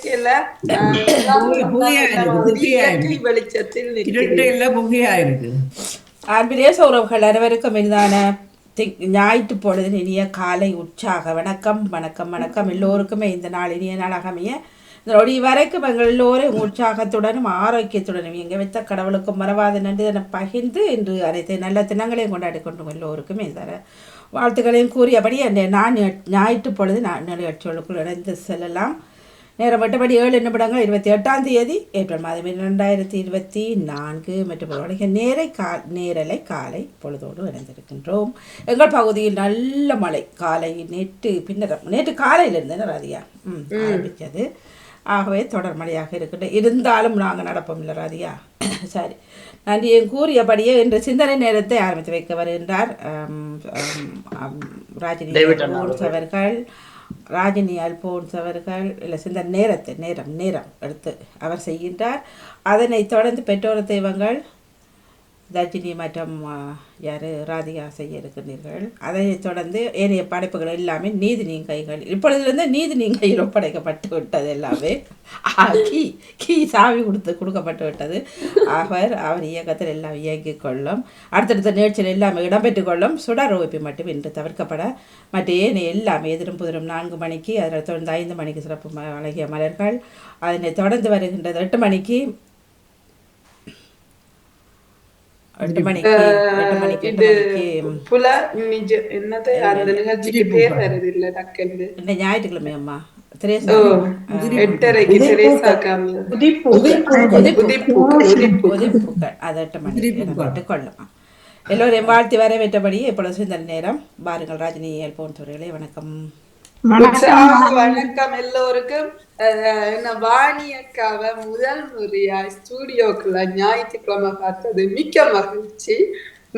நிக்கல. வெளிச்சத்தில் அன்பிலே சௌரவர்கள் அனைவருக்கும் இனிதான ஞாயிற்று பொழுது இனிய காலை உற்சாக வணக்கம் வணக்கம் வணக்கம். எல்லோருக்குமே இந்த நாள் இனிய நாளாக அமைய இந்த நொடி வரைக்கும் எங்கள் எல்லோரும் உற்சாகத்துடனும் ஆரோக்கியத்துடனும் எங்கே வைத்த கடவுளுக்கும் மறவாத நன்றி என பகிர்ந்து இன்று அனைத்து நல்ல தினங்களையும் கொண்டாடி கொண்டும் எல்லோருக்குமே இந்த வாழ்த்துக்களையும் கூறியபடி நான் ஞாயிற்று பொழுது நான் நிகழ்ச்சிகளுக்குள் இணைந்து செல்லலாம். நேரம் 8 மணி 7 நிமிடங்கள் 28ஆம் தேதி ஏப்ரல் மாதம் 2024 மற்றும் நேரலை காலை பொழுதோடு இணைந்திருக்கின்றோம். எங்கள் பகுதியில் நல்ல மழை காலை நேற்று காலையிலிருந்து ராதியா ஆரம்பித்தது. ஆகவே தொடர் மழையாக இருக்கின்ற இருந்தாலும் நாங்கள் நடப்போம் இல்லை ராதியா. சரி, நன்றியும் கூறியபடியே இன்று சிந்தனை நேரத்தை ஆரம்பித்து வைக்க வருகின்றார் ராஜினி அல்போன்ஸ் அவர்கள். இல்லை சிந்தனை நேரம் எடுத்து அவர் செய்கின்றார். அதனைத் தொடர்ந்து பெற்றோர் தெய்வங்கள் தர்ஜினி மற்றும் ராதிகா செய்ய இருக்கின்றீர்கள். அதைத் தொடர்ந்து ஏனைய படைப்புகள் எல்லாமே நீதினியின் கைகள் இப்பொழுதிலிருந்து நீதினியின் கையில் ஒப்படைக்கப்பட்டு விட்டது. எல்லாமே கீ சாவி கொடுக்கப்பட்டு விட்டது. அவர் இயக்கத்தில் எல்லாம் இயங்கிக் கொள்ளும். அடுத்தடுத்த நிகழ்ச்சியில் எல்லாமே இடம்பெற்றுக் கொள்ளும். சுடர் ஓய்ப்பு மட்டும் இன்று தவிர்க்கப்பட மற்ற ஏனைய எல்லாமே எதிரும் புதிரும் 4 மணிக்கு, அதனை தொடர்ந்து 5 மணிக்கு சிறப்பு அழகிய மலர்கள், அதனை தொடர்ந்து வருகின்றது 8 மணிக்கு 8 மணிக்கு ஞாயிற்றுக்கிழமை அம்மா கொள்ளுமா. எல்லோரையும் வாழ்த்தி வரவேற்றபடி இப்பொழுது இந்த நேரம் பாருங்கள். ராஜினி போன்றவர்களே வணக்கம். வணக்கம் எல்லோருக்கும். வாணி அக்காவை முதல் முறையா ஸ்டூடியோக்குள்ள ஞாயிற்றுக்கிழமை பார்த்தது மிக்க மகிழ்ச்சி.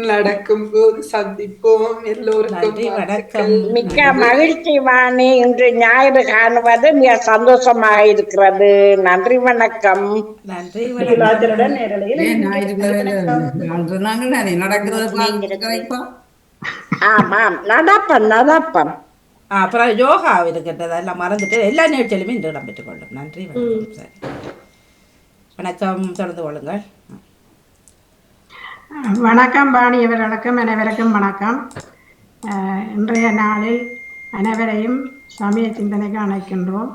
நடக்கும் போது சந்திப்போம். எல்லோருக்கும் வணக்கம். மிக்க மகிழ்ச்சி வாணி. இன்று ஞாயிறு காணுவது மிக சந்தோஷமாக இருக்கிறது. நன்றி வணக்கம். நன்றி ஆமாம், நடப்பம். அப்புறம் யோகா இருக்கின்றது, அதெல்லாம் மறந்துட்டு எல்லா நிகழ்ச்சியிலுமே இன்று இடம்பெற்றுக் கொள்ளும். நன்றி வணக்கம். சரி, வணக்கம். தொடர்ந்து கொள்ளுங்கள். வணக்கம் பாணி அவர்களுக்கும் அனைவருக்கும் வணக்கம். இன்றைய நாளில் அனைவரையும் சமய சிந்தனைக்கு அழைக்கின்றோம்.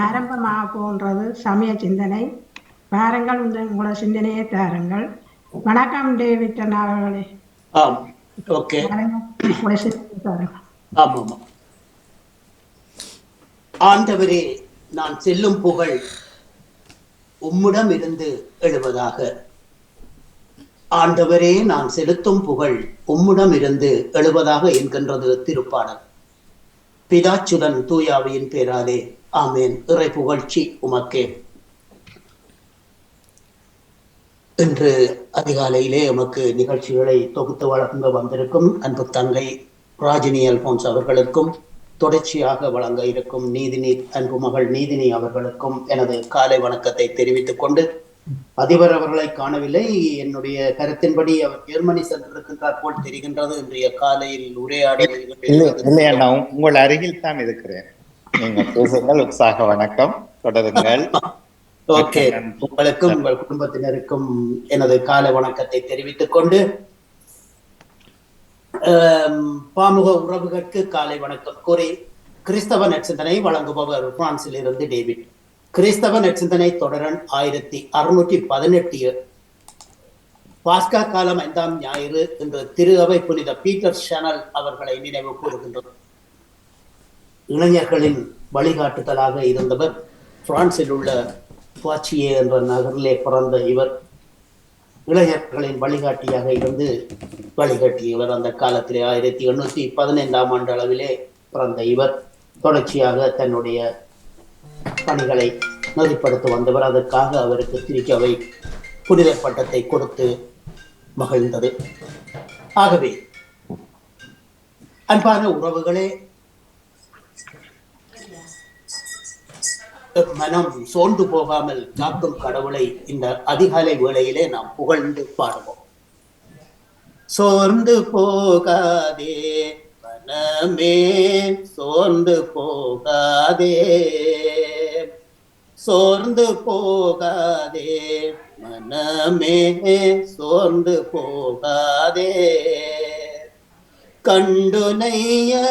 ஆரம்பமாக போன்றது சமய சிந்தனை. பாருங்கள், உங்களோட சிந்தனையை தாருங்கள். வணக்கம் டேவிட் அவர்களே. ஆண்டவரே, நான் செல்லும் புகழ் உம்மிடம் இருந்து எழுவதாக. ஆண்டவரே, நான் செலுத்தும் புகழ் உம்மிடம் இருந்து எழுவதாக என்கின்றது திருப்பாடல். பிதாச்சுடன் தூயாவியின் பேராலே ஆமேன். இறை புகழ்ச்சி உமக்கே. இன்று அதிகாலையிலே எமக்கு நிகழ்ச்சிகளை தொகுத்து வழங்க வந்திருக்கும் அன்பு தங்கை ராஜினி அல்போன்ஸ் அவர்களுக்கும், தொடர்ச்சியாக வழங்க இருக்கும் நீதினி அன்பு மகள் நீதினி அவர்களுக்கும் எனது காலை வணக்கத்தை தெரிவித்துக் கொண்டு, அதிபர் அவர்களை காணவில்லை. என்னுடைய கருத்தின்படி அவர் ஜெர்மனி சென்றிருக்கின்றார் போல் தெரிகின்றது. இன்றைய காலையில் உரையாடி உங்கள் அருகில் தான் இருக்கிறேன். நீங்கள் பேசுங்கள். உற்சாக வணக்கம், தொடருங்கள். ஓகே, உங்களுக்கும் உங்கள் குடும்பத்தினருக்கும் எனது காலை வணக்கத்தை தெரிவித்துக் கொண்டு, பாமுக உறவுகளுக்கு காலை வணக்கம் கூறி, கிறிஸ்தவ நற்சிந்தனை வழங்குபவர் பிரான்சில் இருந்து டேவிட். கிறிஸ்தவ நற்சிந்தனை தொடரன் 1618 பாஸ்கா காலம் 5ஆம் ஞாயிறு என்று திரு அவை புனித பீட்டர் ஷனல் அவர்களை நினைவு கூறுகின்றது. இளைஞர்களின் வழிகாட்டுதலாக இருந்தவர். பிரான்சில் உள்ள பாச்சியே என்ற நகரிலே பிறந்த இவர் இளைஞர்களின் வழிகாட்டியாக இருந்து வழிகாட்டியவர். அந்த காலத்திலே 1815ஆம் ஆண்டு அளவிலே பிறந்த இவர் தொடர்ச்சியாக தன்னுடைய பணிகளை நெறிப்படுத்தி வந்தவர். அதற்காக அவருக்கு திருச்சபை புனித பட்டத்தை கொடுத்து மகிழ்ந்தது. ஆகவே அன்பான உறவுகளே, மனம் சோர்ந்து போகாமல் காக்கும் கடவுளை இந்த அதிகாலை வேளையிலே நாம் புகழ்ந்து பாடுவோம். சோர்ந்து போகாதே மனமே, சோர்ந்து போகாதே, சோர்ந்து போகாதே மனமே, சோர்ந்து போகாதே. கண்டுனை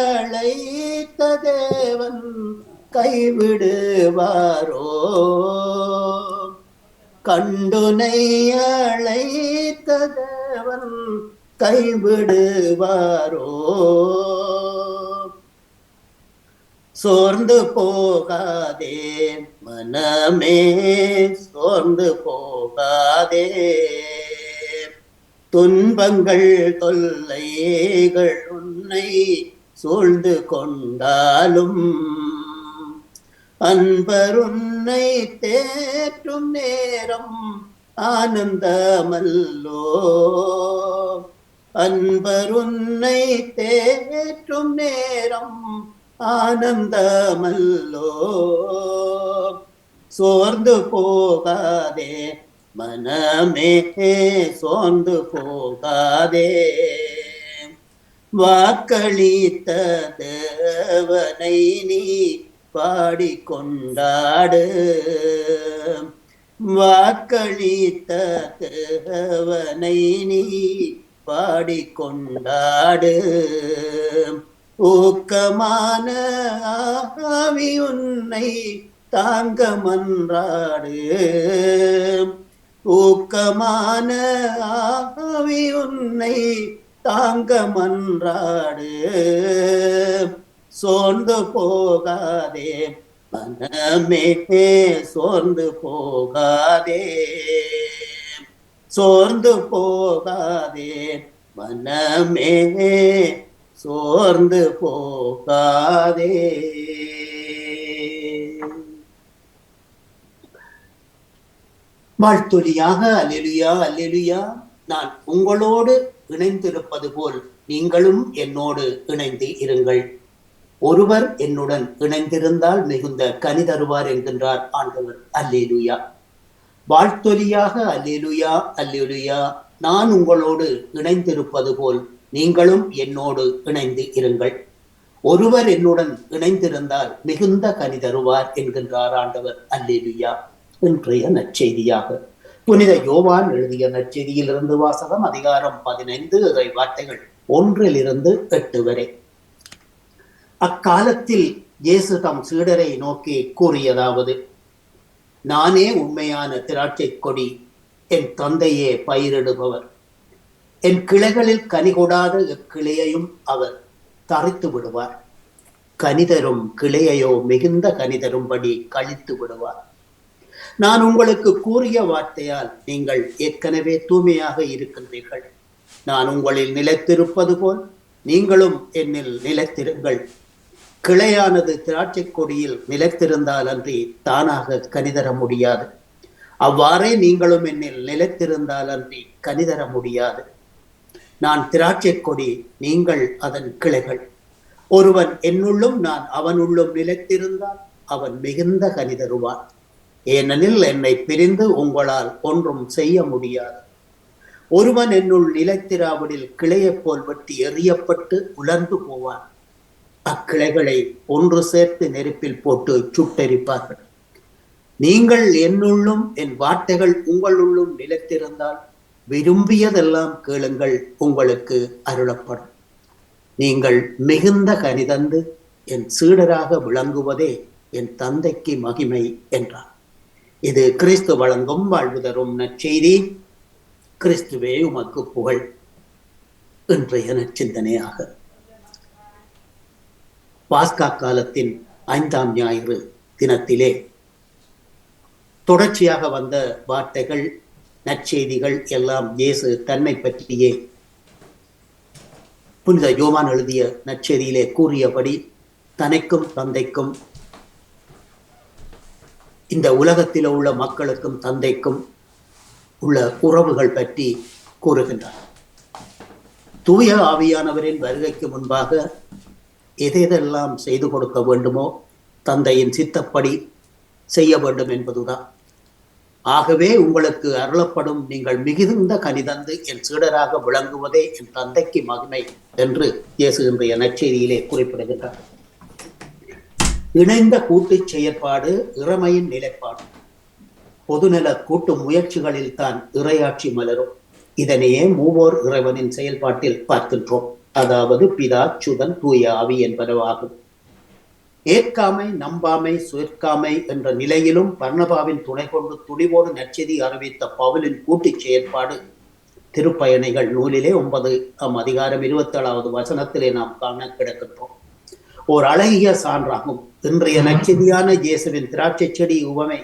அழைத்த தேவன் கைவிடுவாரோ? கண்டுனை அழைத்த தேவன் கைவிடுவாரோ? சோர்ந்து போகாதே மனமே, சோர்ந்து போகாதே. துன்பங்கள் தொல்லைகள் உன்னை சூழ்ந்து கொண்டாலும் அன்பர் உன்னை தேற்றும் நேரம் ஆனந்தமல்லோ. அன்பர் உன்னை தேற்றும் நேரம் ஆனந்தமல்லோ. சோர்ந்து போகாதே மனமே, சோர்ந்து போகாதே. வாக்களித்த தேவனை நீ பாடிக்கொண்டாடு. வாக்களித்த தேவனை நீ பாடிக்கொண்டாடு. ஊக்கமான ஆவி உன்னை தாங்க மன்றாடு. ஊக்கமான ஆவி உன்னை தாங்க மன்றாடு. சோர்ந்து போகாதே மனமே, சோர்ந்து போகாதே. சோர்ந்து போகாதே மனமே, சோர்ந்து போகாதே. வாழ்த்தொலியாக அல்லேலூயா அல்லேலூயா. நான் உங்களோடு இணைந்திருப்பது போல் நீங்களும் என்னோடு இணைந்து இருங்கள். ஒருவர் என்னுடன் இணைந்திருந்தால் மிகுந்த கனி தருவார் என்கின்றார் ஆண்டவர். அல்லேலூயா. வாழ்த்தொலியாக அல்லேலூயா அல்லேலூயா. நான் உங்களோடு இணைந்திருப்பது போல் நீங்களும் என்னோடு இணைந்து இருங்கள். ஒருவர் என்னுடன் இணைந்திருந்தால் மிகுந்த கனி தருவார் என்கின்றார் ஆண்டவர். அல்லேலூயா. இன்றைய நற்செய்தியாக புனித யோவான் எழுதிய நற்செய்தியிலிருந்து வாசகம். அதிகாரம் 15, இறை வார்த்தைகள் 1-8 வரை. அக்காலத்தில் இயேசு தம் சீடரை நோக்கி கூறியதாவது: நானே உண்மையான திராட்சை கொடி, என் தந்தையே பயிரிடுபவர். என் கிளைகளில் கனி கொடாத எக்கிளையையும் அவர் தரித்து விடுவார். கனிதரும் கிளையையோ மிகுந்த கனிதரும்படி கழித்து விடுவார். நான் உங்களுக்கு கூறிய வார்த்தையால் நீங்கள் ஏற்கனவே தூய்மையாக இருக்கின்றீர்கள். நான் உங்களில் நிலைத்திருப்பது போல் நீங்களும் என்னில் நிலைத்திருங்கள். கிளையானது திராட்சை கொடியில் நிலைத்திருந்தால் அன்றி தானாக கனிதர முடியாது. அவ்வாறே நீங்களும் என்னில் நிலைத்திருந்தால் அன்றி கனிதர முடியாது. நான் திராட்சை கொடி, நீங்கள் அதன் கிளைகள். ஒருவன் என்னுள்ளும் நான் அவனுள்ளும் நிலைத்திருந்தால் அவன் மிகுந்த கனிதருவான். ஏனெனில் என்னை பிரிந்து உங்களால் ஒன்றும் செய்ய முடியாது. ஒருவன் என்னுள் நிலைத்திராவிடில் கிளையைப் போல் வெட்டி எறியப்பட்டு உலர்ந்து போவான். அக்கிளைகளை ஒன்று சேர்த்து நெருப்பில் போட்டு சுட்டெரிப்பார்கள். நீங்கள் என்னுள்ளும் என் வார்த்தைகள் உங்களுள்ளும் நிலைத்திருந்தால் விரும்பியதெல்லாம் கேளுங்கள், உங்களுக்கு அருளப்படும். நீங்கள் மிகுந்த கனிதந்து என் சீடராக விளங்குவதே என் தந்தைக்கு மகிமை என்றார். இது கிறிஸ்து வழங்கும் வாழ்வு தரும் நற்செய்தி. கிறிஸ்துவே உமக்கு புகழ். இன்றைய நற்சிந்தனையாக பாஸ்கா காலத்தின் 5ஆம் ஞாயிறு தினத்திலே தொடர்ச்சியாக வந்த வார்த்தைகள், நற்செய்திகள் எல்லாம் இயேசு தன்னை பற்றியே புனித யோவான் எழுதிய நற்செய்தியிலே கூறியபடி தனக்கும் தந்தைக்கும், இந்த உலகத்தில் உள்ள மக்களுக்கும் தந்தைக்கும் உள்ள உறவுகள் பற்றி கூறுகின்றார். தூய ஆவியானவரின் வருகைக்கு முன்பாக எதெல்லாம் செய்து கொடுக்க வேண்டுமோ தந்தையின் சித்தப்படி செய்ய வேண்டும் என்பதுதான். ஆகவே உங்களுக்கு அருளப்படும், நீங்கள் மிகுந்த கனிதந்து என் சீடராக விளங்குவதே என் தந்தைக்கு மகிமை என்று இயேசு இன்றைய நற்செய்தியிலே குறிப்பிடுகின்றார். இணைந்த கூட்டு செயற்பாடு இறைமையின் நிலைப்பாடு. பொதுநல கூட்டு முயற்சிகளில் தான் இறையாட்சி மலரும். இதனையே மூவோர் இறைவனின் செயல்பாட்டில் பார்க்கின்றோம். அதாவது பிதா, சுதன், தூய ஆவி என்பனவாகும். ஏற்காமை, நம்பாமை, சுயற்காமை என்ற நிலையிலும் பர்னபாவின் துணை கொண்டு துணிவோடு நற்செய்தி அறிவித்த பவுலின் கூட்டுச் செயற்பாடு திருப்பயணிகள் நூலிலே 9ஆம் அதிகாரம் 27வது வசனத்திலே நாம் காண கிடக்கின்றோம். ஓர் அழகிய சான்றாகும். இன்றைய நற்செய்தியான இயேசுவின் திராட்சை செடி உவமை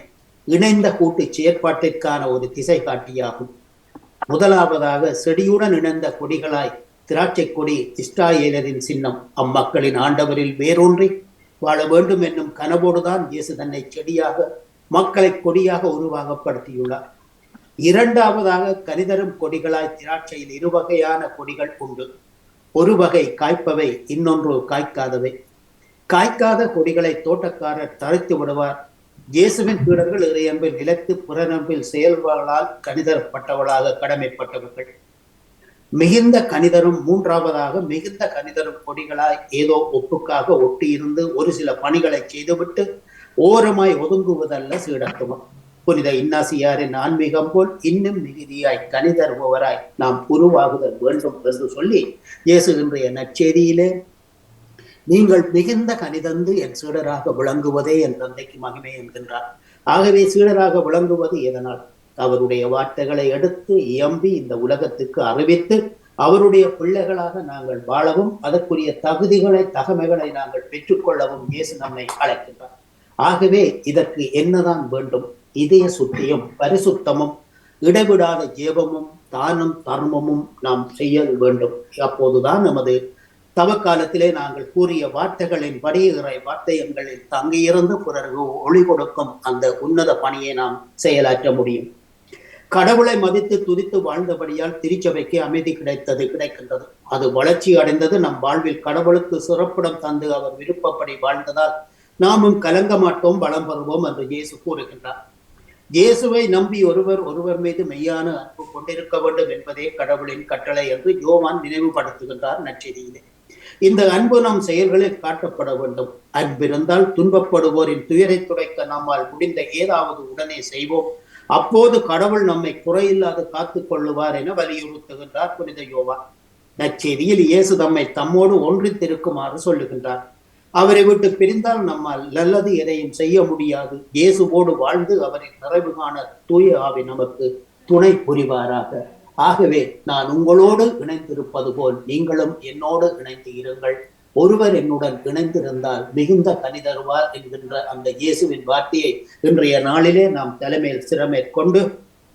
இணைந்த கூட்டு செயற்பாட்டிற்கான ஒரு திசை காட்டியாகும். முதலாவதாக செடியுடன் இணைந்த கொடிகளாய் திராட்சை கொடி இஸ்ராயேலரின் சின்னம். அம்மக்களின் ஆண்டவரில் வேரூன்றி வாழ வேண்டும் என்னும் கனவோடுதான் இயேசு தன்னை செடியாக மக்களை கொடியாக உருவாகப்படுத்தியுள்ளார். இரண்டாவதாக கனிதரும் கொடிகளாய் திராட்சையில் இருவகையான கொடிகள் உண்டு. ஒரு வகை காய்ப்பவை, இன்னொன்று காய்க்காதவை. காய்க்காத கொடிகளை தோட்டக்காரர் தரித்து விடுவார். இயேசுவின் பீடர்கள் இறையன்பில் நிலைத்து பிறனம்பில் செயல்களால் கணிதரப்பட்டவளாக கடமைப்பட்டவர்கள். மிகுந்த கணிதரும் மூன்றாவதாக மிகுந்த கணிதரும் கொடிகளாய் ஏதோ ஒப்புக்காக ஒட்டியிருந்து ஒரு சில பணிகளை செய்துவிட்டு ஓரமாய் ஒதுங்குவதல்ல சீடத்துவம். புனித இன்னாசியாரின் ஆன்மீகம் போல் இன்னும் மிகுதியாய் கணிதருபவராய் நாம் உருவாகுதல் வேண்டும் என்று சொல்லி இயேசு இன்றைய நற்செய்தியிலே நீங்கள் மிகுந்த கனிதந்து என் சீடராக விளங்குவதே என் தந்தைக்கு மகிமை என்கின்றார். ஆகவே சீடராக விளங்குவது எதனால்? அவருடைய வார்த்தைகளை எடுத்து இயம்பி இந்த உலகத்துக்கு அறிவித்து அவருடைய பிள்ளைகளாக நாங்கள் வாழவும் அதற்குரிய தகுதிகளை தகமைகளை நாங்கள் பெற்றுக்கொள்ளவும் இயேசு நம்மை அழைக்கின்றார். ஆகவே இதற்கு என்னதான் வேண்டும்? இதய சுத்தியும் பரிசுத்தமும் இடைவிடாத ஜெபமும் தானும் தர்மமும் நாம் செய்ய வேண்டும். அப்போதுதான் நமது தவக்காலத்திலே நாங்கள் கூறிய வார்த்தைகளின் படி இறை வார்த்தையங்களில் தங்கியிருந்து பிறகு ஒளி கொடுக்கும் அந்த உன்னத பணியை நாம் செயலாற்ற முடியும். கடவுளை மதித்து துதித்து வாழ்ந்தபடியால் திருச்சபைக்கு அமைதி கிடைக்கின்றது. அது வளர்ச்சி அடைந்தது. நம் வாழ்வில் கடவுளுக்கு சிறப்பிடம் தந்து அவர் விருப்பப்படி வாழ்ந்ததால் நாமும் கலங்க மாட்டோம், பலம் பெறுவோம் என்று இயேசு கூறுகின்றார். இயேசுவை நம்பி ஒருவர் மீது மெய்யான அன்பு கொண்டிருக்க வேண்டும் என்பதே கடவுளின் கட்டளை என்று யோவான் நினைவுபடுத்துகின்றார் நற்செய்தியிலே. இந்த அன்பு நம் செயல்களில் காட்டப்பட வேண்டும். அன்பிருந்தால் துன்பப்படுவோரின் துயரை துடைக்க நம்மால் முடிந்த ஏதாவது உடனே செய்வோம். அப்போது கடவுள் நம்மை குறையில்லாது காத்துக் கொள்ளுவார் என வலியுறுத்துகின்றார் புனித யோவான். நற்செய்தியில் இயேசு தம்மை தம்மோடு ஒன்றித்திருக்குமாறு சொல்லுகின்றார். அவரை விட்டு பிரிந்தால் நம்மால் நல்லது எதையும் செய்ய முடியாது. இயேசுவோடு வாழ்ந்து அவரின் நிறைவு காண தூய ஆவி நமக்கு துணை புரிவாராக. ஆகவே நான் உங்களோடு இணைந்திருப்பது போல் நீங்களும் என்னோடு இணைந்து இருங்கள். ஒருவர் என்னுடன் இணைந்திருந்தால் மிகுந்த கனி தருவார் என்கின்ற அந்த இயேசுவின் வார்த்தையை இன்றைய நாளிலே நாம் தலைமையில் சிறமேற்கொண்டு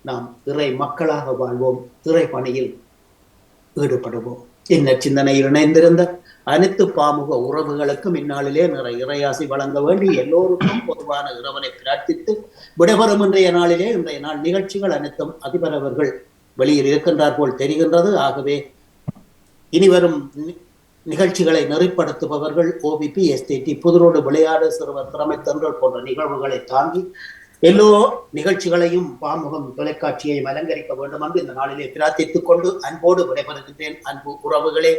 நாம் இறை மக்களாக வாழ்வோம், இறை பணியில் ஈடுபடுவோம். இந்த சிந்தனையில் இணைந்திருந்த அனைத்து பாமுக உறவுகளுக்கும் இந்நாளிலே நிறைய இறையாசி வழங்க வேண்டி எல்லோருக்கும் பொதுவான இறைவனை பிரார்த்தித்து விடைபெறும் இன்றைய நாளிலே இன்றைய நாள் நிகழ்ச்சிகள் அனைத்தும் அதிபர் அவர்கள் வெளியில் இருக்கின்றார் போல் தெரிகின்றது. ஆகவே இனிவரும் நிகழ்ச்சிகளை நெறிப்படுத்துபவர்கள் OBP, STT, புதுரோடு விளையாடு, சிறுவர் திறமை தன்றல் போன்ற நிகழ்வுகளை தாங்கி எல்லோ நிகழ்ச்சிகளையும் பாமுகம் தொலைக்காட்சியையும் அலங்கரிக்க வேண்டும் என்று இந்த நாளிலே பிரார்த்தித்துக் கொண்டு அன்போடு விடைபெறுகின்றேன். அன்பு உறவுகளே,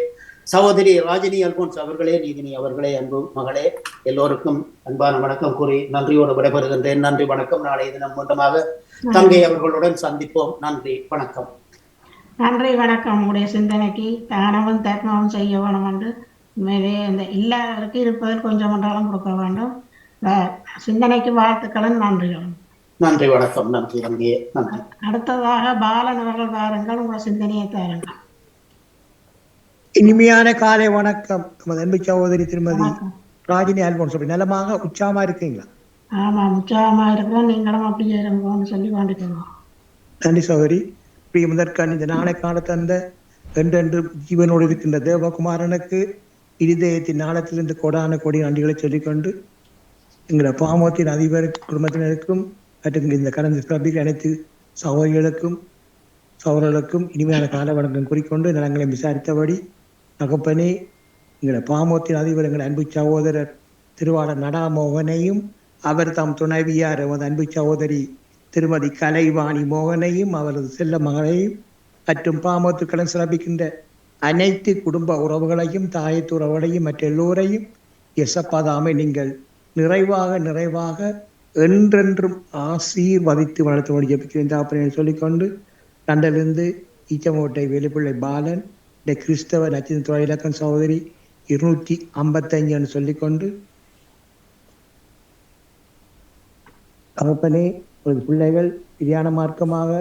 சகோதரி ராஜினி அல்போன்ஸ் அவர்களே, நீதினி அவர்களே, அன்பு மகளே, எல்லோருக்கும் அன்பான வணக்கம் கூறி நன்றியோடு விடைபெறுகின்றேன். நன்றி, வணக்கம். நாளைய தினம் மீண்டுமாக தங்கை அவர்களுடன் சந்திப்போம். நன்றி, வணக்கம். நன்றி, வணக்கம். உங்களுடைய சிந்தனைக்கு தானமும் தர்மமும் செய்ய வேணும் என்று உண்மையிலே இந்த இல்லாதவருக்கு இருப்பதில் கொஞ்சம் ஒன்றாலும் கொடுக்க வேண்டும். சிந்தனைக்கு வாழ்த்துக்களும் நன்றிகளும். நன்றி, வணக்கம். நன்றி வங்கியே, நன்றி. அடுத்ததாக பாலன் அவர்கள் வாருங்கள், உங்களோட சிந்தனையை தாருங்கள். இனிமையான காலை வணக்கம். நமது அன்பு சகோதரி திருமதி ராஜினி அல்போன்ஸ். நலமாக உற்சாகமா இருக்கீங்களா? ஆமா, உற்சாகமா இருக்கிறோம். நீங்களும் அப்படியே இருங்கன்னு சொல்லி கொண்டிருக்கணும். நன்றி சகோதரி. பிரிய முதற்கான இந்த நாளை காண தந்த என்றென்று ஜீவனோடு இருக்கின்ற தேவகுமாரனுக்கு இருதயத்தின் நாளத்திலிருந்து கொடான கொடி நன்றிகளை சொல்லிக்கொண்டு எங்களை பாமத்தின் அதிபர் குடும்பத்தினருக்கும் மற்றும் இந்த கடந்த சபையில் அனைத்து சகோதரர்களுக்கும் இனிமையான கால வணக்கம் கூறிக்கொண்டு நலங்களை விசாரித்தபடி தகப்பனே, எங்களை பாமத்தின் அதிபர் எங்கள் அன்பு சகோதரர் திருவாளர் நடாமோகனையும் அவர் தாம் துணைவியார் எமது அன்பு சகோதரி திருமதி கலைவாணி மோகனையும் அவரது செல்ல மகளையும் மற்றும் பாமத்துக்களும் சிறப்பிக்கின்ற அனைத்து குடும்ப உறவுகளையும் தாயத்து உறவுகளையும் மற்ற எல்லோரையும் எசப்பாதாமை நீங்கள் நிறைவாக என்றென்றும் ஆசீர்வதித்து வளர்த்து ஜெபிக்கிறேன் தகப்பனே சொல்லிக்கொண்டு லண்டனிலிருந்து ஈச்சமோட்டை வேலுப்பிள்ளை பாலன் இந்த கிறிஸ்தவ நட்சத்திர இலக்கம் சகோதரி 255 சொல்லிக்கொண்டு தகப்பனே ஒரு பிள்ளைகள் பிரியாண மார்க்கமாக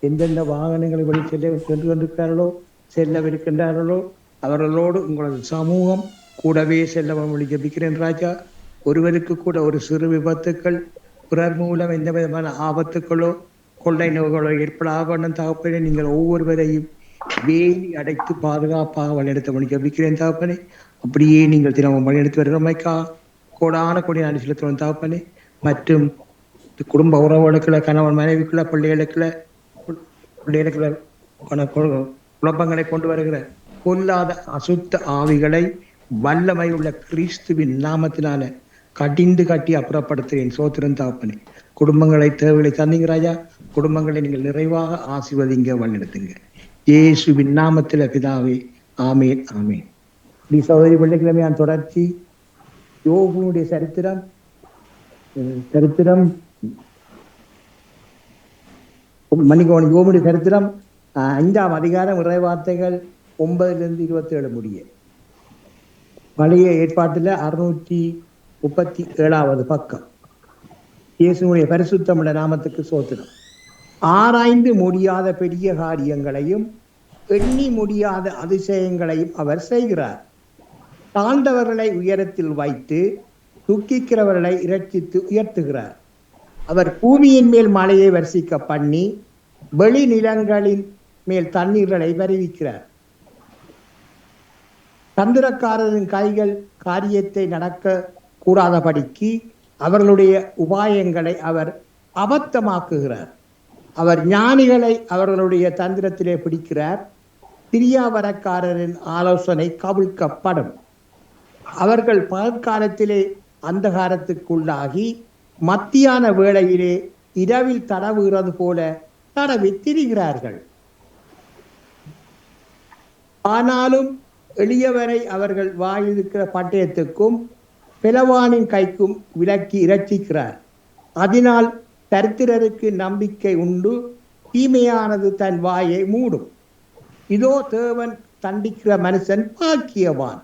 எந்தெந்த வாகனங்களை வழி சென்று கொண்டிருக்கிறார்களோ செல்லவிருக்கின்றார்களோ அவர்களோடு உங்களது சமூகம் கூடவே செல்ல ஜெபிக்கிறேன் ராஜா. ஒருவருக்கு கூட ஒரு சிறு விபத்துக்கள் பிறர் மூலம் எந்த விதமான ஆபத்துக்களோ கொள்ளை நோய்களோ ஏற்படாத தகப்பனே நீங்கள் ஒவ்வொருவரையும் வேலி அடைத்து பாதுகாப்பாக வழிநடத்த ஜெபிக்கிறேன் தகப்பனே. அப்படியே நீங்கள் தினமும் வழிநடத்தி வருகிறமைக்கா கோடான கொடி நன்றி செலுத்துவோம் தகப்பனே. மற்றும் குடும்ப உறவுகளுக்குள்ள கணவன் மனைவிக்குள்ள பிள்ளைகளுக்குள்ள குழப்பங்களை கொண்டு வருகிற பொல்லாத அசுத்த ஆவிகளை வல்லமை உள்ள கிறிஸ்துவின் நாமத்தினால கடிந்து கட்டி அப்புறப்படுத்துகிறேன். சோத்திரம் தகப்பனே. குடும்பங்களை தேவைகளை தந்தீங்க ராஜா. குடும்பங்களை நீங்கள் நிறைவாக ஆசீர்வதிங்க வழிநடத்துங்க. இயேசுவின் நாமத்தில பிதாவே ஆமேன் ஆமேன். இப்படி சகோதரி வெள்ளிக்கிழமையான தொடர்ச்சி யோபுனுடைய சரித்திரம் யோபுடைய சரித்திரம் 5ஆம் அதிகாரம் இறைவார்த்தைகள் 9-27 முடிய. பழைய ஏற்பாட்டில் 637வது பக்கம். இயேசுடைய பரிசுத்தமுள்ள நாமத்துக்கு சோத்திரம். ஆராய்ந்து முடியாத பெரிய காரியங்களையும் எண்ணி முடியாத அதிசயங்களையும் அவர் செய்கிறார். தாழ்ந்தவர்களை உயரத்தில் வைத்து துக்கிக்கிறவர்களை இரட்சித்து உயர்த்துகிறார். அவர் பூமியின் மேல் மழையை வர்ஷிக்க பண்ணி வெளி நிலங்களின் மேல் தண்ணீர்களை வருவிக்கிறார். தந்திரக்காரரின் கைகள் காரியத்தை நடக்க கூடாதபடிக்கு அவர்களுடைய உபாயங்களை அவர் அபத்தமாக்குகிறார். அவர் ஞானிகளை அவர்களுடைய தந்திரத்திலே பிடிக்கிறார். திரியாவரக்காரரின் ஆலோசனை கவிழ்க்கப்படும். அவர்கள் பகற்காலத்திலே அந்தகாரத்துக்குள்ளாகி மத்தியான வேளையிலே இரவில் தடவுகிறது போல தடவி திரிகிறார்கள். ஆனாலும் எளியவரை அவர்கள் வாயிலிருக்கிற பட்டயத்துக்கும் பிளவானின் கைக்கும் விலக்கி இரட்சிக்கிறார். அதனால் தரித்திரருக்கு நம்பிக்கை உண்டு. தீமையானது தன் வாயை மூடும். இதோ தேவன் தண்டிக்கிற மனுஷன் பாக்கியவான்.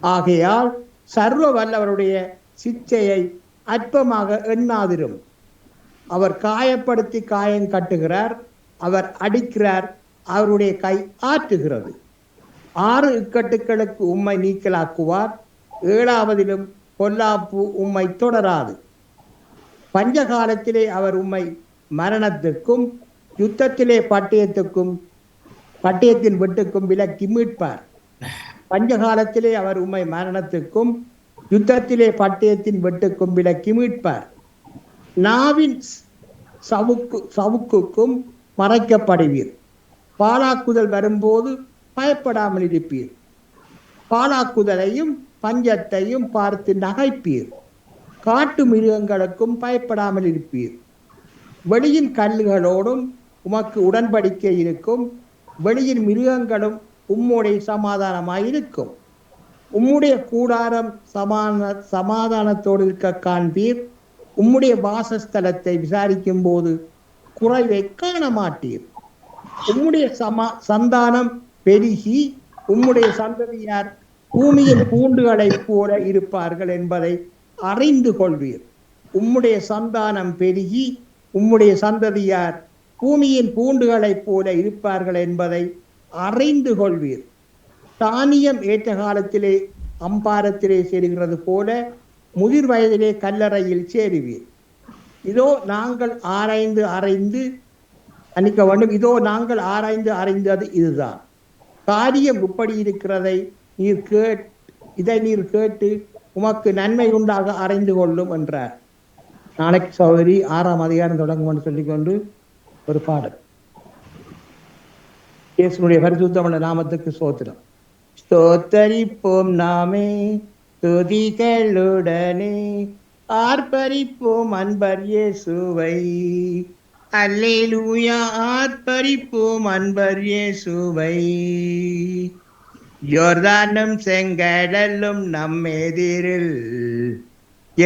ஆகையால் சர்வ வல்லவருடைய சிச்சையை அற்பமாக எண்ணாதிரும். அவர் காயப்படுத்தி காயம் கட்டுகிறார். அவர் அடிக்கிறார். அவருடைய கை ஆற்றுகிறது. 6 இக்கட்டுகளுக்கு உம்மை நீக்கலாக்குவார். 7ஆவதிலும் பொல்லாப்பு உம்மை தொடராது. பஞ்சகாலத்திலே அவர் உம்மை மரணத்துக்கும் யுத்தத்திலே பட்டயத்தின் வெட்டுக்கும் விலக்கி மீட்பார். பஞ்சகாலத்திலே அவர் உம்மை மரணத்துக்கும் யுத்தத்திலே பட்டயத்தின் வெட்டுக்கும் விலக்கி மீட்பார். நாவின் சவுக்குக்கும் மறைக்கப்படுவீர். பாலாக்குதல் வரும்போது பயப்படாமல் இருப்பீர். பாலாக்குதலையும் பஞ்சத்தையும் பார்த்து நகைப்பீர். காட்டு மிருகங்களுக்கும் பயப்படாமல் இருப்பீர். வெளியின் கல்லுகளோடும் உமக்கு உடன்படிக்கை இருக்கும். வெளியின் மிருகங்களும் உம்முடைய சமாதானமாயிருக்கும். உம்முடைய கூடாரம் சமாதானத்தோடு இருக்க காண்பீர். உம்முடைய வாசஸ்தலத்தை விசாரிக்கும் போது குறைவை காண மாட்டீர். உம்முடைய சந்தானம் பெருகி உம்முடைய சந்ததியார் பூமியின் பூண்டுகளைப் போல இருப்பார்கள் என்பதை அறிந்து கொள்வீர். உம்முடைய சந்தானம் பெருகி உம்முடைய சந்ததியார் பூமியின் பூண்டுகளைப் போல இருப்பார்கள் என்பதை அறிந்து கொள்வீர். தானியம் ஏற்ற காலத்திலே அம்பாரத்திலே சேருகிறது போல முதிர் வயதிலே கல்லறையில் சேருவீர். இதோ நாங்கள் ஆராய்ந்து அறிந்தது இதுதான். காரியம் இப்படி இருக்கிறதை நீர் கேட்டு உமக்கு நன்மை உண்டாக அறிந்து கொள்ளும் என்றார். நாளைக்கு சகோதரி 6ஆம் அதிகாரம் தொடங்கும் என்று சொல்லிக்கொண்டு ஒரு பாடல். இயேசுனுடைய பரிசுத்தமுள்ள நாமத்துக்கு ஸ்தோத்திரம். ஸ்தோத்தரிப்போம் நாமே துதிகளுடனே, ஆர்ப்பரிப்போம் அன்பர் இயேசுவை. அல்லேலூயா, ஆர்ப்பரிப்போம் அன்பர் இயேசுவை. யோர்தானும் செங்கடலும் நம்மெதிரில்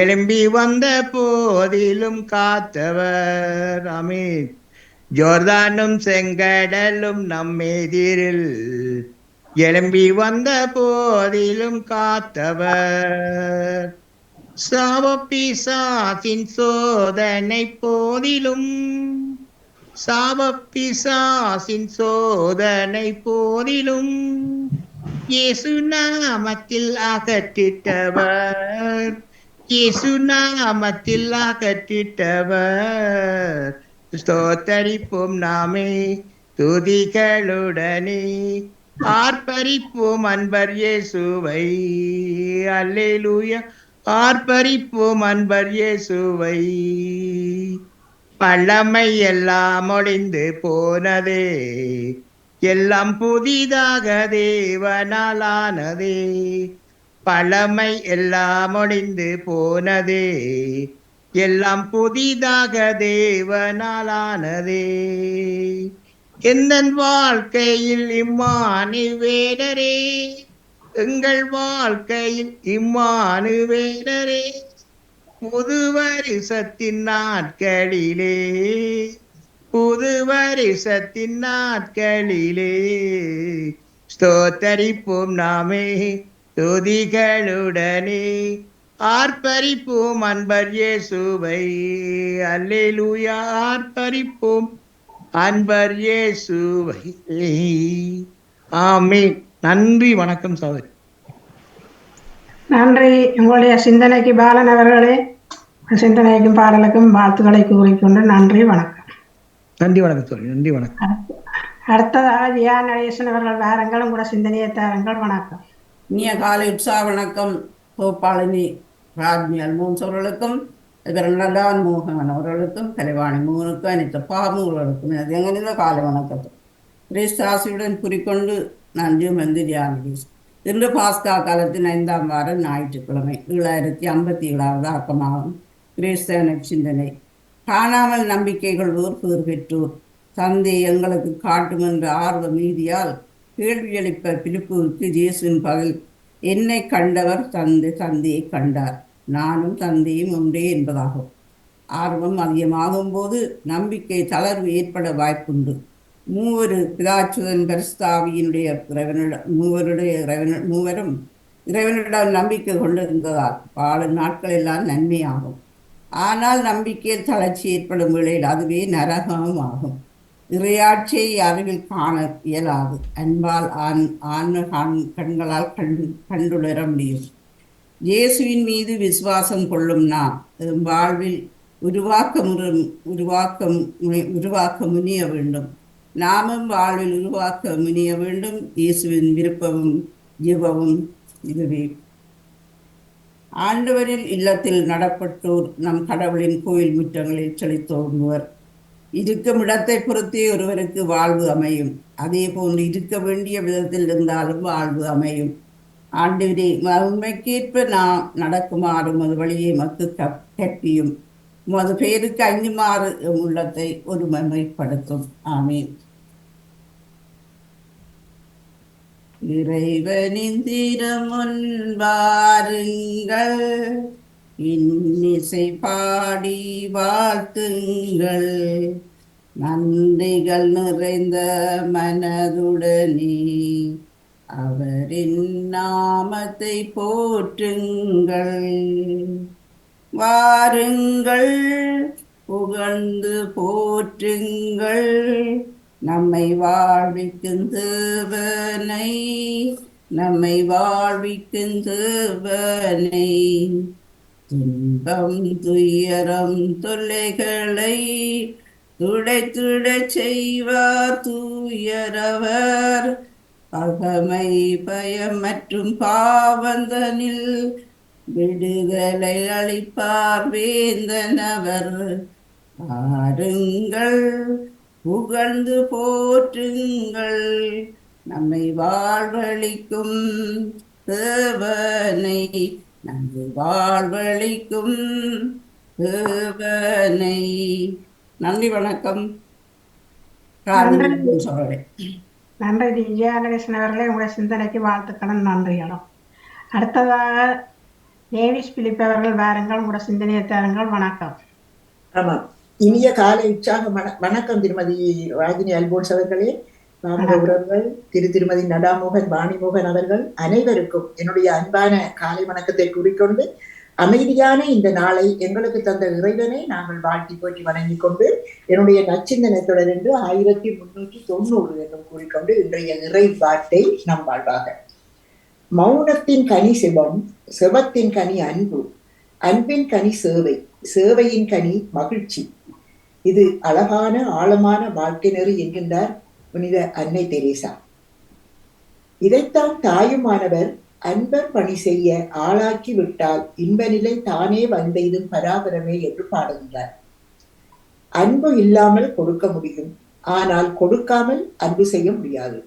எழும்பி வந்த போதிலும் காத்தவர். ஆமீன். ஜோர்தானும் செங்கடலும் நம்மெதிரில் எழும்பி வந்த போதிலும் காத்தவர். சாவப்பிசாசின் சோதனை போதிலும் சாவப்பிசாசின் சோதனை போதிலும் இயேசு நாமத்தில் அகற்றிட்டவர். இயேசு நாமத்தில் அகற்றிட்டவர். ஸ்தோத்தரிப்போம் நாமே துதிகளுடனே, ஆர்ப்பரிப்போம் அன்பர் இயேசுவை. அல்லேலூயா. ஆர்ப்பரிப்போம் அன்பர் இயேசுவை. பழமை எல்லாம் ஒளிந்து போனதே, எல்லாம் புதிதாக தேவனாலானதே. பழமை எல்லாம் ஒளிந்து போனதே, எல்லாம் புதிதாக தேவனாலானதே. எந்தன் வாழ்க்கையில் இம்மானுவேலரே, எங்கள் வாழ்க்கையில் இம்மானுவேலரே. புது வருஷத்தின் நாட்களிலே, புது வருஷத்தின் நாட்களிலே ஸ்தோத்தரிப்போம் நாமே துதிகளுடனே, ஆர்ப்பரிப்போம் அன்பர் இயேசுவை. அல்லேலூயா. ஆர்ப்பரிப்போம் அன்பர் இயேசுவை. ஆமென். நன்றி. வணக்கம் சகோதரி. நன்றி. உங்களுடைய சிந்தனைக்கு பாலன் அவர்களே, சிந்தனைக்கும் பாடலுக்கும் வாழ்த்துக்களை கூறிக்கொண்டு நன்றி, வணக்கம். நன்றி வணக்கம் சொல்லி. நன்றி வணக்கம். அடுத்ததாக ஜியா நடேசன் அவர்கள் வாருங்கள், உங்களோட சிந்தனையை தாருங்கள். வணக்கம். இனிய காலை உற்சாக வணக்கம். கோபாலினி ராஜ்மியல் மூன்ஸ் அவர்களுக்கும், நடான் மோகன் அவர்களுக்கும், கலைவாணி மூனுக்கும், அனைத்து பாமுகளுக்கும் அது எங்கிருந்த காலை வணக்கத்தை கிறிஸ்தாசியுடன் குறிக்கொண்டு நன்றி வந்து தியானதீஸ். இன்று பாஸ்கா காலத்தின் 5ஆம் வாரம் ஞாயிற்றுக்கிழமை 757வது ஆக்கமாகும். கிறிஸ்தவ சிந்தனை. காணாமல் நம்பிக்கைகள் ஊர் பேர் பெற்றோர் தந்தை எங்களுக்கு காட்டும் என்ற ஆர்வ மீதியால் கேள்வியளிப்ப பிலிப்புவுக்கு இயேசுவின் பதில், என்னை கண்டவர் தந்தையை கண்டார், நானும் தந்தையும் ஒன்றே என்பதாகும். ஆர்வம் அதிகமாகும் போது நம்பிக்கை தளர்வு ஏற்பட வாய்ப்புண்டு. மூவரு பிதாச்சுதன் பரிசுத்தாவியினுடைய மூவரும் இறைவனிடம் நம்பிக்கை கொண்டிருந்ததால் வாழும் நாட்கள் எல்லாம் நன்மையாகும். ஆனால் நம்பிக்கையில் தளர்ச்சி ஏற்படும் வேளையில் அதுவே நரகமும் ஆகும். இறையாட்சியை அறிவில் காண இயலாது. அன்பால் ஆன்ம கண்களால் கண்டுணர முடியும். இயேசுவின் மீது விசுவாசம் கொள்ளும் நாம் வாழ்வில் உருவாக்க முனிய வேண்டும். நாமும் வாழ்வில் உருவாக்க முனிய வேண்டும். இயேசுவின் விருப்பமும் ஜீவமும் இதுவே. ஆண்டவரின் இல்லத்தில் நடப்பட்டோர் நம் கடவுளின் கோயில் முற்றங்களில் செழித்தோங்குவர். இருக்கும் இடத்தை பொறுத்தே ஒருவருக்கு வாழ்வு அமையும். அதே போன்று இருக்க வேண்டிய விதத்தில் இருந்தாலும் வாழ்வு அமையும். ஆண்டவரே, உண்மைக்கேற்ப நாம் நடக்குமாறும் அது வழியை மக்கு கற்பியும். உமது பெயருக்கு அஞ்சுமாறு உள்ளத்தை ஒருமைப்படுத்தும். ஆமீன். இறைவனின் திறமுன் வாருங்கள், இன்னிசை பாடி வாழ்த்துங்கள், நன்றிகள் நிறைந்த மனதுடனே அவரின் நாமத்தை போற்றுங்கள். வாருங்கள், புகழ்ந்து போற்றுங்கள் நம்மை வாழ்விக்கும் தேவனை, நம்மை வாழ்விக்கும் தேவனை. துன்பம் துயரம் தொல்லைகளை துடைத்துடச் செய்வார் தூயரவர். பகமை பயம் மற்றும் பாவந்தனில் விடுதலை அளிப்பார் வேந்தனவர். பாருங்கள், புகழ்ந்து போற்றுங்கள் நம்மை வாழ்வளிக்கும் தேவனை, நம்மை வாழ்வளிக்கும் தேவனை. நன்றி, வணக்கம். நன்றி ஜெயநடேசன் அவர்களே, உங்களுடைய சிந்தனைக்கு வாழ்த்துக்களும் நன்றிகளும். அடுத்ததாக டேவிஸ் பிலிப் அவர்கள் வாருங்கள், உங்களோட சிந்தனையை தாருங்கள். வணக்கம். ஆமாம், இனிய காலை உற்சாக வணக்கம் திருமதி ராஜினி அல்போன்ஸ் அவர்களே, மாமுக உறவுகள், திருமதி நடாமோகன் வாணிமோகன் அவர்கள் அனைவருக்கும் என்னுடைய அன்பான காலை வணக்கத்தை கூறிக்கொண்டு, அமைதியான இந்த நாளை எங்களுக்கு தந்த இறைவனை நாங்கள் வாழ்த்தி போற்றி வணங்கிக் கொண்டு, என்னுடைய நச்சிந்தனை தொடர் என்று 1390 என்றும் கூறிக்கொண்டு இன்றைய இறை வார்த்தை நம் வாழ்வாக. மௌனத்தின் கனி சிவம், சிவத்தின் கனி அன்பு, அன்பின் கனி சேவை, சேவையின் கனி மகிழ்ச்சி. இது அழகான ஆழமான வாழ்க்கை நெறி என்கின்றார் புனித அன்னை தெரேசா. இதைத்தான் தாயுமானவர் அன்பர் பணி செய்ய ஆளாக்கி விட்டால் இன்ப நிலை தானே வந்தெய்தும் பராபரமே என்று பாடுகின்றார். அன்பு இல்லாமல் கொடுக்க முடியும், ஆனால் கொடுக்காமல் அன்பு செய்ய முடியாது.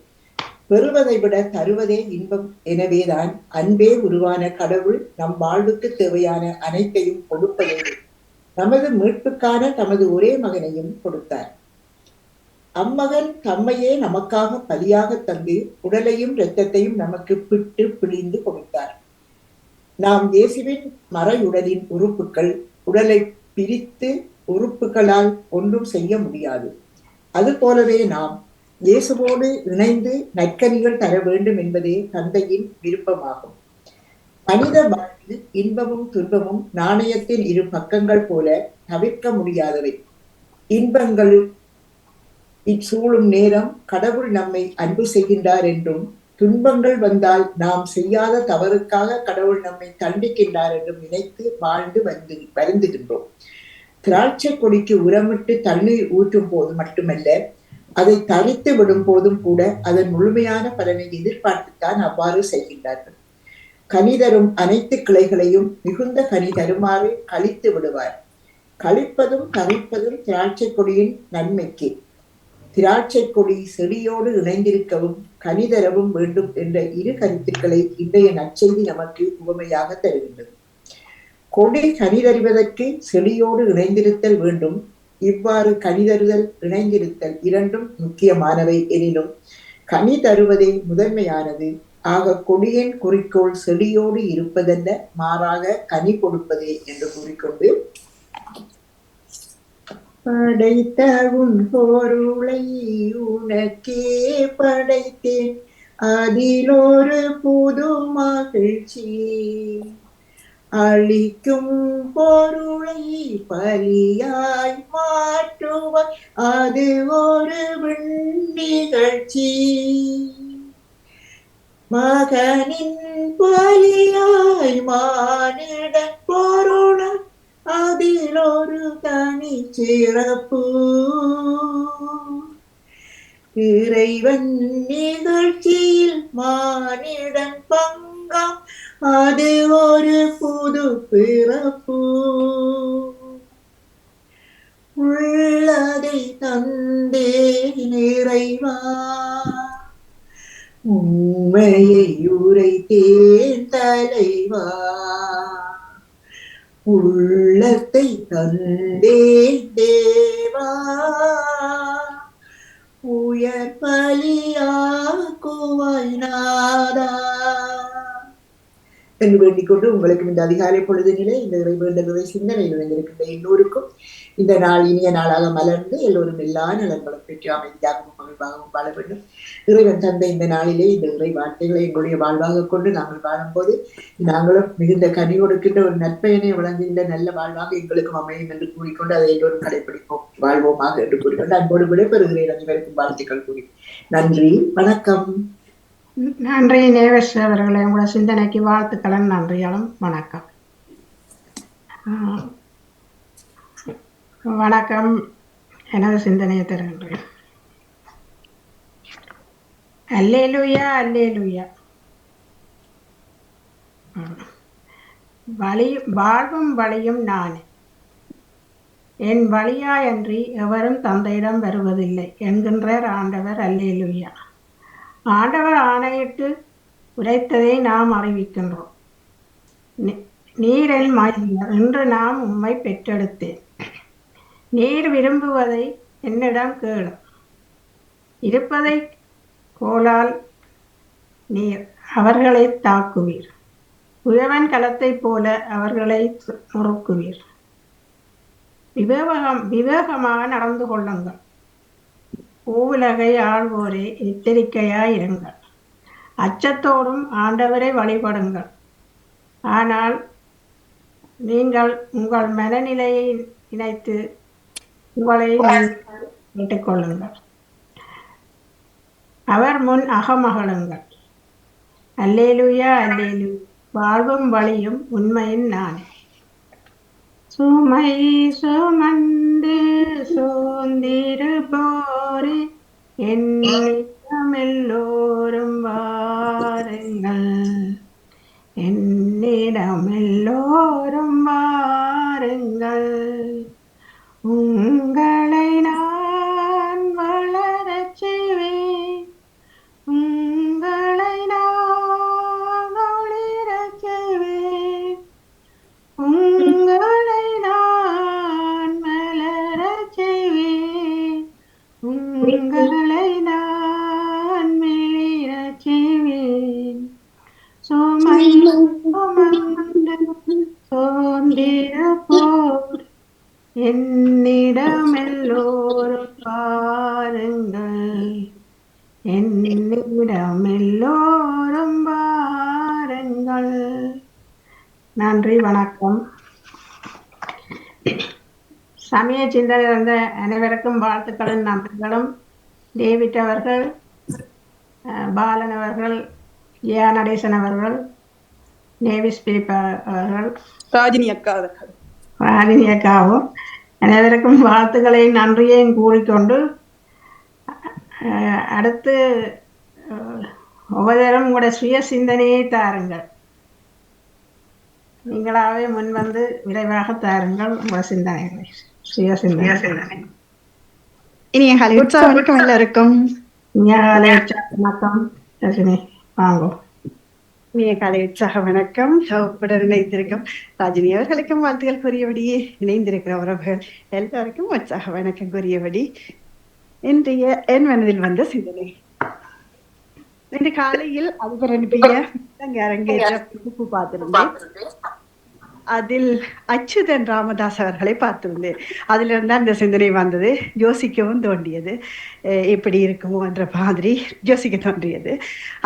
பெறுவதை விட தருவதே இன்பம். எனவேதான் அன்பே உருவான கடவுள் நம் வாழ்வுக்கு தேவையான அனைத்தையும் கொடுப்பதோடு நமது மீட்புக்கான தமது ஒரே மகனையும் கொடுத்தார். அம்மகன் தம்மையே நமக்காக பலியாக தந்து உடலையும் இரத்தத்தையும் நமக்கு பிட்டு பிழிந்து கொடுத்தார். நாம் இயேசுவின் மறையுடலின் உறுப்புகள். உடலை பிரித்து உறுப்புகளால் ஒன்றும் செய்ய முடியாது. அது போலவே நாம் இயேசுவோடு இணைந்து நற்கனிகள் தர வேண்டும் என்பதே தந்தையின் விருப்பமாகும். மனித வாழ்வில் இன்பமும் துன்பமும் நாணயத்தின் இரு பக்கங்கள் போல தவிர்க்க முடியாதவை. இன்பங்கள் சூழும் நேரம் கடவுள் நம்மை அன்பு செய்கின்றார் என்றும், துன்பங்கள் வந்தால் நாம் செய்யாத தவறுக்காக கடவுள் நம்மை தண்டிக்கின்றார் என்றும் நினைத்து வாழ்ந்து வருந்துகின்றோம். திராட்சை கொடிக்கு உரமிட்டு தண்ணீர் ஊற்றும் போது மட்டுமல்ல, அதை தரித்து விடும் போதும் கூட அதன் முழுமையான பலனை எதிர்பார்த்துத்தான் அவ்வாறு செய்கின்றார்கள். கனி தரும் அனைத்து கிளைகளையும் மிகுந்த கனி தருமாறு கழித்து விடுவார். கழிப்பதும் கரைப்பதும் திராட்சை கொடியின் நன்மைக்கு. திராட்சை கொடி செடியோடு இணைந்திருக்கவும் கனி தரவும் வேண்டும் என்ற இரு கருத்துக்களை இன்றைய நற்செய்தி நமக்கு உவமையாக தருகின்றது. கொடி கனி தருவதற்கு செடியோடு இணைந்திருத்தல் வேண்டும். இவ்வாறு கனி தருதல், இணைந்திருத்தல் இரண்டும் முக்கியமானவை எனினும் கனி தருவதே முதன்மையானது. ஆக கொடியின் குறிக்கோள் செடியோடு இருப்பதல்ல, மாறாக கனி கொடுப்பதே என்று கூறிக்கொண்டு, படைத்த உன் பொருளை உனக்கே படைத்தேன், அதில் ஒரு புது மகிழ்ச்சி. அளிக்கும் பொருளை பலியாய் மாற்றுவாய், அது ஒரு நிகழ்ச்சி. மகனின் பலியாய் மானிட பொருளாய், அதில் ஒரு தனி சிறப்பு. இறைவன் நிகழ்ச்சியில் மானிடன் பங்காம், அது ஒரு புது பிறப்பு. உள்ளதை தந்தே நிறைவா, உண்மையை உரைத்தேன் தலைவா. உள்ளத்தை தந்தே தேவா, உயர் பலியாக்குவாய் நாதா என்று வேண்டிக் கொண்டு, உங்களுக்கு இந்த அதிகாலை பொழுதுநிலை இந்த இறை சிந்தனையில் இணைந்திருக்கின்ற எல்லோருக்கும் இந்த நாள் இனிய நாளாக மலர்ந்து எல்லோரும் எல்லா நலன்களும் பெற்று அமைதியாகவும் மகிழ்வாகவும் வாழ வேண்டும். இறைவன் தந்த இந்த நாளிலே இந்த இறை வார்த்தைகளை எங்களுடைய வாழ்வாக கொண்டு நாங்கள் வாழும்போது நாங்களும் மிகுந்த கனி கொடுக்கின்ற ஒரு நற்பயனை வழங்குகின்ற நல்ல வாழ்வாக எங்களுக்கும் அமையும் என்று கூறிக்கொண்டு அதை எல்லோரும் கடைபிடிப்போம், வாழ்வோமாக என்று கூறிக்கொண்டு அன்போடு விடைபெறுகிறேன். அனைவருக்கும் வாழ்த்துக்கள் கூறி நன்றி, வணக்கம். நன்றி நேவேஷ் அவர்களை, உங்களோட சிந்தனைக்கு வாழ்த்துக்களும் நன்றிகளும். வணக்கம். வணக்கம். எனது சிந்தனையை தருகின்றேன். அல்லேலூயா அல்லேலூயா. வாழ்வும் வழியும் நானே, என் வழியாயன்றி எவரும் தந்தையிடம் வருவதில்லை என்கின்றார் ஆண்டவர். அல்லேலூயா. ஆண்டவர் ஆணையிட்டு உரைத்ததை நாம் அறிவிக்கின்றோம். நீரில் மகிழ்ந்தார் என்று நாம் உம்மை பெற்றெடுத்தேன். நீர் விரும்புவதை என்னிடம் கேளும். இருப்பதை கோலால் நீர் அவர்களை தாக்குவீர். உழவன் களத்தைப் போல அவர்களை முறுக்குவீர். விவேகமாக நடந்து கொள்ளுங்கள். பூவுலகை ஆள்வோரே எச்சரிக்கையாயிருங்கள். அச்சத்தோடும் ஆண்டவரை வழிபடுங்கள். ஆனால் நீங்கள் உங்கள் மனநிலையை நினைத்து உங்களை கேட்டுக்கொள்ளுங்கள். அவர் முன் அகமகளுங்கள். அல்லேலூயா அல்லேலூயா. வாழ்வும் வழியும் உண்மையின் நான். சுமை சுமந்து சோர்ந்திருப்போரே என்னிடம் எல்லோரும் வாருங்கள். என்னிடம் எல்லோரும் வாருங்கள். உங்களை நான் வளரச் செய்வேன். உங்களை நான் ஒளிரச் செய்வேன். உங்களை நான் மலரச் செய்வேன். உங்களை நான் மிளிரச் செய்வேன். சுமை சுமந்து சோர்ந்திருப்போர் என்னிடம் எல்லோரும் பாருங்கள். என்னிடம் எல்லோரும் பாருங்கள். நன்றி, வணக்கம். சமய சிந்தனை இருந்த அனைவருக்கும் வாழ்த்துக்களும் நன்றிகளும். டேவிட் அவர்கள், பாலன் அவர்கள், ஏ நடேசன் அவர்கள், நேவிஸ் பிலிப் அவர்கள், ராஜினி அக்கா அவர்கள், ராஜினி அக்காவும் அனைவருக்கும் வாழ்த்துக்களையும் நன்றியையும் கூறிக்கொண்டு அடுத்து ஒவ்வொருவரும் உங்களுடைய சுய சிந்தனையை தாருங்கள். நீங்களாவே முன் வந்து விரைவாக தாருங்கள் உங்கள் சிந்தனைகளை. சுய சிந்தனை. இனிய காலை வணக்கம் எல்லாருக்கும். இனிய காலை வணக்கம். ரஜினி வாங்கோ. இனிய காலை உற்சாக வணக்கம். உடன் இணைந்திருக்கும் ராஜினி அவர்களுக்கும் வாழ்த்துக்கள் கூறியபடியே இணைந்திருக்கிற உறவுகள் எல்லாருக்கும் உற்சாக வணக்கம் கூறியபடி இன்றைய என் மனதில் வந்த சிந்தனை. இன்று காலையில் அதிபர் அனுப்பிய அரங்கேற்ற பார்த்திருந்தேன். அதில் அச்சுதன் ராமதாஸ் அவர்களை பார்த்திருந்தேன். அதுல இருந்தா இந்த சிந்தனை வந்தது. யோசிக்கவும் தோன்றியது, எப்படி இருக்குமோ என்ற மாதிரி யோசிக்க தோன்றியது.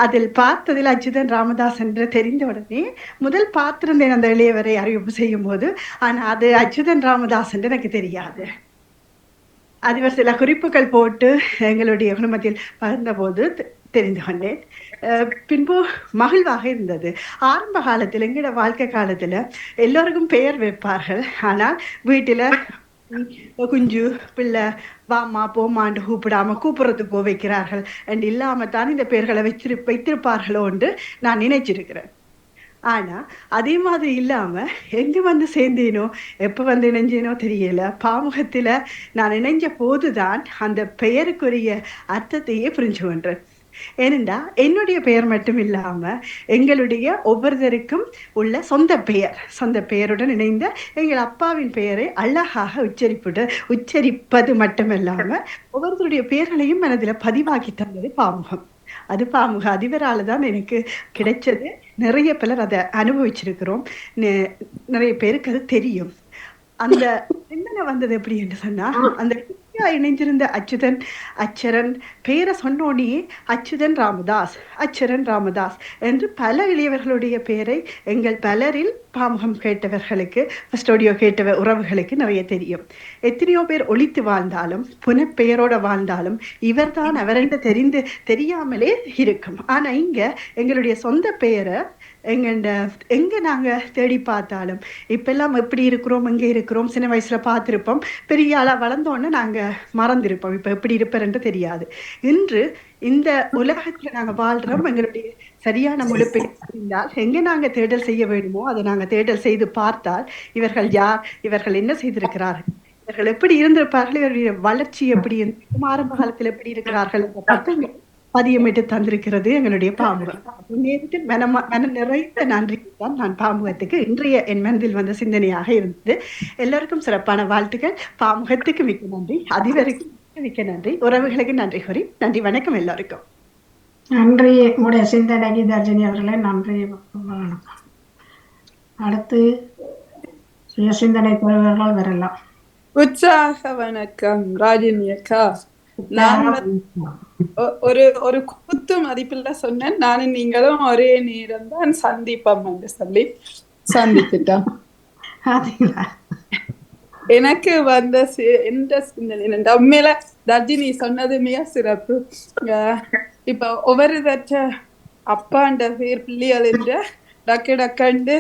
அதில் பார்த்ததில் அச்சுதன் ராமதாஸ் என்று தெரிந்த உடனே முதல் பார்த்திருந்தேன் அந்த இளையவரை அறிவிப்பு செய்யும் போது. ஆனா அது அச்சுதன் ராமதாஸ் என்று எனக்கு தெரியாது. அதிபர் சில குறிப்புகள் போட்டு எங்களுடைய குடும்பத்தில் பகிர்ந்த போது தெரிந்து கொண்டேன். பின்பு மகிழ்வாக இருந்தது. ஆரம்ப காலத்துல எங்களோட வாழ்க்கை காலத்துல எல்லோருக்கும் பெயர் வைப்பார்கள். ஆனால் வீட்டுல குஞ்சு பிள்ளை வாமா போமாண்டு கூப்பிடாம கூப்பிடுறதுக்கோ வைக்கிறார்கள் என்று இல்லாம தான் இந்த பெயர்களை வைத்திருப்பார்களோ என்று நான் நினைச்சிருக்கிறேன். ஆனா அதே மாதிரி இல்லாம எங்க வந்து சேர்ந்தேனோ எப்ப வந்து இணைஞ்சேனோ தெரியல. பாமுகத்துல நான் இணைஞ்ச போதுதான் அந்த பெயருக்குரிய அர்த்தத்தையே புரிஞ்சு கொண்டேன். ஏனென்றா என்னுடைய பெயர் மட்டும் இல்லாம எங்களுடைய ஒவ்வொருத்தருக்கும் உள்ள சொந்த பெயருடன் இணைந்த எங்கள் அப்பாவின் பெயரை அழகாக உச்சரிப்பது மட்டுமல்லாம ஒவ்வொருத்தருடைய பெயர்களையும் மனதில பதிவாக்கி தந்தது பாமுகம். அது பாமுக அதிபரால தான் எனக்கு கிடைச்சது. நிறைய பேர் அதை அனுபவிச்சிருக்கிறோம். நிறைய பேருக்கு அது தெரியும். அந்த சிந்தனை வந்தது எப்படி என்று சொன்னா, அந்த இணைஞ்சிருந்த அச்சரன் பெயரை சொன்னோடனே அச்சுதன் ராமதாஸ் என்று பல இளையவர்களுடைய பெயரை எங்கள் பலரில் பாமுகம் கேட்டவர்களுக்கு, ஸ்டுடியோ கேட்ட உறவுகளுக்கு நிறைய தெரியும். எத்தனையோ பேர் ஒழித்து வாழ்ந்தாலும் புனப்பெயரோட வாழ்ந்தாலும் இவர்தான் அவரென்று தெரியாமலே இருக்கும். ஆனா இங்க எங்களுடைய சொந்த பெயரை எங்க நாங்க தேடி பார்த்தாலும் இப்பெல்லாம் எப்படி இருக்கிறோம், எங்க இருக்கிறோம், சின்ன வயசுல பார்த்திருப்போம், பெரிய ஆளா வளர்ந்தோன்னு நாங்க மறந்திருப்போம். இப்ப எப்படி இருப்பேன்னு தெரியாது. இன்று இந்த உலகத்துல நாங்க வாழ்றோம். எங்களுடைய சரியான மொழிபெயர் இருந்தால் எங்க நாங்க தேடல் செய்ய வேண்டுமோ அதை நாங்க தேடல் செய்து பார்த்தால் இவர்கள் யார், இவர்கள் என்ன செய்திருக்கிறார்கள், இவர்கள் எப்படி இருந்திருப்பார்கள், இவருடைய வளர்ச்சி எப்படி இருந்திருக்கும், ஆரம்ப காலத்தில் எப்படி இருக்கிறார்கள் என்ற பக்கங்கள் பதியமிட்டு தந்திருக்கிறது எங்களுடைய பாமுகம். நேரத்தில் மன நிறைந்த நன்றி தான் நான் பாமுகத்துக்கு இன்றைய என் மனதில் வந்த சிந்தனையாக இருந்தது. எல்லாருக்கும் சிறப்பான வாழ்த்துக்கள். பாமுகத்துக்கு மிக்க நன்றி. அதிவரைக்கும் மிக்க நன்றி. உறவுகளுக்கு நன்றி கூறி நன்றி. வணக்கம் எல்லாருக்கும். நன்றி. உங்களுடைய சிந்தனைக்கு தர்ஜினி அவர்களே நன்றி. வணக்கம். அடுத்து சுயசிந்தனை பெறுவர்கள் வரலாம். உற்சாக வணக்கம் ராஜினி அக்கா. நான் ஒரு ஒரு குத்து மதிப்புல சொன்னேன், நானும் நீங்களும் ஒரே நேரம் தான் சந்திப்போம் என்று சொல்லி சந்தித்துட்டோம். எனக்கு வந்த எந்த சிந்தனை உண்மையில ரஜினி சொன்னது மிக சிறப்பு. இப்ப ஒவ்வொரு அப்பாண்ட பேர் பிள்ளைகள் என்ற டக்கு டக்கண்டு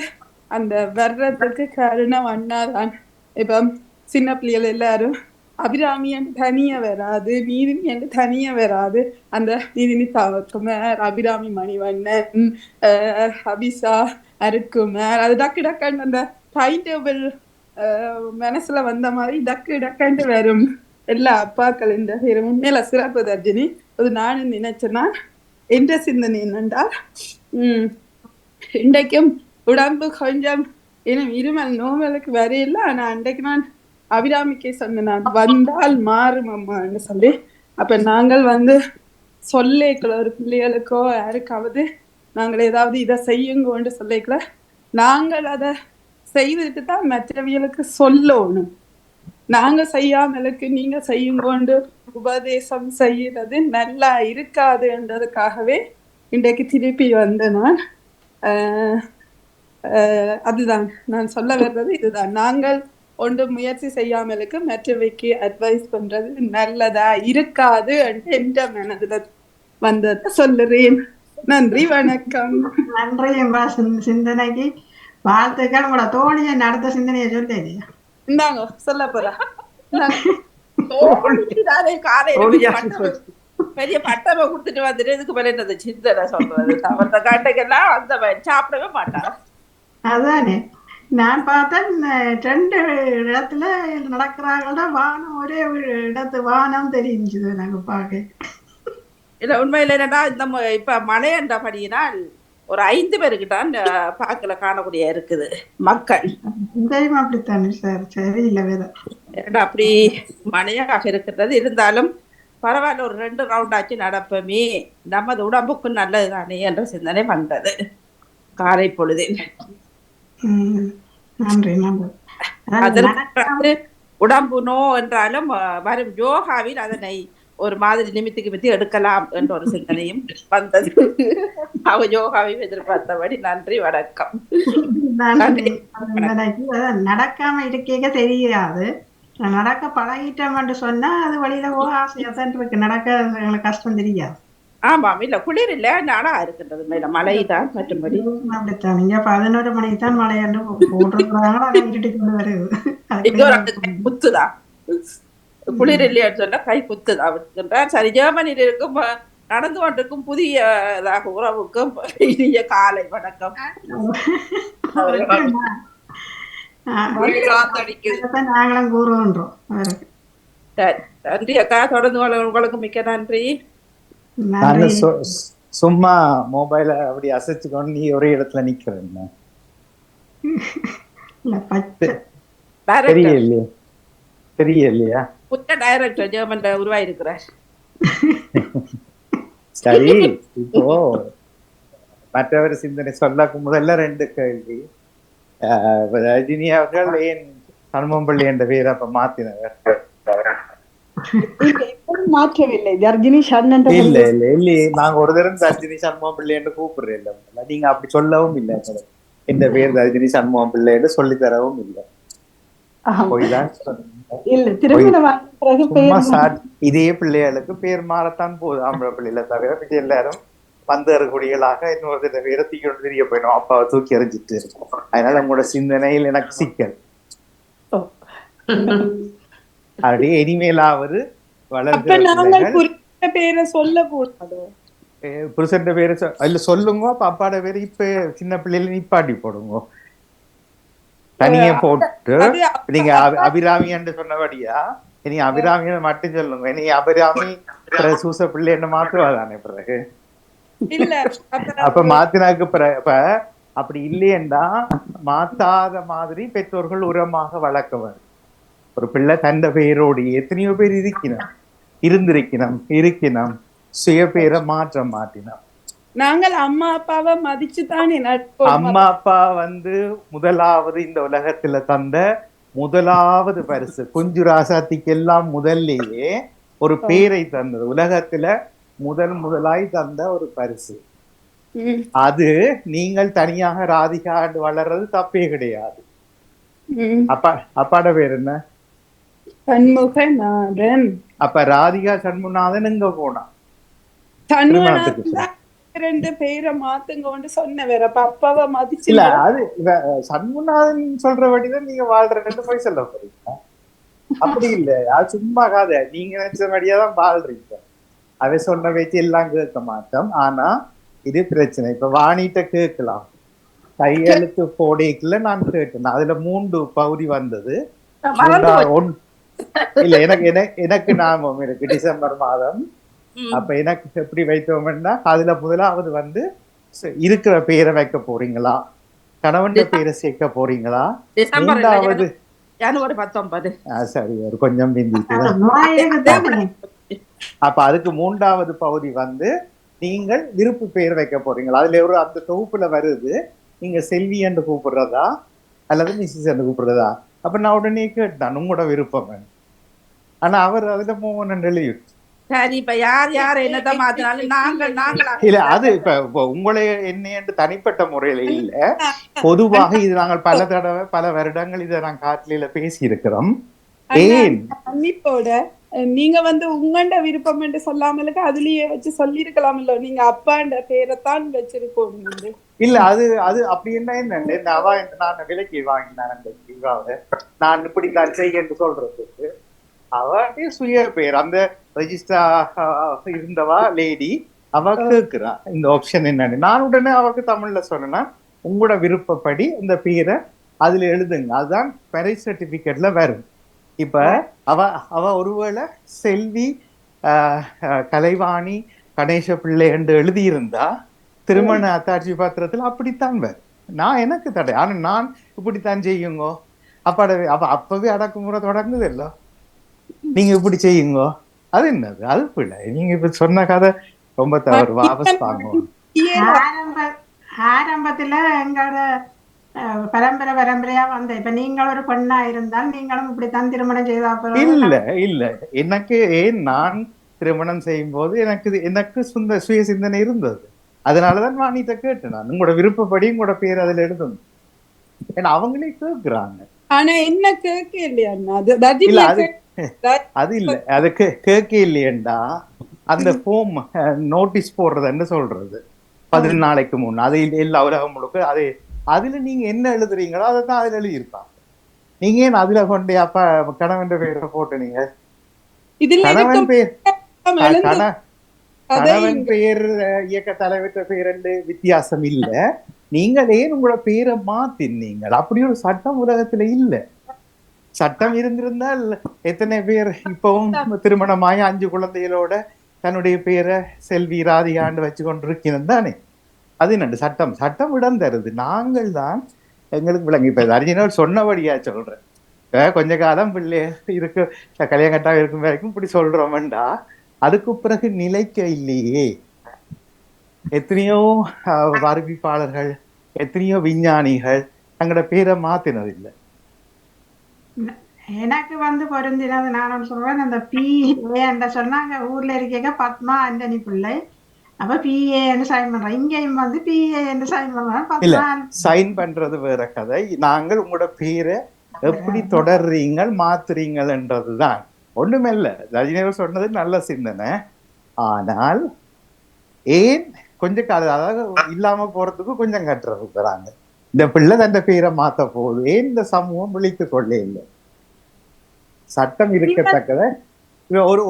அந்த வர்றதுக்கு காரணம் அண்ணாதான். இப்ப சின்ன பிள்ளைகள் எல்லாரும் அபிராமி என்று தனியா வராது, நீதினி என்று தனியா வராது. அந்த நீதினி தவக்குமார், அபிராமி மணிவண்ணன், அபிஷா அருக்குமார், அது டக்கு டக்கண்டு அந்த டைம் டேபிள் மனசுல வந்த மாதிரி டக்கு டக்கண்டு வரும் எல்லா அப்பாக்கள் என்ற பேரும். உண்மையில சிறப்பு தர்ஜினி. அது நானும் நினைச்சேன்னா என்ற சிந்தனை என்னென்றால், இன்றைக்கும் உடம்பு கொஞ்சம் இன்னும் இருமல் நோமலுக்கு வரையில. ஆனா அன்றைக்கு நான் அபிராமிக்கே சொன்னேன், நான் வந்தால் மாறும் அம்மான்னு சொல்லி. அப்ப நாங்கள் சொல்லிக்கல ஒரு பிள்ளைகளுக்கோ யாருக்காவது நாங்கள் ஏதாவது இதை செய்யுங்கோன்னு சொல்லிக்கல, நாங்கள் அதை செய்துட்டு தான் மற்றவியலுக்கு சொல்லணும். நாங்க செய்யாமலுக்கு நீங்க செய்யுங்கோண்டு உபதேசம் செய்யறது நல்லா இருக்காதுன்றதுக்காகவே இன்றைக்கு திருப்பி நான் அதுதான் நான் சொல்ல வர்றது. இதுதான், நாங்கள் ஒன்று முயற்சி செய்யாமலுக்கு மற்றவைக்கு அட்வைஸ் பண்றது நல்லதா இருக்காது என்ற மனதுல வந்தத சொல்லுறேன். நன்றி, வணக்கம். நன்றி என்பா சிந்தனைக்கு வாழ்த்துக்கள். உங்களோட தோழியை நடத்த சிந்தனையை சொல்லி இந்தாங்க சொல்ல போறா. பெரிய பட்டமை கொடுத்துட்டு வந்துட்டு இதுக்கு மேல என்னது சிந்தனை சொல்றது? அந்த காட்டைக்கெல்லாம் அந்த சாப்பிடவே மாட்டான். அதானே நான் பார்த்தேன், 2 இடத்துல நடக்கிறாங்கன்னா வானம் ஒரே இடத்து வானம் தெரிஞ்சுது நாங்க பார்க்க. இல்ல உண்மையில என்னடா இந்த இப்ப மழையன்றபடியினால் ஒரு 5 பேருக்குதான் பாக்கல காணக்கூடிய இருக்குது மக்கள். அப்படித்தானே சார், சரி இல்ல வேற அப்படி மழையாக இருக்கிறது. இருந்தாலும் பரவாயில்ல, ஒரு 2 ரவுண்ட் ஆச்சு நடப்பமே, நமது உடம்புக்கு நல்லது தானே என்ற சிந்தனை வந்தது காலை பொழுதில். அதற்கு உடம்பு நோ என்றாலும் வரும் யோகாவில் அதனை ஒரு மாதிரி நிமித்திக்கு மித்தி எடுக்கலாம் என்ற ஒரு சிந்தனையும் வந்தது. அவ யோகாவையும் எதிர்பார்த்தபடி. நன்றி, வணக்கம். நடக்காம இருக்க தெரியாது, நடக்க பழகிட்டோம் என்று சொன்னா அது வழியில போக ஆசையா தான் இருக்கு. நடக்க எங்களுக்கு கஷ்டம் தெரியாது. ஆமாம், இல்ல குளிர் இல்ல, நாடா இருக்கின்றது மேல மழைதான். மற்றபடி அப்படித்தான் நீங்க 11 மணிக்கு தான் மழை என்று போட்டிருக்கிறாங்களோ, அதை விட்டுட்டு கொண்டு வருது. குத்துதான், குளிர் இல்லையான்னு சொன்னா கை குத்துதான் விட்டுக்கின்றார். சரி, ஜெர்மனியில் இருக்கும் நடந்து கொண்டிருக்கும் புதியதாக உறவுக்கும் இனிய காலை வணக்கம். நாங்களும் கூறுகின்றோம். நன்றி அக்கா, தொடர்ந்து உங்களுக்கு மிக்க நன்றி. சும்மா மொபைல அப்படி அசைச்சுக்கொண்டு நீ ஒரே இடத்துல நிக்கிறேன். தெரியலையா? புத்த டைரக்டர் ஜெர்மன்ல உருவாயிருக்கிறார். சரி, இப்போ மற்றவர் சிந்தனை சொல்ல முதல்ல 2 கேள்வி. ரஜினி அவர்கள் ஏன் ஹனுமம்பள்ளி என்ற பேரை அப்ப மாத்தினவர்? மாற்றவில்லை, ரஜினி சரண். இல்ல இல்ல இல்ல, நாங்க ஒரு தரம் ரஜினி சண்முகம் பிள்ளை என்று கூப்பிடுறேன். இல்ல, நீங்க அப்படி சொல்லவும் இல்லை. இந்த பேர் ரஜினி சண்முகம் பிள்ளை என்று சொல்லி தரவும் இல்லை. இதே பிள்ளைகளுக்கு பேர் மாறத்தான் போகுது. ஆம்பளை பிள்ளைல தவிர எல்லாரும் வந்தகுடிகளாக இன்னொரு பேரை தூக்கி தெரிய போயிடும், அப்பாவை தூக்கி எறிஞ்சிட்டு இருக்கும். அதனால உங்களோட சிந்தனையில் எனக்கு சிக்கல். அப்படியே இனிமேலாவது பேரை சொல்ல கூடாது. புருஷன் பேரு இல்ல சொல்லுங்க. அப்பாட பேரு இப்ப சின்ன பிள்ளைல நிப்பாட்டி போடுங்க, தனியா போட்டு. நீங்க அபிராமி என்று சொன்னபடியா நீங்க அபிராமி மட்டும் சொல்லுங்க. நீ அபிராமி சூச பிள்ளை என்ன மாத்துவாதானே பிறகு? அப்ப மாத்தினாக்கு பிறகு அப்படி இல்லையென்றா மாத்தாத மாதிரி பெற்றோர்கள் உரமாக வளர்க்கவர். ஒரு பிள்ளை தந்த பெயரோடு எத்தனையோ பேர் இருந்திருக்கணும் சுய பேரை மாற்ற மாட்டினோம். நாங்கள் அம்மா அப்பாவை மதிச்சுதானே நட்போம். அம்மா அப்பா முதலாவது இந்த உலகத்துல தந்த முதலாவது பரிசு. குஞ்சு ராசாத்திக்கெல்லாம் முதல்லேயே ஒரு பேரை தந்தது, உலகத்துல முதலாய் தந்த ஒரு பரிசு. அது நீங்கள் தனியாக ராதிகா வளர்றது தப்பே கிடையாது. அப்பாட பேர் என்ன? சண்முகநாதன். அப்ப ராதிகா சண்முகநாதன் எங்க போனா? ரெண்டு பேரை மாத்துங்க சொன்ன வேற. அப்ப அப்பாவை மதிச்சு இல்ல, அது சண்முகநாதன் சொல்றபடிதான் நீங்க வாழ்றேன்னு போய் சொல்ல போறீங்க. அப்படி இல்ல, அது சும்மா காத. நீங்க நினைச்சபடியாதான் வாழ்றீங்க. அதை சொன்ன வச்சு எல்லாம் கேட்க மாட்டோம். ஆனா இது பிரச்சனை. இப்ப வாணிட்ட கேட்கலாம், கையெழுத்து போடைக்குள்ள நான் கேட்டேன். அதுல 3 பகுதி வந்தது. இல்ல, எனக்கு ஞாபகம் இருக்கு, டிசம்பர் மாதம். அப்ப எனக்கு எப்படி வைத்தோம்னா, அதுல முதலாவது இருக்கிற பேரை வைக்க போறீங்களா, கணவன் பேரை சேர்க்க போறீங்களா, மூன்றாவது ஜனவரி 19. சரி, ஒரு கொஞ்சம் பிந்திட்டு. அப்ப அதுக்கு 3வது பகுதி நீங்கள் விருப்பு பெயர் வைக்க போறீங்களா. அதுல அந்த தொகுப்புல வருது, நீங்க செல்வி என்று கூப்பிடுறதா அல்லது மிஸ்ஸஸ் என்று கூப்பிடுறதா. அப்ப நான் உடனே கேட்டேன், உங்களோட விருப்பம். ஆனா அவர் அதுல மோகன் எழுதிட்டு. சரி, இப்ப யார் என்னதான் மாத்தினாலும் நாங்கள் இல்ல, அது இப்ப உங்களை என்ன என்று தனிப்பட்ட முறையில இல்ல, பொதுவாக இது நாங்கள் பல தடவை பல வருடங்கள் இதை நான் காட்டில பேசி இருக்கிறோம். ஏன் மன்னிப்போட நீங்க உங்கண்ட விருப்பம் என்று சொல்லாமலுக்கு அதுலயே வச்சு சொல்லி இருக்கலாம். இல்ல, நீங்க அப்பாண்ட பேரைத்தான் வச்சிருக்கோம். இல்ல, அது அப்படி என்ன நான் விலைக்கு வாங்கினேன். நான் இப்படி நான் செய்ய என்று சொல்றதுக்கு அவருடைய சுய பேர், அந்த ரெஜிஸ்டர் இருந்தவா லேடி, அவ கேட்கிறா இந்த ஆப்ஷன் என்னன்னு. நான் உடனே அவருக்கு தமிழ்ல சொன்னேன்னா, உங்களோட விருப்பப்படி இந்த பேரை அதுல எழுதுங்க, அதுதான் மேரேஜ் சர்டிபிகேட்ல வரும். இப்ப அவ ஒருவேளை செல்வி கலைவாணி கணேச பிள்ளை என்று எழுதியிருந்தா திருமண அத்தாட்சி பத்திரத்துல அப்படித்தான் வரும். நான் எனக்கு தடை, ஆனா நான் இப்படித்தான் செய்யுங்கோ. அப்பவே அடக்குமுறை தொடங்குது இல்ல, நீங்க இப்படி செய்யுங்கோ. அது என்னது, அது பிள்ளை. நீங்க இப்ப சொன்ன கதை ரொம்ப தவறு, வாபஸ் வாங்குவோம். ஆரம்பத்துல எங்களோட பரம்பரையா இப்ப நீங்கள் ஒரு பெண்ணா இருந்தால் நீங்களும் இப்படித்தான் திருமணம் செய்தா? இல்ல, எனக்கு நான் திருமணம் செய்யும் போது எனக்கு சுய சிந்தனை இருந்தது. அதனாலதான் வாணிட்ட கேட்டேன், நான் உங்களோட விருப்பப்படி உங்களோட பேர் அதுல எழுதணும். ஏன்னா அவங்களே கேட்கிறாங்க. ஆனா என்ன கேட்க இல்லையா? அது இல்ல, அது கேட்க இல்லையண்டா அந்த ஃபார்ம் நோட்டீஸ் போடுறதுன்னு சொல்றது 14 நாளைக்கு முன், அது எல்லா உலகம் முழுக்க அது அதுல நீங்க என்ன எழுதுறீங்களோ அதைத்தான் அதுல எழுதியிருப்பாங்க. நீங்க ஏன் அதுல கொண்டு அப்பா கணவன் பேரை போட்டு நீங்க கணவன் பேர் இயக்க தலைவற்ற பேர் வித்தியாசம் இல்ல. நீங்கள் ஏன் உங்களோட பேரை மாத்தினீங்க? அப்படி ஒரு சட்டம் உலகத்துல இல்ல. சட்டம் இருந்திருந்தால் எத்தனை பேர் இப்பவும் திருமணமாய் 5 குழந்தைகளோட தன்னுடைய பேரை செல்வி ராதிகாண்டு வச்சு கொண்டிருக்கிறது தானே. அது என்னண்டு சட்டம் இடம் தருது. நாங்கள் தான் எங்களுக்கு விளங்கி. இப்ப அர்ஜுனர் சொன்னபடியா சொல்றேன். கொஞ்ச காலம் பிள்ளை இருக்கு, கல்யாணம் கட்டா இருக்கும் வரைக்கும் இப்படி சொல்றோம்டா, அதுக்கு பிறகு நிலைக்க இல்லையே. எத்தனையோ அறிவிப்பாளர்கள், எத்தனையோ விஞ்ஞானிகள் தங்களோட பேரை மாத்தினது இல்லை. எனக்கு பொருந்தினது நான் சொல்றேன், அந்த PA சொன்னாங்க ஊர்ல இருக்க பத்மா ஆண்டனி பிள்ளை. அப்ப PA சைன் பண்றேன், இங்கேயும் PA சைன் பண்றேன். சைன் பண்றது வேற கதை. நாங்கள் உங்களோட பேரை எப்படி தொடர்றீங்க மாத்துறீங்கன்றதுதான். ஒண்ணுமே இல்ல, ரஜினிவர் சொன்னது நல்ல சிந்தனை. ஆனால் ஏன் கொஞ்ச காலம் அதாவது இல்லாம போறதுக்கு கொஞ்சம் கட்டுறாங்க. இந்த பிள்ளை தன் பேரை மாத்த போகுது, ஏன் இந்த சமூகம் விழித்து கொள்ள இல்லை. சட்டம் இருக்கத்தக்கத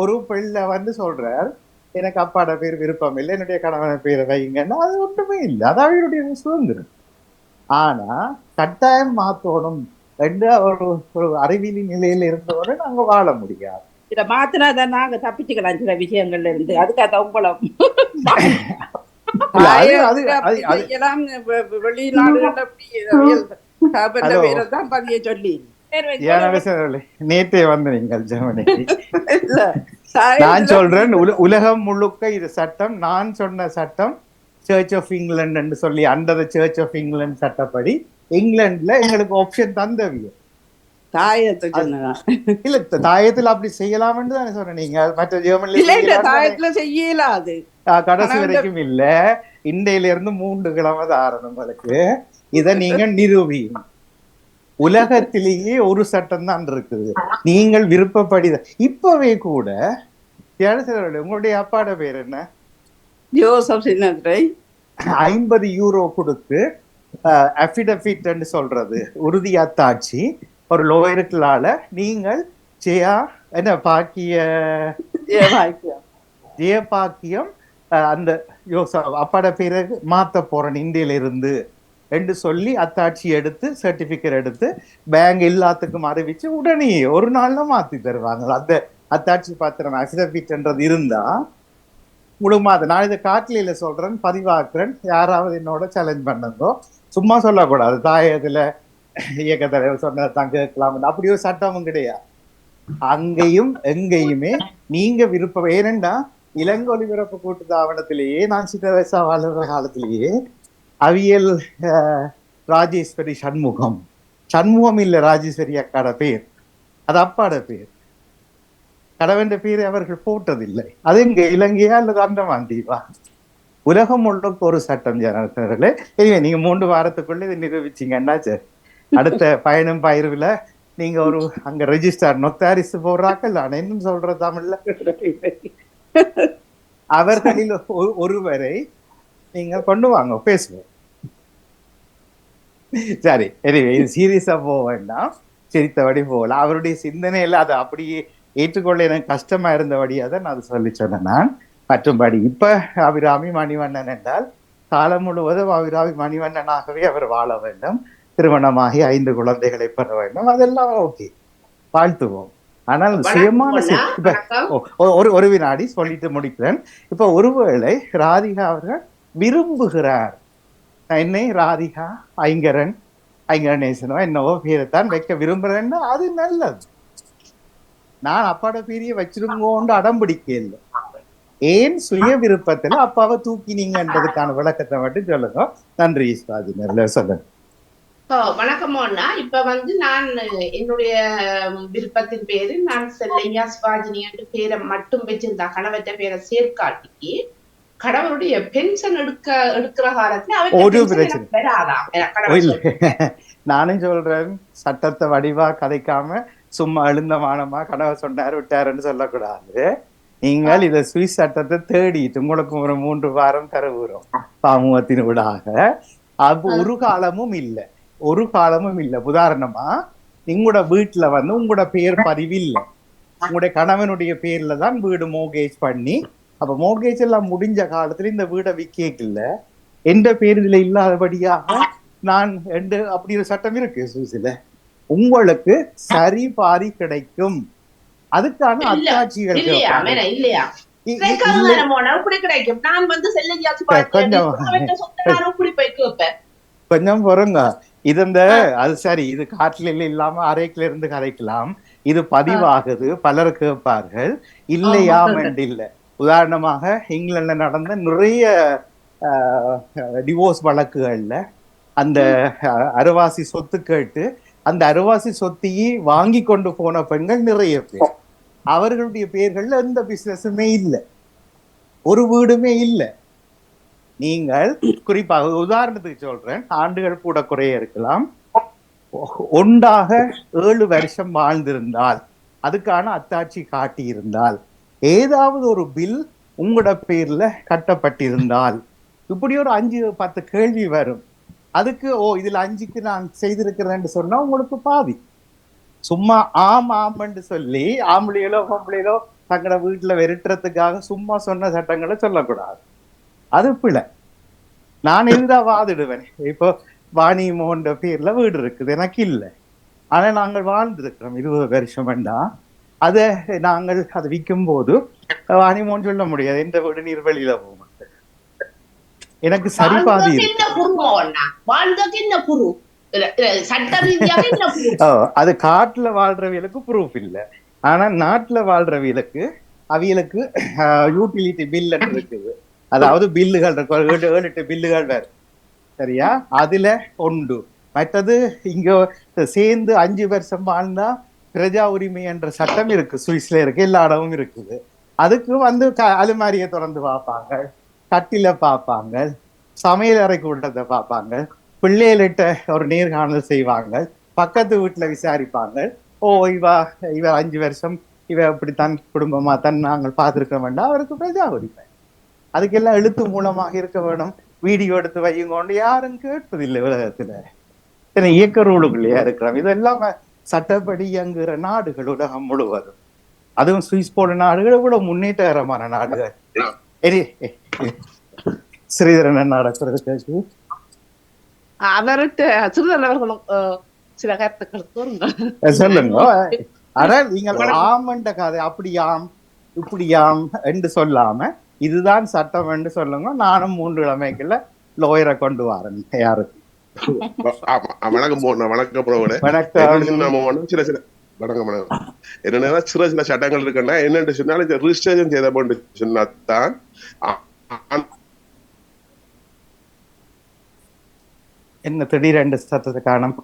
ஒரு பிள்ளை சொல்றார், எனக்கு அப்பாட பேர் விருப்பம் இல்லை, என்னுடைய கணவன பேரை வைங்கன்னா அது ஒன்றுமே இல்லை, அது அவருடைய சுதந்திரம். ஆனா கட்டாயம் மாத்தோடும் என்ற ஒரு அறிவியலி நிலையில இருந்தவரை நாங்க வாழ முடியாது. இத மாத்தினாதான் நாங்க தப்பிச்சுக்கலாம் சில விஷயங்கள்ல இருந்து. அதுக்காக உங்களை வெளிநாடுகள் பதிய சொல்லி நேற்றே வந்து நீங்கள் ஜெர்மனிக்கு நான் சொல்றேன், உலகம் முழுக்க இது சட்டம். நான் சொன்ன சட்டம் சர்ச் ஆஃப் இங்கிலாந்து சொல்லி அண்டர் சர்ச் ஆஃப் இங்கிலாந்து சட்டப்படி இங்கிலாந்துல எங்களுக்கு ஆப்ஷன் தந்தவிய தாயத்தை இல்ல தாயத்துல அப்படி செய்யலாம்னு தானே சொல்றேன். நீங்க மற்ற தாயத்துல செய்யலாது கடைசி வரைக்கும் இல்ல. இண்டையில இருந்து 3 கிழமை தாரணும் உங்களுக்கு. இத நீங்க நிரூபியும். உலகத்திலேயே ஒரு சட்டம் தான் இருக்குது, நீங்கள் விருப்பப்படி. இப்பவே கூட உங்களுடைய அப்பாட பேர் என்ன? ஜோசப் சின்னதுரை. 50 யூரோ கொடுத்து அஃபிடபிட் சொல்றது உறுதி அத்தாட்சி ஒரு லோயருக்களால நீங்கள் என்ன ஜெயபாக்கியம் அந்த அப்பாட பேரை மாத்த போறேன் இந்தியில இருந்து என்று சொல்லி அத்தாட்சி எடுத்து சர்டிபிகேட் எடுத்து பேங்க் எல்லாத்துக்கும் அறிவிச்சு உடனே ஒரு நாள்ல மாத்தி தருவாங்க. அந்த அத்தாட்சி பாத்திரம் அஃபிடபிட்ன்றது இருந்தா முழுமாத. நான் இதை காட்டில சொல்றேன், பதிவாக்குறேன், யாராவது என்னோட சேலஞ்ச் பண்ணுங்கோ. சும்மா சொல்லக்கூடாது தாயத்துல இயக்க தலைவர் சொன்னதான் கேட்கலாம், அப்படி ஒரு சட்டமும் கிடையாது. அங்கேயும் எங்கேயுமே நீங்க விருப்பம். ஏனென்றா இலங்கை ஒலிபரப்பு கூட்டு ஆவணத்திலேயே நான் சின்ன வயசா வாழ்ற காலத்திலேயே அவியல் ராஜேஸ்வரி சண்முகம் இல்ல ராஜேஸ்வரி அக்காட பேர், அது அப்பாட பேர். கடவுண்ட பேரை அவர்கள் போட்டதில்லை. அது இங்க இலங்கையா அல்லது அந்தமான் தீவா? உலகம் முழுக்க ஒரு சட்டம் ஜனங்களே. நீங்க 3 வாரத்துக்குள்ள இதை நிரூபிச்சீங்கன்னா சரி, அடுத்த பயணம் பயிர்வுல நீங்க ஒரு அங்க ரெஜிஸ்டர் நொத்தாரிசு போடுறாக்கல்ல, என்ன சொல்ற தமிழ்ல, அவர்களில் ஒருவரை நீங்க கொண்டு வாங்க, பேசுவோம். சரி, எனிவே இது சீரியஸா போக வேண்டாம், சிரித்தபடி போகலாம். அவருடைய சிந்தனையில அதை அப்படியே ஏற்றுக்கொள்ள எனக்கு கஷ்டமா இருந்தபடியா தான் நான் அதை சொல்லி சொன்னேன் நான். மற்றும்படி இப்ப அபிராமி மணிவண்ணன் என்றால் காலம் முழுவதும் அபிராமி மணிவண்ணனாகவே அவர் வாழ வேண்டும், திருமணமாகி 5 குழந்தைகளை பெற வேண்டும், அதெல்லாம் ஓகே, வாழ்த்துவோம். ஆனால் சுயமான ஒரு வினாடி சொல்லிட்டு முடிக்கிறேன். இப்ப ஒருவேளை ராதிகா அவர்கள் விரும்புகிறார், என்னை ராதிகா ஐங்கரநேசனோ என்னவோ பேரைத்தான் வைக்க விரும்புறேன்னா அது நல்லது. நான் அப்பாட பேரிய வச்சிருங்கோண்டு அடம்பிடிக்க இல்லை. ஏன் சுய விருப்பத்துல அப்பாவை தூக்கினீங்கன்றதுக்கான விளக்கத்தை மட்டும் சொல்லுங்க. நன்றி சுவாதினர்ல சொல்லுங்க. வணக்கமோன்னா, இப்ப நான் என்னுடைய விருப்பத்தின் பேரு நான் செல்லையா சிவாஜினி என்று பேரை மட்டும் வச்சிருந்தா, கணவற்ற பேரை சேர்க்காட்டி கடவுளுடைய பென்ஷன் எடுக்கிற காலத்துல ஒரு பிரச்சனை நானும் சொல்றேன், சட்டத்தை வடிவா கதைக்காம சும்மா எழுந்தமானமா கணவர் சொன்னாரு விட்டாருன்னு சொல்லக்கூடாது. நீங்கள் இத சுவிஸ் சட்டத்தை தேடிட்டு உங்களுக்கு ஒரு 3 வாரம் கருவுறோம் பாமுகத்தின் ஊடாக. அது ஒரு காலமும் இல்லை. உதாரணமா உங்களோட வீட்டுல உங்களோட பேர் பதிவு இல்லை, உங்களுடைய கணவனுடைய பேர்ல தான் வீடு மோர்கேஜ் பண்ணி, அப்ப மோர்கேஜ் எல்லாம் முடிஞ்ச காலத்துல இந்த வீடை விக்கல எந்த பேர் இதுல இல்லாதபடியாக நான் அப்படி ஒரு சட்டம் இருக்கு சுவிஸ்ல. உங்களுக்கு சரி பாதி கிடைக்கும். அதுக்கான அத்தாட்சிகள் கொஞ்சம் பொறுங்க. இது அது சரி, இது காட்டில இல்லாம அரைக்குல இருந்து கரைக்கலாம். இது பதிவாகுது, பலர் கேட்பார்கள், இல்லையாமென்று இல்லை. உதாரணமாக இங்கிலாந்துல நடந்த நிறைய டிவோர்ஸ் வழக்குகள்ல அந்த அரைவாசி சொத்து கேட்டு அந்த அரைவாசி சொத்தையே வாங்கி கொண்டு போன பெண்கள் நிறைய பேர். அவர்களுடைய பேர்கள்ல எந்த பிசினஸுமே இல்லை, ஒரு வீடுமே இல்லை. நீங்கள் குறிப்பாக உதாரணத்துக்கு சொல்றேன், ஆண்டுகள் கூட குறைய இருக்கலாம், ஒன்றாக 7 வருஷம் வாழ்ந்திருந்தால், அதுக்கான அத்தாட்சி காட்டியிருந்தால், ஏதாவது ஒரு பில் உங்களோட பேர்ல கட்டப்பட்டிருந்தால், இப்படி ஒரு 5-10 கேள்வி வரும். அதுக்கு இதுல 5க்கு நான் செய்திருக்கிறேன்னு சொன்னா உங்களுக்கு பாதி. சும்மா ஆமான்னு சொல்லி ஆம்பளையிலோ பொம்பளையிலோ தங்களோட வீட்டுல வெறுட்டுறதுக்காக சும்மா சொன்ன சட்டங்களை சொல்லக்கூடாது, அது பிழை. நான் எதிராக வாதிடுவேன். இப்போ வாணி மோகன் பேர்ல வீடு இருக்குது, எனக்கு இல்லை, ஆனா நாங்கள் வாழ்ந்திருக்கிறோம் 20 வருஷம் வேண்டாம். அதை நாங்கள் அதை விற்கும் போது வாணி மோகன் சொல்ல முடியாது, எந்த வீடு நீர்வழியில போக மாட்டேன், எனக்கு சரி பாதி அது காட்டுல வாழ்றவங்களுக்கு ப்ரூஃப் இல்லை. ஆனா நாட்டுல வாழ்றவங்களுக்கு அவியலுக்கு யூட்டிலிட்டி பில் இருக்குது, அதாவது பில்லுகள் இருக்கு, 7-8 பில்லுகள் வேறு, சரியா? அதுல உண்டு. மற்றது இங்க சேர்ந்து 5 வருஷம் வாழ்ந்தா பிரஜா உரிமை என்ற சட்டம் இருக்கு, சுவிஸ்ல இருக்கு, எல்லா இடமும் இருக்குது. அதுக்கு வந்து அலுமாரியை திறந்து பார்ப்பாங்க, கட்டில பார்ப்பாங்க, சமையல் அறை கூட்டத்தை பார்ப்பாங்க, பிள்ளைகளிட்ட ஒரு நேர்காணல் செய்வாங்க, பக்கத்து வீட்டுல விசாரிப்பாங்க. ஓ இவ 5 வருஷம் இவ இப்படித்தான் குடும்பமா தான் நாங்கள் பார்த்திருக்க வேண்டாம், அவருக்கு பிரஜா உரிமை. அதுக்கெல்லாம் எழுத்து மூலமாக இருக்க வேணும், வீடியோ எடுத்து வையுங்கொண்டு யாரும் கேட்பதில்லை உலகத்துல. இயக்க ரூலுக்குள்ளேயா இருக்கிறோம். இதெல்லாம் சட்டப்படி இயங்குகிற நாடுகள் உலகம் முழுவதும், அதுவும் சுவிஸ் போல நாடுகள் இவ்வளவு முன்னேற்றகரமான நாடுகள். ஸ்ரீதரன் நடக்கிறது அவர்கிட்ட சிறுதலைவர்களும் சில கருத்துக்கள் சொல்லுங்க. ஆனால் நீங்கள் ஆமண்ட கதை அப்படியாம் இப்படியாம் என்று சொல்லாம இதுதான் சட்டம் என்று சொல்லுங்க. நானும் 3 கிழமைக்குள்ள லோயரை கொண்டு வரேன். யாருக்கு வணக்கம் சில சில வணக்கம் என்னன்னா சில சில சட்டங்கள் இருக்குன்னா என்னன்னு சொன்னாலும் இந்த ரிஜிஸ்ட்ரேஷன் செய்த போட்டு சொன்னாதான் என்ன திடீரெண்டு சத்தத்தை காணும்.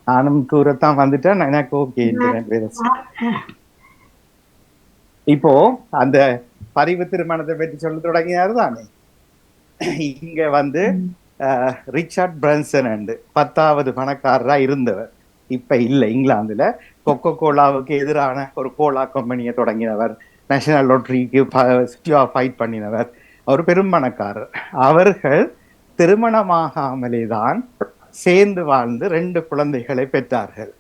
நானும் தூரத்தான் வந்துட்டேன், எனக்கு ஓகே. இப்போ அந்த பதிவு திருமணத்தை பற்றி சொல்ல தொடங்கினாரு தானே. இங்க வந்து ரிச்சர்ட் பிரன்சன் 10வது பணக்காரரா இருந்தவர், இப்ப இல்ல. இங்கிலாந்துல கொக்கோ கோலாவுக்கு எதிரான ஒரு கோலா கம்பெனியை தொடங்கினவர், நேஷனல் லாட்டரிக்கு ஃபைட் பண்ணினவர், அவர் பெரும் பணக்காரர். அவர்கள் திருமணமாகாமலே தான் சேர்ந்து வாழ்ந்து 2 குழந்தைகளை பெற்றார்கள்.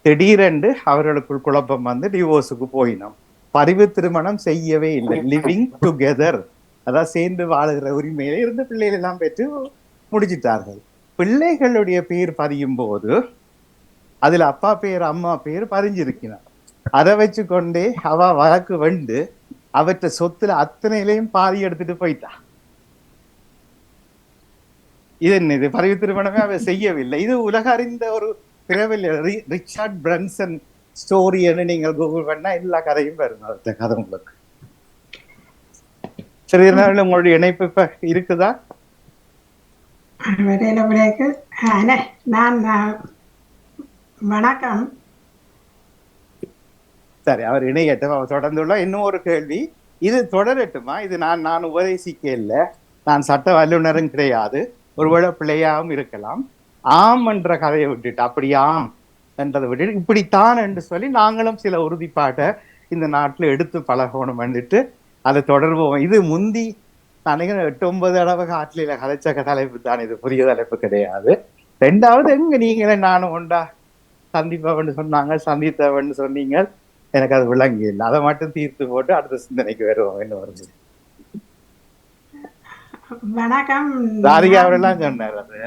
திடீரென்று அவர்களுக்குள் குழப்பம் வந்து டிவோர்ஸுக்கு போயினோம். பதிவு திருமணம் செய்யவே இல்லை, லிவிங் டுகெதர், அதான் சேர்ந்து வாழுகிற உரிமையில இருந்து பிள்ளைகள் எல்லாம் பெற்று முடிச்சிட்டார்கள். பிள்ளைகளுடைய பேர் பதியும் போது அதுல அப்பா பேர் அம்மா பேர் பதிஞ்சிருக்கிறார். அதை வச்சு கொண்டே அவ வழக்கு வந்து அவற்ற சொத்துல அத்தனையிலையும் பாதி எடுத்துட்டு போயிட்டா. இது என்ன, இது பதிவு திருமணமே அவ செய்யவில்லை. இது உலக அறிந்த ஒரு பிரபல ரிச்சர்ட் பிரன்சன் ஸ்டோரின்னு நீங்கள் கூகுள் பண்ணா எல்லா கதையும் வரும். அடுத்த கதை உங்களுக்கு சரி. உங்களுடைய இணைப்பு இப்ப இருக்குதா? வணக்கம். சரி, அவர் இணையட்டும், அவர் தொடர்ந்துள்ள. இன்னும் ஒரு கேள்வி, இது தொடரட்டுமா? இது நான் உபதேசிக்க இல்லை, நான் சட்ட வல்லுநரும் கிடையாது, ஒருவேளை பிள்ளையாகவும் இருக்கலாம். ஆம் என்ற கதையை விட்டுட்டு அப்படியாம் என்றதை விட்டுட்டு இப்படித்தான் என்று சொல்லி நாங்களும் சில உறுதிப்பாட்டை இந்த நாட்டில் எடுத்து பழகணும் வந்துட்டு அதை தொடர்போம். இது முந்தி நினைக்கிறேன் 8-9 தடவை காட்டில கதைச்சக்க தலைப்பு தான், இது புதிய தலைப்பு கிடையாது. 2வது எங்க நீங்களே நானும் உண்டா சந்திப்பவன்னு சொன்னாங்க, சந்தித்தவன்னு சொன்னீங்க, எனக்கு அது விளங்கி இல்லை. அதை மட்டும் தீர்த்து போட்டு அடுத்த சிந்தனைக்கு வருவோம். என்ன வருது? வணக்கம். ராதிகா அவரெல்லாம் சொன்னார். அது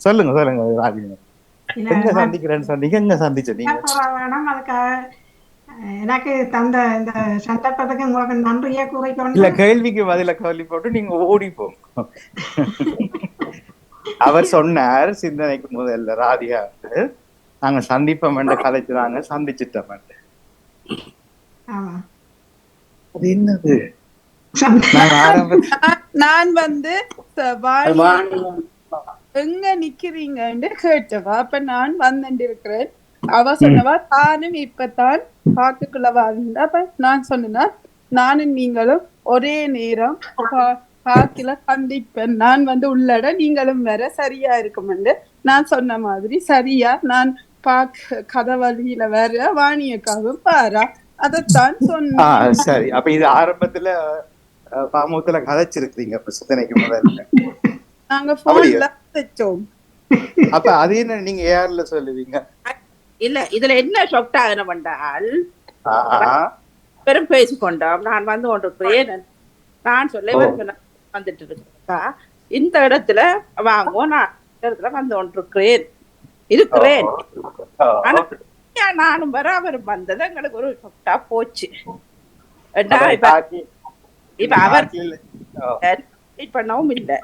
சொல்லுங்க ராதிகா, எங்க சந்திக்கிறேன்னு சொன்னீங்க, எங்க சந்திச்சீங்க? எனக்கு தந்த இந்த சந்தர்ப்பத்துக்கு உங்களுக்கு நன்றியா கூறிக்கொண்டு, இல்ல கேள்விக்கு பதில கேள்வி போட்டு நீங்க ஓடி போங்க. அவர் சொன்னார் சிந்தனைக்கு முதல்ல, ராதிகா நாங்க சந்திப்போம் என்று கதைச்சுதாங்க, சந்திச்சுட்டோம். அது என்னது? நான் வந்து எங்க நிக்கிறீங்கன்னு கேட்டவா, அப்ப நான் வந்துட்டு இருக்கிறேன். அவ சொன்னவா தானும் இப்பதான் பாக்குக்குள்ள வாழ்ந்தா. அப்ப நான் சொன்னா நானும் நீங்களும் ஒரே நேரம் பாக்கில சந்திப்பேன், நான் வந்து உள்ளட நீங்களும் வேற சரியா இருக்குமெண்டு நான் சொன்ன மாதிரி சரியா நான் கதை வழியில வேற வாணியக்காகவும் பாரா அதைத்தான் சொன்னேன். சரி, அப்ப இது ஆரம்பத்துல பாமூத்துல கதைச்சிருக்கீங்க சிந்தனைக்கு முதல்ல, நாங்க போன்ல வச்சோம். அப்ப அது என்ன நீங்க ஏர்ல சொல்லுவீங்க? இல்ல, இதுல என்ன ஷொக்ட் ஆகுன பண்ணால் பெரும் பேசிக்கொண்டோம். நான் வந்து கொண்டிருக்கிறேன், நான் சொல்ல வந்துட்டு இருக்கா இந்த இடத்துல வாங்குவோம், நான் இடத்துல வந்து கொண்டிருக்கிறேன் இருக்கிறேன். நானும் வர அவரும் வந்தது எங்களுக்கு ஒரு ஷொக்டா போச்சு. இப்ப அவர் பண்ணவும் இல்லை.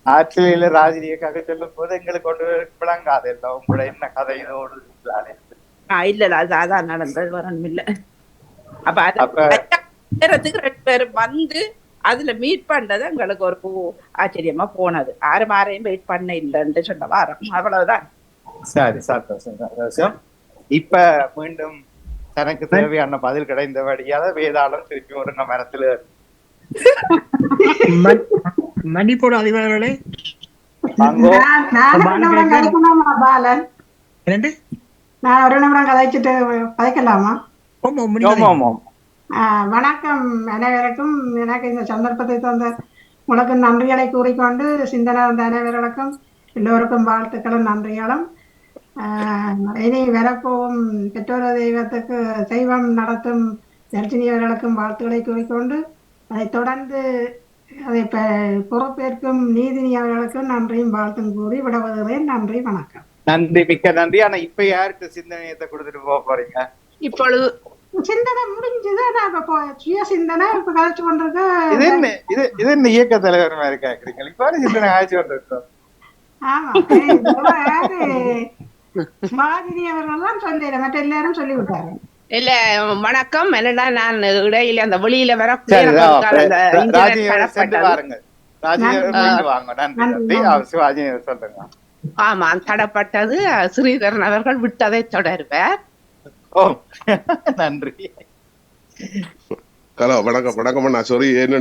ஆற்றில ராஜினியக்காக சொல்லும் போது எங்களுக்கு கொண்டு விளங்காது எல்லாம் உங்களோட என்ன கதை இதோடு. இல்ல அதான் நடந்தது வரணும் இல்ல. அப்ப நேரத்துக்கு 2 பேரும் வந்து அதுல மீட் பண்றது எங்களுக்கு ஒரு ஆச்சரியமா போனது. யாரையும் வெயிட் பண்ண இல்லைன்னு சொன்ன வாரம் அவ்வளவுதான். சரி, சந்தோஷம். இப்ப மீண்டும் தனக்கு தேவையான பதில் கிடைந்தபடியால வேதாளம் திருப்பி ஒரு மரத்துல மன்னிப்போடு அதிபர்களே நான் ஒரு நிமிடம் கதைச்சிட்டு கதைக்கலாமா? வணக்கம் அனைவருக்கும். எனக்கு இந்த சந்தர்ப்பத்தை தந்த உங்களுக்கு நன்றிகளை கூறிக்கொண்டு சிந்தனை வந்த அனைவர்களுக்கும் எல்லோருக்கும் வாழ்த்துக்களும் நன்றிகளும். இனி வரப்போகும் பெற்றோர் தெய்வத்துக்கு தெய்வம் நடத்தும் தர்ஜினியவர்களுக்கும் வாழ்த்துக்களை கூறிக்கொண்டு அதை தொடர்ந்து அதை பொறுப்பேற்கும் நீதினி அவர்களுக்கும் நன்றியும் வாழ்த்தும் கூறி விடவுகிறேன். நன்றி, வணக்கம். நன்றி, மிக்க நன்றி. ஆனா இப்ப யாருக்கு சிந்தனையத்தை கொடுத்துட்டு போக போறீங்க? இப்பொழுது சிந்தனை முடிஞ்சுதான் சுய சிந்தனை இப்ப கழிச்சு கொண்டிருக்க. இது என்ன இயக்க தலைவர் மாதிரி கேக்குறீங்க? இப்ப சிந்தனை ஆய்ச்சி கொண்டிருக்கோம். ஆமா, மாதிரி அவர்கள் தான் சொல்லிடுற மற்ற எல்லாரும் சொல்லி விட்டாரு. இல்ல வணக்கம். என்னடா நான் இடையில அந்த வெளியில வர ஆமா தடப்பட்டது. ஸ்ரீதரன் அவர்கள் விட்டதை தொடர்வார். நன்றி. ஹலோ, வணக்கம். வணக்கம். நான் சாரி, என்ன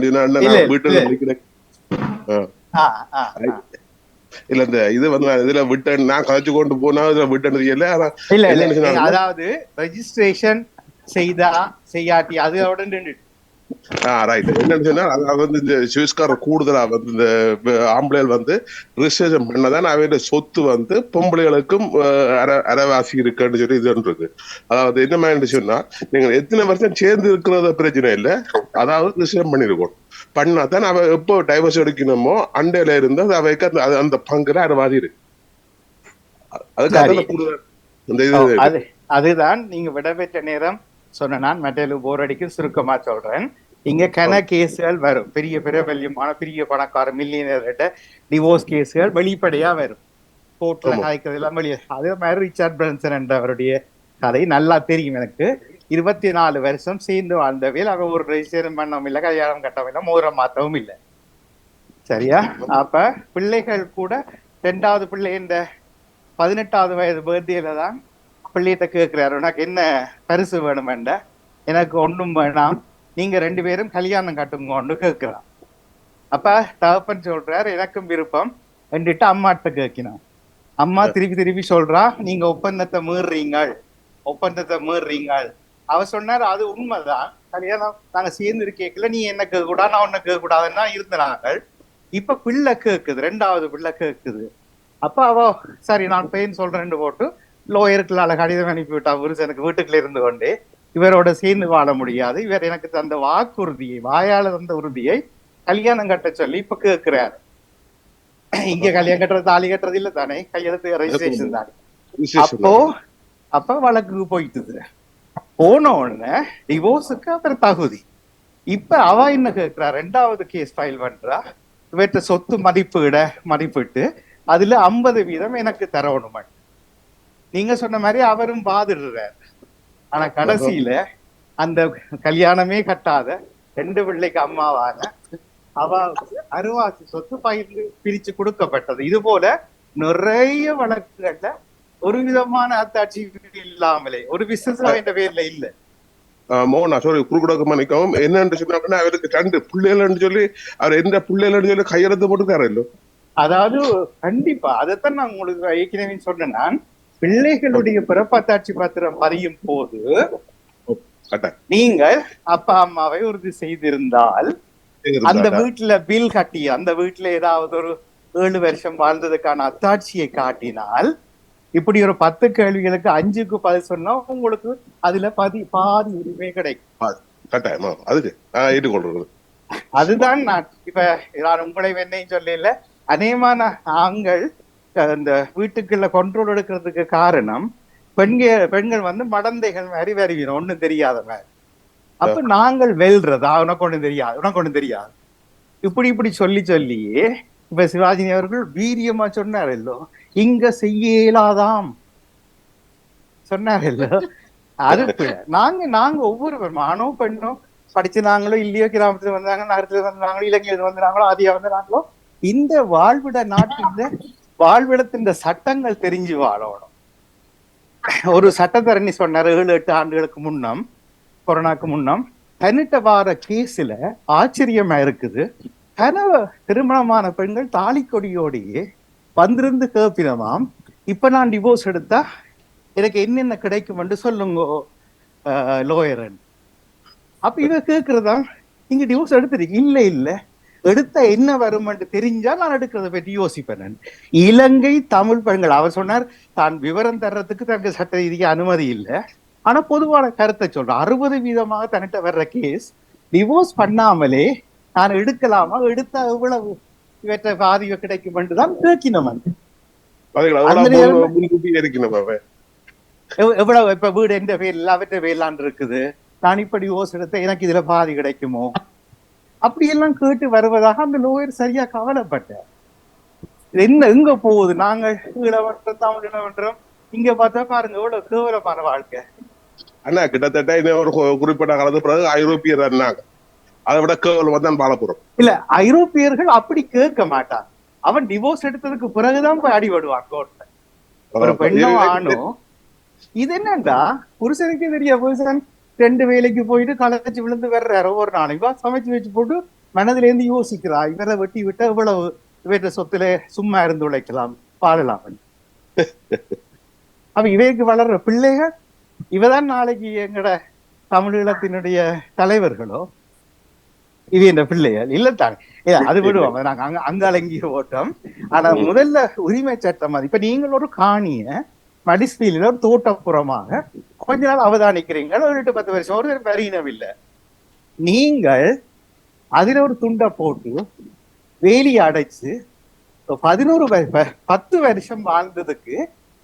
வீட்டுல இல்ல இந்த இது வந்து இதுல விட்டேன், நான் கதைச்சு கொண்டு போனா இதுல விட்டேன்னு தெரியல. அதாவது ரெஜிஸ்ட்ரேஷன் செய்தா செய்யாட்டி அதோட ரைட். என்னன்னு சொன்னா அதாவது வந்து இந்த சுவிஸ்காரர் கூடுதலா வந்து இந்த ஆம்பளைகள் வந்து ரிஜிஸ்ட்ரேஷன் பண்ணதான் அவருடைய சொத்து வந்து பொம்பளைகளுக்கும் அரைவாசி இருக்குன்னு சொல்லி இது இருக்கு. அதாவது என்ன மாதிரி சொன்னா நீங்க எத்தனை வருஷம் சேர்ந்து இருக்கிறத பிரச்சனை இல்லை, அதாவது ரிஜிஸ்ட்ரேஷன் பண்ணிருக்கணும். பண்ணாதான் அவ எப்போ டைவர்ஸ் எடுக்கணுமோ அண்டையில இருந்து அவைக்கு அந்த பங்குல அரைவாசி இருக்கு. அதுக்கு அதுதான் நீங்க விடப்பெற்ற நேரம் சொன்ன. நான் மெட்டலு போர் அடிக்கும் சுருக்கமா சொல்றேன். இங்க கேஸ்கள் வரும், பெரிய பெரிய வல்யமான பெரிய பணக்கார மில்லியனர்கிட்ட டிவோர்ஸ் கேஸ்கள் வெளிப்படையா வரும். கோர்ட்ல காய்க்கிறது எல்லாம் வெளியே. அதே மாதிரி ரிச்சர்ட் பிரான்சன் என்ற அவருடைய கதை நல்லா தெரியும் எனக்கு. 24 வருஷம் சேர்ந்து வாழ்ந்தவையில் அவ ஒரு ரெஜிஸ்ட்ரேஷன் பண்ணவும் இல்லை, கல்யாணம் கட்டவும் இல்லை, மோதிரம் மாற்றவும் இல்லை. சரியா? அப்ப பிள்ளைகள் கூட 2வது பிள்ளை இந்த 18வது வயது பர்த்டேல தான் பிள்ளைகிட்ட கேட்கிறாரு, உனக்கு என்ன பரிசு வேணுமெண்ட. எனக்கு ஒன்றும் வேணாம், நீங்க 2 பேரும் கல்யாணம் கட்டுங்கன்னு கேட்கிறான். அப்ப தகப்பன் சொல்றாரு, எனக்கும் விருப்பம் என்றிட்டு அம்மாட்ட கேட்கினான். அம்மா திருப்பி சொல்றா, நீங்க ஒப்பந்தத்தை மீறுறீங்க. அவ சொன்னார், அது உண்மைதான், கல்யாணம் நாங்க சேர்ந்து இருக்கல, நீ என்ன கேட்க கூடாது, நான் ஒன்ன கேட்க கூடாதுன்னா இருந்தாங்க. இப்ப பிள்ளை கேட்குது, 2வது பிள்ளை கேட்குது. அப்ப அவ சரி நான் பெயின் சொல்றேன்னு போட்டு லோயருக்குள்ள கடிதம் அனுப்பிவிட்டா புருஷனுக்கு வீட்டுக்குள்ள இருந்து கொண்டே, இவரோட சேர்ந்து வாழ முடியாது, இவர் எனக்கு தந்த வாக்குறுதியை, வாயால தந்த உறுதியை கல்யாணம் கட்ட சொல்லி இப்ப கேட்கிறாரு. இங்க கல்யாணம் கட்டுறது தாலி கட்டுறது இல்ல தானே, கையெழுத்து ரெஜிஸ்ட்ரேஷன் தானே. அப்ப வழக்குக்கு போயிட்டுது. போன உடனே டிவோர்ஸுக்கு அவர் தகுதி. இப்ப அவ என்ன கேட்கிறா, 2வது கேஸ் ஃபைல் பண்றா, இவற்ற சொத்து மதிப்பிட்டு அதுல 50% எனக்கு தரணுமா. நீங்க சொன்ன மாதிரி அவரும் பாதிடுறார். ஆனா கடைசியில அந்த கல்யாணமே கட்டாத 2 பிள்ளைக்கு அம்மாவான அவ அருவாசி சொத்து பகிர்ந்து பிரிச்சு கொடுக்கப்பட்டது. இது போல நிறைய வழக்குகள்ல ஒரு விதமான அத்தாட்சி இல்லாமலே ஒரு விசேஷம் என்ற பேர்ல இல்ல. மோகன் சாரி குறுக்குடக்க மன்னிக்கவும். என்னன்னு சொன்னா அவருக்கு 2 பிள்ளைகள் சொல்லி அவர் எந்த பிள்ளைகள் சொல்லி கையெழுத்து போட்டுக்காரு இல்ல. அதாவது கண்டிப்பா அதைத்தான் நான் உங்களுக்கு ஏற்கனவே சொன்னேன். நான் பிள்ளைகளுடைய பிறப்பத்தாட்சி பத்திரம் பதியும் போது நீங்கள் அப்பா அம்மாவை உறுதி செய்திருந்தால், அந்த வீட்டுல பில் கட்டி அந்த வீட்டுல ஏதாவது ஒரு 7 வருஷம் வாழ்ந்ததுக்கான அத்தாட்சியை காட்டினால், இப்படி ஒரு 10 கேள்விகளுக்கு 5க்கு பதில் சொன்னா உங்களுக்கு அதுல பாதி உரிமை கிடைக்கும். அதுதான் நான் இப்ப நான் உங்களை என்னையும் சொல்லல, அநேகமான ஆண்கள் இந்த வீட்டுக்குள்ள கண்ட்ரோல் எடுக்கிறதுக்கு காரணம் பெண்கள் வந்து மடந்தைகள் மாதிரி வருவீங்க, ஒண்ணும் தெரியாத மாதிரி. அப்ப நாங்கள் வெல்றது உனக்கு ஒண்ணு தெரியாது இப்படி சொல்லி இப்ப சிவாஜி அவர்கள் வீரியமா சொன்னார், இல்லோ இங்க செய்ய இயலாதாம் சொன்னார் இல்ல, அது பிழை. நாங்க ஒவ்வொருவரும் ஆணோ பெண்ணோ படிச்சு நாங்களோ இல்லையோ, கிராமத்துல வந்தாங்க, நகரத்துல வந்தாங்களோ, இலங்கையில வந்தாங்களோ, ஆதியா வந்தாங்களோ, இந்த வாழ்விட நாட்டில வாழ்விடத்தின் சட்டங்கள் தெரிஞ்சு வாழணும். ஒரு சட்டத்தரணி சொன்னார் 7-8 ஆண்டுகளுக்கு முன்னம், கொரோனாக்கு முன்னம், தனிட்ட வார கேஸ்ல ஆச்சரியமா இருக்குது, கனவு திருமணமான பெண்கள் தாலி கொடியோடையே வந்திருந்து கேப்பினமாம், இப்ப நான் டிவோர்ஸ் எடுத்தா எனக்கு என்னென்ன கிடைக்கும் என்று சொல்லுங்க லோயரன். அப்ப இவ கேக்குறதா, நீங்க டிவோர்ஸ் எடுத்துருக்கீங்க? இல்ல இல்ல, எடுத்த என்ன வரும் என்று தெரிஞ்சா நான் எடுக்கிறத பற்றி யோசிப்பேன். இலங்கை தமிழ் பெண்கள், அவர் சொன்னார் தான் விவரம் தர்றதுக்கு தனக்கு சட்ட ரீதிக்கு அனுமதி இல்லை, ஆனா பொதுவான கருத்தை சொல்றேன், 60% தன்னிட்ட வர்ற கேஸ் டிவோர்ஸ் பண்ணாமலே நான் எடுக்கலாமா, எடுத்தா எவ்வளவு இவற்றை பாதிப்பு கிடைக்கும் என்றுதான் கேட்கினோம். எவ்வளவு இப்ப வீடு எந்த பேர்ல அவற்ற பேர்லான் இருக்குது, நான் இப்படி டிவோர்ஸ் எடுத்த எனக்கு இதுல பாதி கிடைக்குமோ, அப்படியெல்லாம் கேட்டு வருவதாக அந்த லோயர் சரியா கவலைப்பட்டார். என்ன எங்க போகுது, நாங்கள் ஈழமன்றம் தமிழ் இனமன்றம், இங்க பார்த்தா பாருங்க எவ்வளவு கேவலமான வாழ்க்கை. ஆனா கிட்டத்தட்ட இன்னும் ஒரு குறிப்பிட்ட காலத்து பிறகு ஐரோப்பியர் இருந்தாங்க, அதை விட கேவலம் தான் பாலப்புறம். இல்ல, ஐரோப்பியர்கள் அப்படி கேட்க மாட்டான், அவன் டிவோர்ஸ் எடுத்ததுக்கு பிறகுதான் போய் அடிபடுவான் கோர்ட்ல. ஒரு பெண்ணோ ஆணோ, இது என்னண்டா புருஷனுக்கு தெரிய, புருஷன் 2 வேலைக்கு போயிட்டு களைச்சு விழுந்து வர்றாரு, ஒரு நாள் இவா சமைச்சு வச்சு போட்டு மனதுல இருந்து யோசிக்கிறா, இவரை வெட்டி விட்டா இவ்வளவு இவற்ற சொத்துல சும்மா இருந்து உழைக்கலாம், பாடலாம். அப்ப இவைக்கு வளர்ற பிள்ளைகள் இவதான் நாளைக்கு எங்கட தமிழீழத்தினுடைய தலைவர்களோ, இது என்ற பிள்ளைகள் இல்லத்தானே. அது விடுவாங்க, நாங்க அங்கலங்கிய ஓட்டம். ஆனா முதல்ல உரிமை சட்டம், அது இப்ப நீங்கள் ஒரு காணிய மடிஸ்பீல ஒரு தோட்டப்புறமாக கொஞ்ச நாள் அவதானிக்கிறீங்க, 8-10 வருஷம் ஒரு வரியினம் இல்லை, நீங்கள் அதுல ஒரு துண்டை போட்டு வேலியை அடைச்சு 10 வருஷம் வாழ்ந்ததுக்கு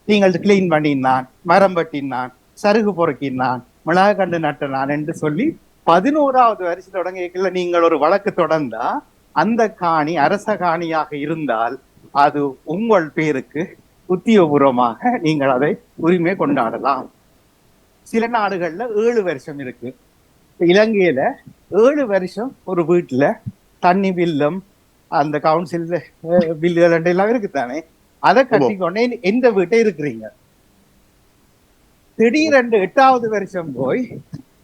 நீங்கள் கிளீன் பண்ணினான், மரம் பட்டினான், சருகு பொறுக்கினான், மிளகா கண்டு நட்டனான் என்று சொல்லி 11வது வருஷம் தொடங்கிய நீங்கள் ஒரு வழக்கு தொடர்ந்தா அந்த காணி அரச காணியாக இருந்தால் அது உங்கள் பேருக்கு உத்தியோகபூர்வமாக நீங்கள் அதை உரிமை கொண்டாடலாம். சில நாடுகள்ல 7 வருஷம் இருக்கு. இலங்கையில 7 வருஷம் ஒரு வீட்டுல தண்ணி பில்லும் அந்த கவுன்சில் பில்லுகள் எல்லாம் இருக்குதானே, அதை கட்டிக்கொண்டே எந்த வீட்டை இருக்கிறீங்க. திடீரென்று 8வது வருஷம் போய்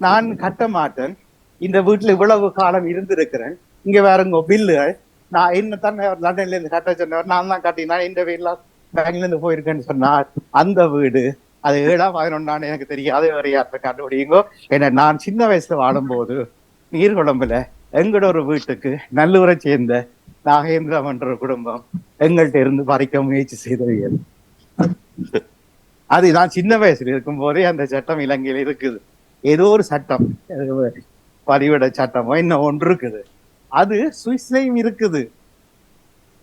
நான் கட்ட மாட்டேன், இந்த வீட்டுல இவ்வளவு காலம் இருந்திருக்கிறேன், இங்க வேறங்க பில்லுகள், நான் என்ன தான் லண்டன்ல இருந்து கட்ட சொன்னவர், நான் தான் கட்டினா இந்த வீட்டுல பேங்க்ல இருந்து போயிருக்கேன்னு சொன்னார், அந்த வீடு அது 7ஆம் 11ஆம் எனக்கு தெரியாது, வரையாற்ற கண்டுபிடிங்கோ. ஏன்னா நான் சின்ன வயசுல வாழும்போது நீர்குழம்புல எங்களோட ஒரு வீட்டுக்கு நல்லூரை சேர்ந்த நாகேந்திரம் என்ற குடும்பம் எங்கள்கிட்ட இருந்து பறிக்க முயற்சி செய்தவர்கள். அது நான் சின்ன வயசுல இருக்கும் போதே அந்த சட்டம் இலங்கையில இருக்குது. ஏதோ ஒரு சட்டம், பதிவிட சட்டமோ இன்னும் ஒன்று இருக்குது, அது சுவிஸ்லயும் இருக்குது.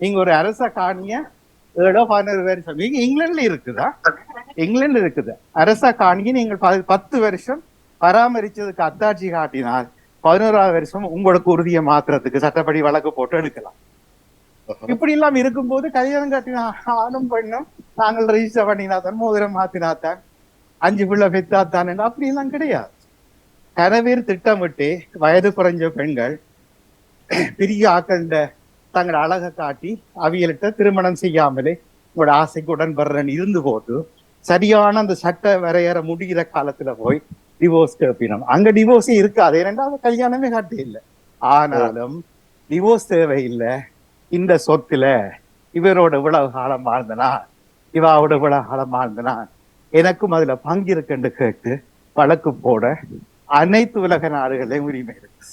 நீங்க ஒரு அரச காணிய 7-11 வருஷம், நீங்க இங்கிலாந்துல இருக்குதா, இங்கிலாந்துல இருக்குது அரச காணியை நீங்கள் 10 வருஷம் பராமரிச்சதுக்கு அத்தாட்சி காட்டினால் 11வது வருஷம் உங்களுக்கு உறுதியை மாத்துறதுக்கு சட்டப்படி வழக்கு போட்டு எடுக்கலாம். இப்படி எல்லாம் இருக்கும்போது கல்யாணம் கட்டினா ஆணும் பெண்ணும் நாங்கள் ரெஜிஸ்டர் பண்ணினாத்தான், மோதிரம் மாத்தினாத்தான், 5 பிள்ளை பெத்தாத்தான், அப்படி எல்லாம் கிடையாது. கனவேர் திட்டமிட்டு வயது குறைஞ்ச பெண்கள் பெரிய ஆக்கண்ட தங்களோட அழகை காட்டி அவியலிட்ட திருமணம் செய்யாமலே உங்களோட ஆசைக்கு உடன்படுறன்னு இருந்து போட்டு சரியான அந்த சட்ட வரையற முடிகிற காலத்துல போய் டிவோர்ஸ் கேட்பினோம். அங்க டிவோர்ஸே இருக்காது, 2வது கல்யாணமே காட்டி இல்லை. ஆனாலும் டிவோர்ஸ் தேவையில்லை, இந்த சொத்துல இவரோட இவ்வளவு காலம் வாழ்ந்தனா, இவாவோட இவ்வளவு காலம் வாழ்ந்தனா, எனக்கும் அதுல பங்கு இருக்குன்னு கேட்டு வழக்கு போட அனைத்து உலக நாடுகளையும் உரிமை இருக்கு.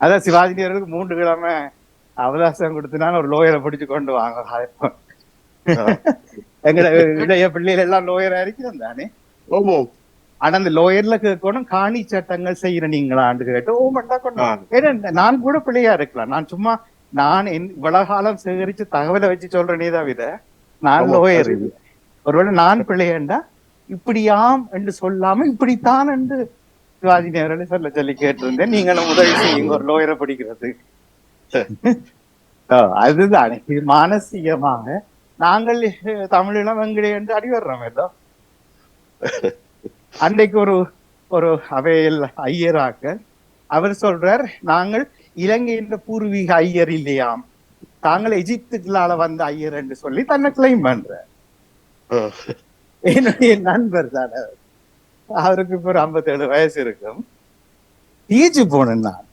அதான் சிவாஜினியர்களுக்கு 3 கிழமை அவகாசம் கொடுத்தனால ஒரு லோயரை பிடிச்சு கொண்டு வாங்க. எங்கட இளைய பிள்ளைகள் எல்லாம் லோயரா இருக்கிறோம் தானே. ஆனா அந்த லோயர்ல கேட்கணும், காணி சட்டங்கள் செய்யற நீங்களான்னு கேட்டு ஓமண்டா கொண்டு. நான் கூட பிள்ளையா இருக்கலாம், நான் சும்மா நான் இவ்வளவு காலம் சேகரிச்சு தகவலை வச்சு சொல்றேனே தவிர நான் லோயர் இல்லை. ஒருவேளை நான் பிள்ளையண்டா இப்படியாம் என்று சொல்லாம இப்படித்தான் என்று சிவாஜி நேரடி சொல்லி கேட்டிருந்தேன். நீங்களும் உதவி செய்யுங்க ஒரு லோயரை படிக்கிறது. அதுதான் மானசீகமாக நாங்கள் தமிழினம் வெங்கிலே என்று அடி வர்றோம் எல்லாம். அன்றைக்கு ஒரு அவையில் ஐயராக்க அவர் சொல்றார், நாங்கள் இலங்கையின் பூர்வீக ஐயர் இல்லையாம், தாங்கள் எஜிப்துகளால வந்த ஐயர் என்று சொல்லி தன்னை கிளைம் பண்ற. என்னுடைய நண்பர் தான் அவருக்கு இப்போ ஒரு 57 வயசு இருக்கும். ஈஜு போனேன் நான்.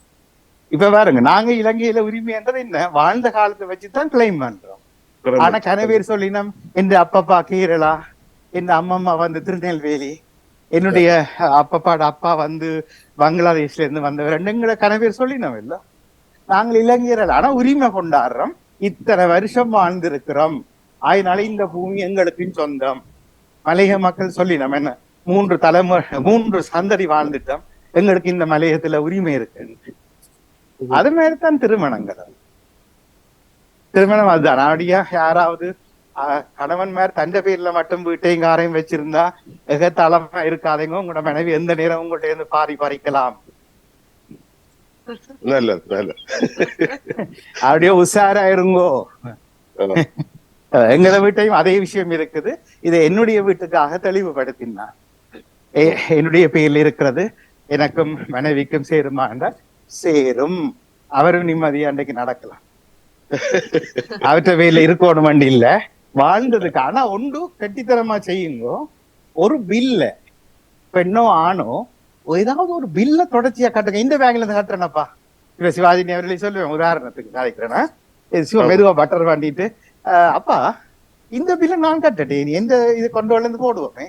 இப்ப பாருங்க, நாங்க இலங்கையில உரிமைன்றது என்ன, வாழ்ந்த காலத்தை வச்சுதான் கிளைம் பண்றோம். ஆனா கனவேர் சொல்லினம், என் அப்பப்பா கேரளா, என் அம்மம்மா வந்து திருநெல்வேலி, என்னுடைய அப்பப்பாட அப்பா வந்து பங்களாதேஷ்ல இருந்து வந்தவர், எங்களை கனவேர் சொல்லினோம் இல்ல. நாங்கள் இளைஞர்கள் ஆனா உரிமை கொண்டாடுறோம், இத்தனை வருஷம் வாழ்ந்திருக்கிறோம், அதனால இந்த பூமி எங்களுக்கு சொந்தம். மலையக மக்கள் சொல்லினோம் என்ன, 3 சந்ததி வாழ்ந்துட்டோம், எங்களுக்கு இந்த மலையகத்துல உரிமை இருக்கு. அது மாதிரிதான் திருமணங்கள். திருமணம் அதுதான். அப்படியா யாராவது கணவன் மேல தண்ட பேர்ல மட்டும் வீட்டையும் காரையும் வச்சிருந்தா எகத்தாளமா இருக்காதீங்க, உங்களோட மனைவி எந்த நேரம் உங்கள்கிட்ட இருந்து பறிக்கலாம். அப்படியே உஷாரா இருங்கோ. எங்களை வீட்டையும் அதே விஷயம் இருக்குது. இதை என்னுடைய வீட்டுக்காக தெளிவுபடுத்தினார். என்னுடைய பேர்ல இருக்கிறது எனக்கும் மனைவிக்கும் சேருமா என்றால் சேரும். அவரும் நிம்மதியா அன்றைக்கு நடக்கலாம். அவற்ற வேலை இருக்கணும் வண்டி இல்ல வாழ்ந்ததுக்கு. ஆனா ஒன்று கெட்டித்தனமா செய்யுங்கோ, ஒரு பில்ல பெண்ணோ ஆணோ ஏதாவது ஒரு பில்ல தொடர்ச்சியா கட்டுங்க. இந்த பேங்க்ல இருந்து கட்டுறேனப்பா, இப்ப சிவாஜி அவர்களே சொல்லுவேன், உதாரணத்துக்கு கதைக்கிறேன்னா, சிவ மெதுவா பட்டர் பண்ணிட்டு, அப்பா இந்த பில்ல நான் கட்டட்டேன், எந்த இது கொண்டு இருந்து போடுவோமே.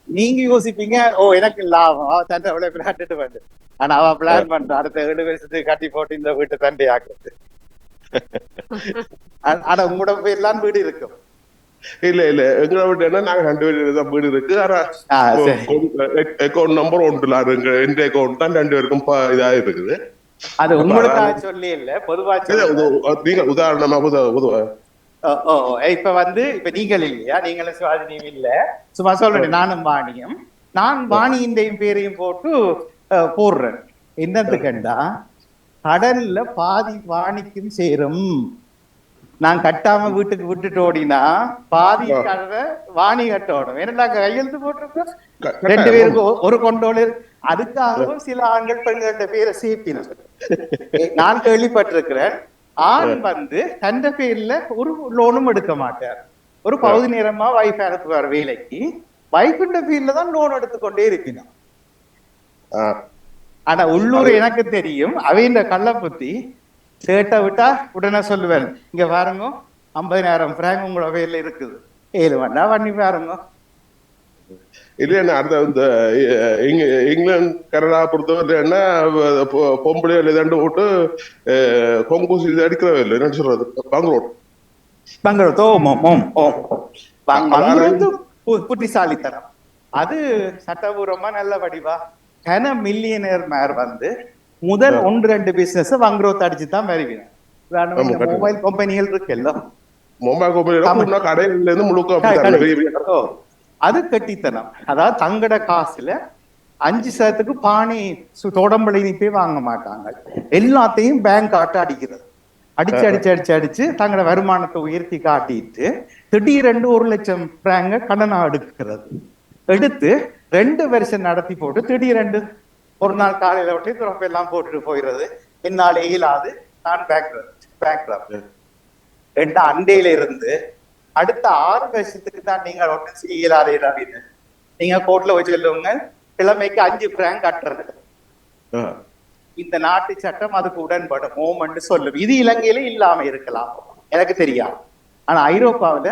நீங்க யோசிப்பீங்க, ஓ எனக்கு லாபம் தண்டை அவ்வளவு கட்டுட்டு வந்து. ஆனா அவ பிளான் பண்ற அடுத்த 7 வருஷத்துக்கு கட்டி போட்டு இந்த வீட்டு தண்டை ஆக்குறது. ஆனா உங்களோட பேர்லாம் வீடு இருக்கும். இல்ல எங்களை வீட்டு என்ன, நாங்க 2 பேரும் வீடு இருக்கு. அக்கௌண்ட் நம்பர் ஒன்றுல எந்த அக்கௌண்ட் தான் 2 பேருக்கும் இதா இருக்குது. அது உங்களுக்காக சொல்லி இல்ல, பொதுவா நீங்க உதாரணமா பொதுவா இப்ப இப்ப நீங்கள் இல்லையா, நீங்களும் சிவாஜினியும் இல்ல, சும்மா சொல்றேன், நானும் வாணியும், நான் வாணியின் பேரையும் போட்டு போடுறேன். என்னதுக்கண்டா, கடல்ல பாதி வாணிக்கும் சேரும். நான் கட்டாம வீட்டுக்கு விட்டுட்டு ஓடினா பாதி கடலை வாணி கட்டோடும். ஏன்னா கையெழுத்து போட்டிருக்கோம் 2 பேருக்கு ஒரு கொண்டோடு. அதுக்காகவும் சில ஆண்கள் பெண்கள பேரை சேர்த்தினோம். நான் கேள்விப்பட்டிருக்கிறேன், ஆண் தந்த பேர்ல ஒரு லோனும் எடுக்க மாட்டார். ஒரு பகுதி நேரமா வைஃப் அனுப்புவார் வேலைக்கு, வைஃப்ன்ற பேர்ல தான் லோன் எடுத்துக்கொண்டே இருக்கணும். ஆனா உள்ளூர் எனக்கு தெரியும், அவையின் கள்ள புத்தி சேட்டை விட்டா உடனே சொல்லுவேன், இங்க பாருங்க 50,000 பிராங்க் உங்களோட பேர்ல இருக்குது, 7 வேண்டா பண்ணி பாருங்க. இல்லையா அந்த இங்கிலாந்து கனடா பொறுத்தவரை என்ன, பொம்பளை தண்டு போட்டு கொங்கூசி இது அடிக்கிறவே இல்லை. என்ன சொல்றது, புத்திசாலித்தனம். அது சட்டபூர்வமா நல்ல வடிவா கன மில்லியனர் மேர் முதல் 1-2 பிசினஸ் வங்குரோத் அடிச்சுதான் வருவீங்க. மொபைல் கம்பெனிகள் இருக்குல்ல, மொபைல் கம்பெனி கடையில இருந்து முழுக்க அது கட்டித்தனம். அதாவது தங்கட காசுல 5% பானி தோடம்பளை போய் வாங்க மாட்டாங்க. எல்லாத்தையும் பேங்க் ஆட்ட அடிக்கிறது. அடிச்சு தங்களோட வருமானத்தை உயர்த்தி காட்டிட்டு திடீரென்று 1 லட்சம் பிராங்க கடனா எடுக்கிறது. எடுத்து 2 வருஷம் நடத்தி போட்டு திடீரென்று ஒரு நாள் காலையில விட்டு துறப்ப எல்லாம் போட்டுட்டு போயிடுறது. என்னால் இயலாது, நான் பேங்க் அண்டையில இருந்து அடுத்த 6 வருஷத்துக்கு தான் நீங்க ஒன்றும் செய்யலாதே. நீங்க கோர்ட்ல வச்சு சொல்லுவங்க, கிழமைக்கு 5 பிராங்க் கட்டுறது. இந்த நாட்டு சட்டம் அதுக்கு உடன்படும் மோமெண்ட் சொல்லும். இது இலங்கையில இல்லாம இருக்கலாம், எனக்கு தெரியாது. ஆனா ஐரோப்பாவில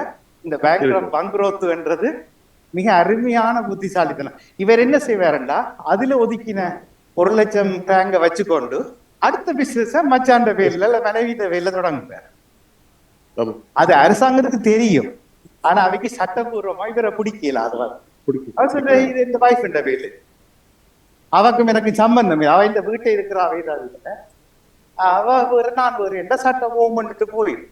இந்த பங்குரோத்துன்றது மிக அருமையான புத்திசாலித்தனம். இவர் என்ன செய்வாருண்டா, அதுல ஒதுக்கின 1 லட்சம் பிராங்க வச்சுக்கொண்டு அடுத்த பிசினஸ் மச்சாண்ட பேர்ல இல்ல மனைவித பேர்ல தொடங்குவார். அது அரசாங்கத்துக்கு தெரியும், ஆனா அவைக்கு சட்டபூர்வமா இவரை பிடிக்கல. அது சொல்ற இது இந்த வைஃப் என்ற பேர்ல அவக்கும் எனக்கு சம்பந்தம், அவ இந்த வீட்டை இருக்கிற அவைதான் அவ நான் ஒரு எந்த சட்டம் ஓமன்ட்டு போயிடும்.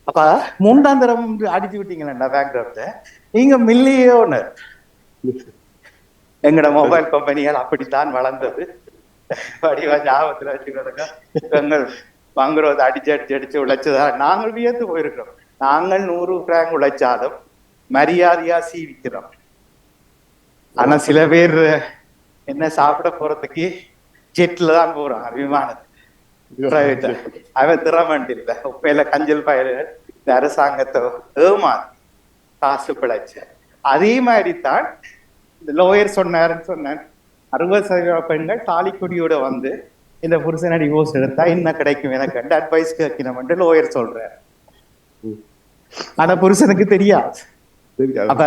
அப்ப 3ஆம் தரம் அடிச்சு விட்டீங்களா பேங்க்ரப்ட, நீங்க மில்லியோனர். எங்கட மொபைல் கம்பெனிகள் அப்படித்தான் வளர்ந்தது. வடிவா ஞாபகத்துல வச்சுக்கிறதுங்க, எங்கள் பங்குரோத அடிச்சு உழைச்சதா நாங்கள் வியந்து போயிருக்கிறோம். நாங்கள் 100 பிராங்க் உழைச்சாலும் மரியாதையா சீவிக்கிறோம். ஆனா சில பேர் என்ன சாப்பிட போறதுக்கு ஜெட்ல தான் போறான், விமானத்துல. அவன் திறமண்டு இல்ல, உப்பையில கஞ்சல் பயல்கள் இந்த அரசாங்கத்தை ஏமாத்தி காசு பிழைச்ச. அதே மாதிரி தான் இந்த லோயர் சொன்னார் 60% பெண்கள் தாலிக்குடியோட வந்து இந்த புருஷனை டிவோர்ஸ் எடுத்தா என்ன கிடைக்கும் எனக்கு அட்வைஸ் கேட்கணும் லோயர் சொல்றாரு. ஆனா புருஷனுக்கு தெரியாது. அப்ப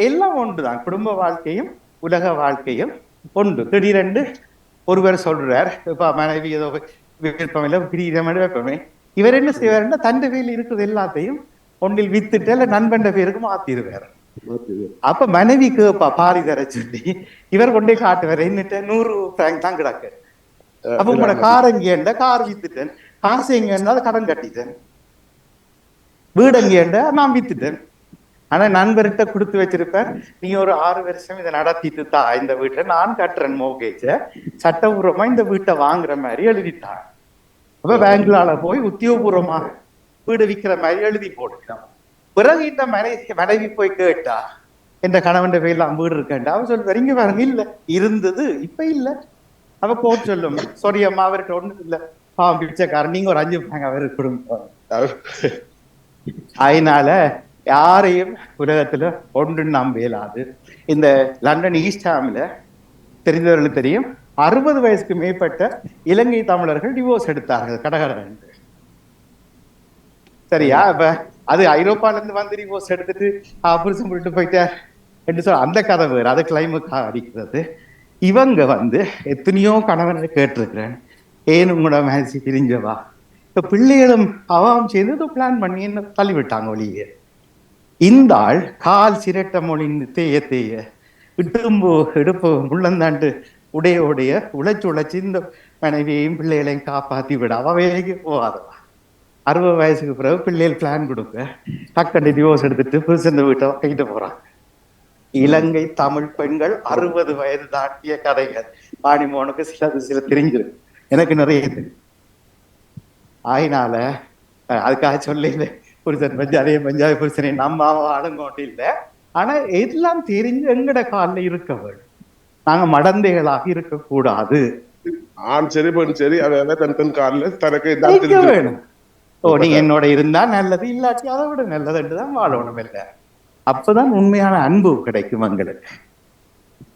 எல்லாம் ஒன்றுதான், குடும்ப வாழ்க்கையும் உலக வாழ்க்கையும் ஒன்று. திடீரென்று ஒருவர் சொல்றார், இப்ப மனைவி ஏதோ விருப்பமில்லை பிரியிடமே வைப்பமே, இவர் என்ன செய்வாருன்னா தண்டை வேலை இருக்குது எல்லாத்தையும் ஒன்றில் வித்துட்டு இல்ல நண்பண்ட பேருக்கு மாத்திடுவார். அப்ப மனைவி கேப்பா பாரி தர சொல்லி இவர் கொண்டே காட்டுவார், என்னட்ட 100 பிராங்க் தான் கிடக்கு. அப்ப உங்களோட கார் எங்கேண்ட, கார் வித்துட்டேன், காசு எங்கேண்டா கடன் கட்டிட்டேன், வீடு எங்கேண்ட நான் வித்துட்டேன். ஆனா நண்பர்கிட்ட கொடுத்து வச்சிருப்பேன், நீ ஒரு 6 வருஷம் இதை நடத்திட்டு தா, இந்த வீட்டை நான் கட்டுறேன் மோகேஜ, சட்டபூர்வமா இந்த வீட்டை வாங்குற மாதிரி எழுதிட்டான். அப்ப பேங்க்லால போய் உத்தியோகபூர்வமா வீடு விற்கிற மாதிரி எழுதி போட்டுட்டான். பிறகு இந்த மனைவி போய் கேட்டா, என்ற கணவன் பேர்லாம் வீடு இருக்கேன்டா, அவன் சொல்லுவார், இங்க பாருங்க இல்ல இருந்தது இப்ப இல்ல. அவ கோட் சொல்லும், சாரி அம்மா அவருக்கு ஒண்ணும் இல்ல, பாவம் பிச்சைக்காரன், நீங்க ஒரு 5 பிராங்க் அவருக்கு கொடுங்க. அதனால யாரையும் உலகத்துல ஒன்று நம்ப இயலாது. இந்த லண்டன் ஈஸ்ட் ஹாம்ல தெரிந்தவர்களுக்கு தெரியும், 60 வயசுக்கு மேற்பட்ட இலங்கை தமிழர்கள் டிவோர்ஸ் எடுத்தார்கள் கடகடன். சரியா? இப்ப அது ஐரோப்பால இருந்து வந்து டிவோர்ஸ் எடுத்துட்டு புருஷன் விட்டு போயிட்டார் என்று சொல்ல அந்த கதை வேறு, அது கிளைமுக்காக அடிக்கிறது. இவங்க வந்து எத்தனையோ கணவனை கேட்டிருக்கிறேன், ஏன் உங்களோட மேசி பிரிஞ்சவா, இப்ப பிள்ளைகளும் அவாம் செய்து பிளான் பண்ணி என்ன தள்ளிவிட்டாங்க ஒளியே. இந்த ஆள் கால் சிரட்ட மொழின்னு தேய தேய இட்டும்பு எடுப்பு உள்ளந்தாண்டு உடைய உழைச்சு இந்த மனைவியையும் பிள்ளைகளையும் காப்பாத்தி விட அவ வேலைக்கு போகாதவா. 60 வயசுக்கு பிறகு பிள்ளைகள் பிளான் கொடுக்க டக்குன்னு டிவோர்ஸ் எடுத்துட்டு புருஷன் வீட்டை கைட்டு போறாங்க. இலங்கை தமிழ் பெண்கள் 60 வயது தாண்டிய கதைகள் பாணிமோனுக்கு சில தெரிஞ்சிருக்கு, எனக்கு நிறைய தெரியும். அதனால அதுக்காக சொல்லல புருஷன் அதே பஞ்சாபி புருஷனை நம்ம ஆளுங்கோட்டு இல்லை. ஆனா எல்லாம் தெரிஞ்சு எங்கட காலில் இருக்கவள், நாங்க மடந்தைகளாக இருக்கக்கூடாது. ஆண் சரி பெண் சரி தன் காலில் தனக்கு வேணும். ஓ நீ என்னோட இருந்தா நல்லது, இல்லாட்டி அதை விட நல்லதுன்றுதான் வாழணும். இல்லை அப்பதான் உண்மையான அன்பு கிடைக்கும் எங்களுக்கு,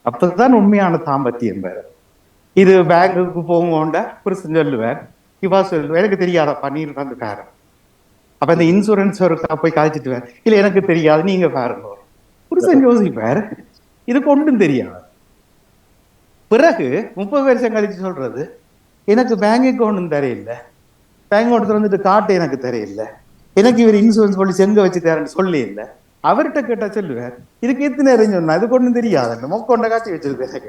அப்பதான் உண்மையான தாம்பத்தியம் வேற. இது பேங்குக்கு போவோண்டா புருஷன் சொல்லுவேன், இவா சொல்லுவேன், எனக்கு தெரியாத பன்னீர் வந்து பாரு. அப்ப இந்த இன்சூரன்ஸ் ஒருக்கா போய் காய்ச்சிட்டு வேற, இல்ல எனக்கு தெரியாது நீங்க பாருங்க. புருஷன் யோசிப்பார், இதுக்கு ஒன்றும் தெரியாது. பிறகு 30 வருஷம் கழிச்சு சொல்றது, எனக்கு பேங்குக்கு ஒன்றும் தெரியல, பேங்க் ஒருத்தர் வந்துட்டு காட்டு எனக்கு தெரியல, எனக்கு இவர் இன்சூரன்ஸ் பாலிசி எங்க வச்சு தரேன்னு சொல்லி இல்லை. அவர்கிட்ட கேட்டா சொல்லுவார், இதுக்கு எத்தனை நேரம் சொன்னா இதுக்கு ஒன்றும் தெரியாது, மொக்கொண்ட காட்சி வச்சிருக்கேன்.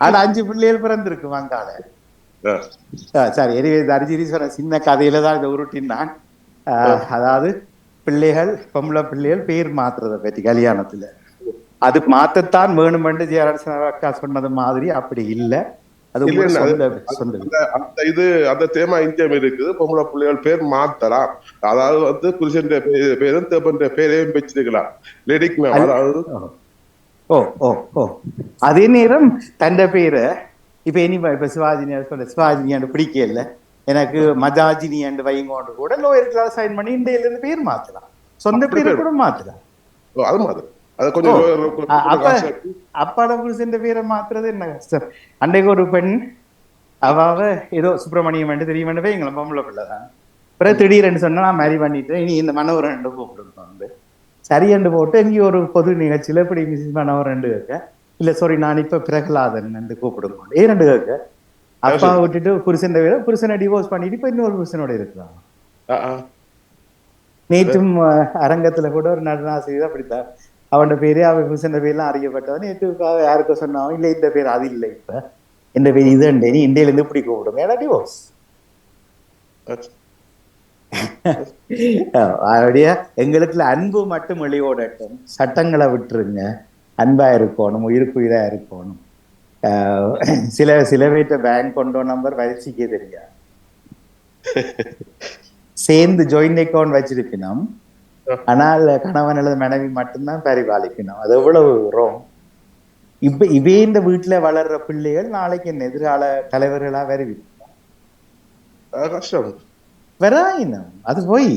ஆனா 5 பிள்ளைகள் பிறந்திருக்கு வங்காள. சரி, எரிவே அரிஜீரீஸ்வரன் சின்ன கதையில தான் இதை உருட்டினான். அதாவது பிள்ளைகள் பொம்பளை பிள்ளைகள் பேர் மாத்துறதை பற்றி கல்யாணத்துல, அது மாத்தத்தான் வேணுமென்று ஜெயராஜன் அக்கா சொன்னது மாதிரி அப்படி இல்லை. அது இது அந்த தேமா இந்தியம் இருக்குது, பொம்பளை பிள்ளைகள் பேர் மாத்தலாம். அதாவது வந்து புருஷன் பேரும் தேப்பன் பேரையும் வச்சிருக்கலாம். அதாவது அதே நேரம் தந்த பேரை இப்ப இப்ப சிவாஜினியார் சொல்ல சிவாஜினியாண்டு பிடிக்கல, எனக்கு மஜாஜினி அண்டு வைங்கோண்டு கூட லோயர் சைன் பண்ணி இந்தியில இருந்து பேர் மாத்தலாம், சொந்த பேரை கூட மாத்தலாம். அது மாதிரி அப்பாட புருஷன் பேரை மாத்துறது என்ன கஷ்டம். அன்றைக்கு ஒரு பெண் அவ ஏதோ சுப்பிரமணியம் என்று தெரியும் எங்களை பொம்பளை பிள்ளைதான். பிறகு திடீர்னு சொன்னா நான் மேரி பண்ணிட்டேன், இனி இந்த மனோரன் கூப்பிட்டு சரியண்டு போட்டு எங்கேயும் ஒரு பொது நிகழ்ச்சியில இப்படி மிஸ் மனோரன் கேட்க, இல்ல சாரி நான் இப்ப பிரகலாதன் என்று கூப்பிடுங்க ஏன் கேட்க, அப்பா விட்டுட்டு புருஷனை டிவோர்ஸ் பண்ணிட்டு இப்ப இன்னொரு புருஷனோட இருக்கிறான். நேற்றும் அரங்கத்துல கூட ஒரு நடனாசிரியர் அப்படித்தான், அவனோட பேரு அவன் புருஷன் பேர்லாம் அறியப்பட்டவன். நேற்று யாருக்க சொன்னாவும் இல்லை இந்த பேர் அது இல்லை, இப்ப இந்த பேர் இது நீ இந்தியில இருந்து இப்படி கூப்பிடுங்க ஏன்னா டிவோர்ஸ். அப்படியே எங்களுக்குள்ள அன்பு மட்டும் வெளியோடட்டும், சட்டங்களை விட்டுருங்க, அன்பா இருக்கணும், உயிருக்குயிரா இருக்கணும். சில பேர்ட்ட பேங்க் கொண்டோ நம்பர் வரிசைக்கே தெரியாது. சேர்ந்து ஜாயிண்ட் அக்கௌண்ட் வச்சிருப்பினோம். ஆனால் கணவன் அல்லது மனைவி மட்டும்தான் பரிபாலிக்கணும். அது எவ்வளவு ரோம். இப்ப இவே இந்த வீட்டுல வளர்ற பிள்ளைகள் நாளைக்கு என்ன எதிர்கால தலைவர்களா வருவீங்க. கஷ்டம் வராயினம் அது போய்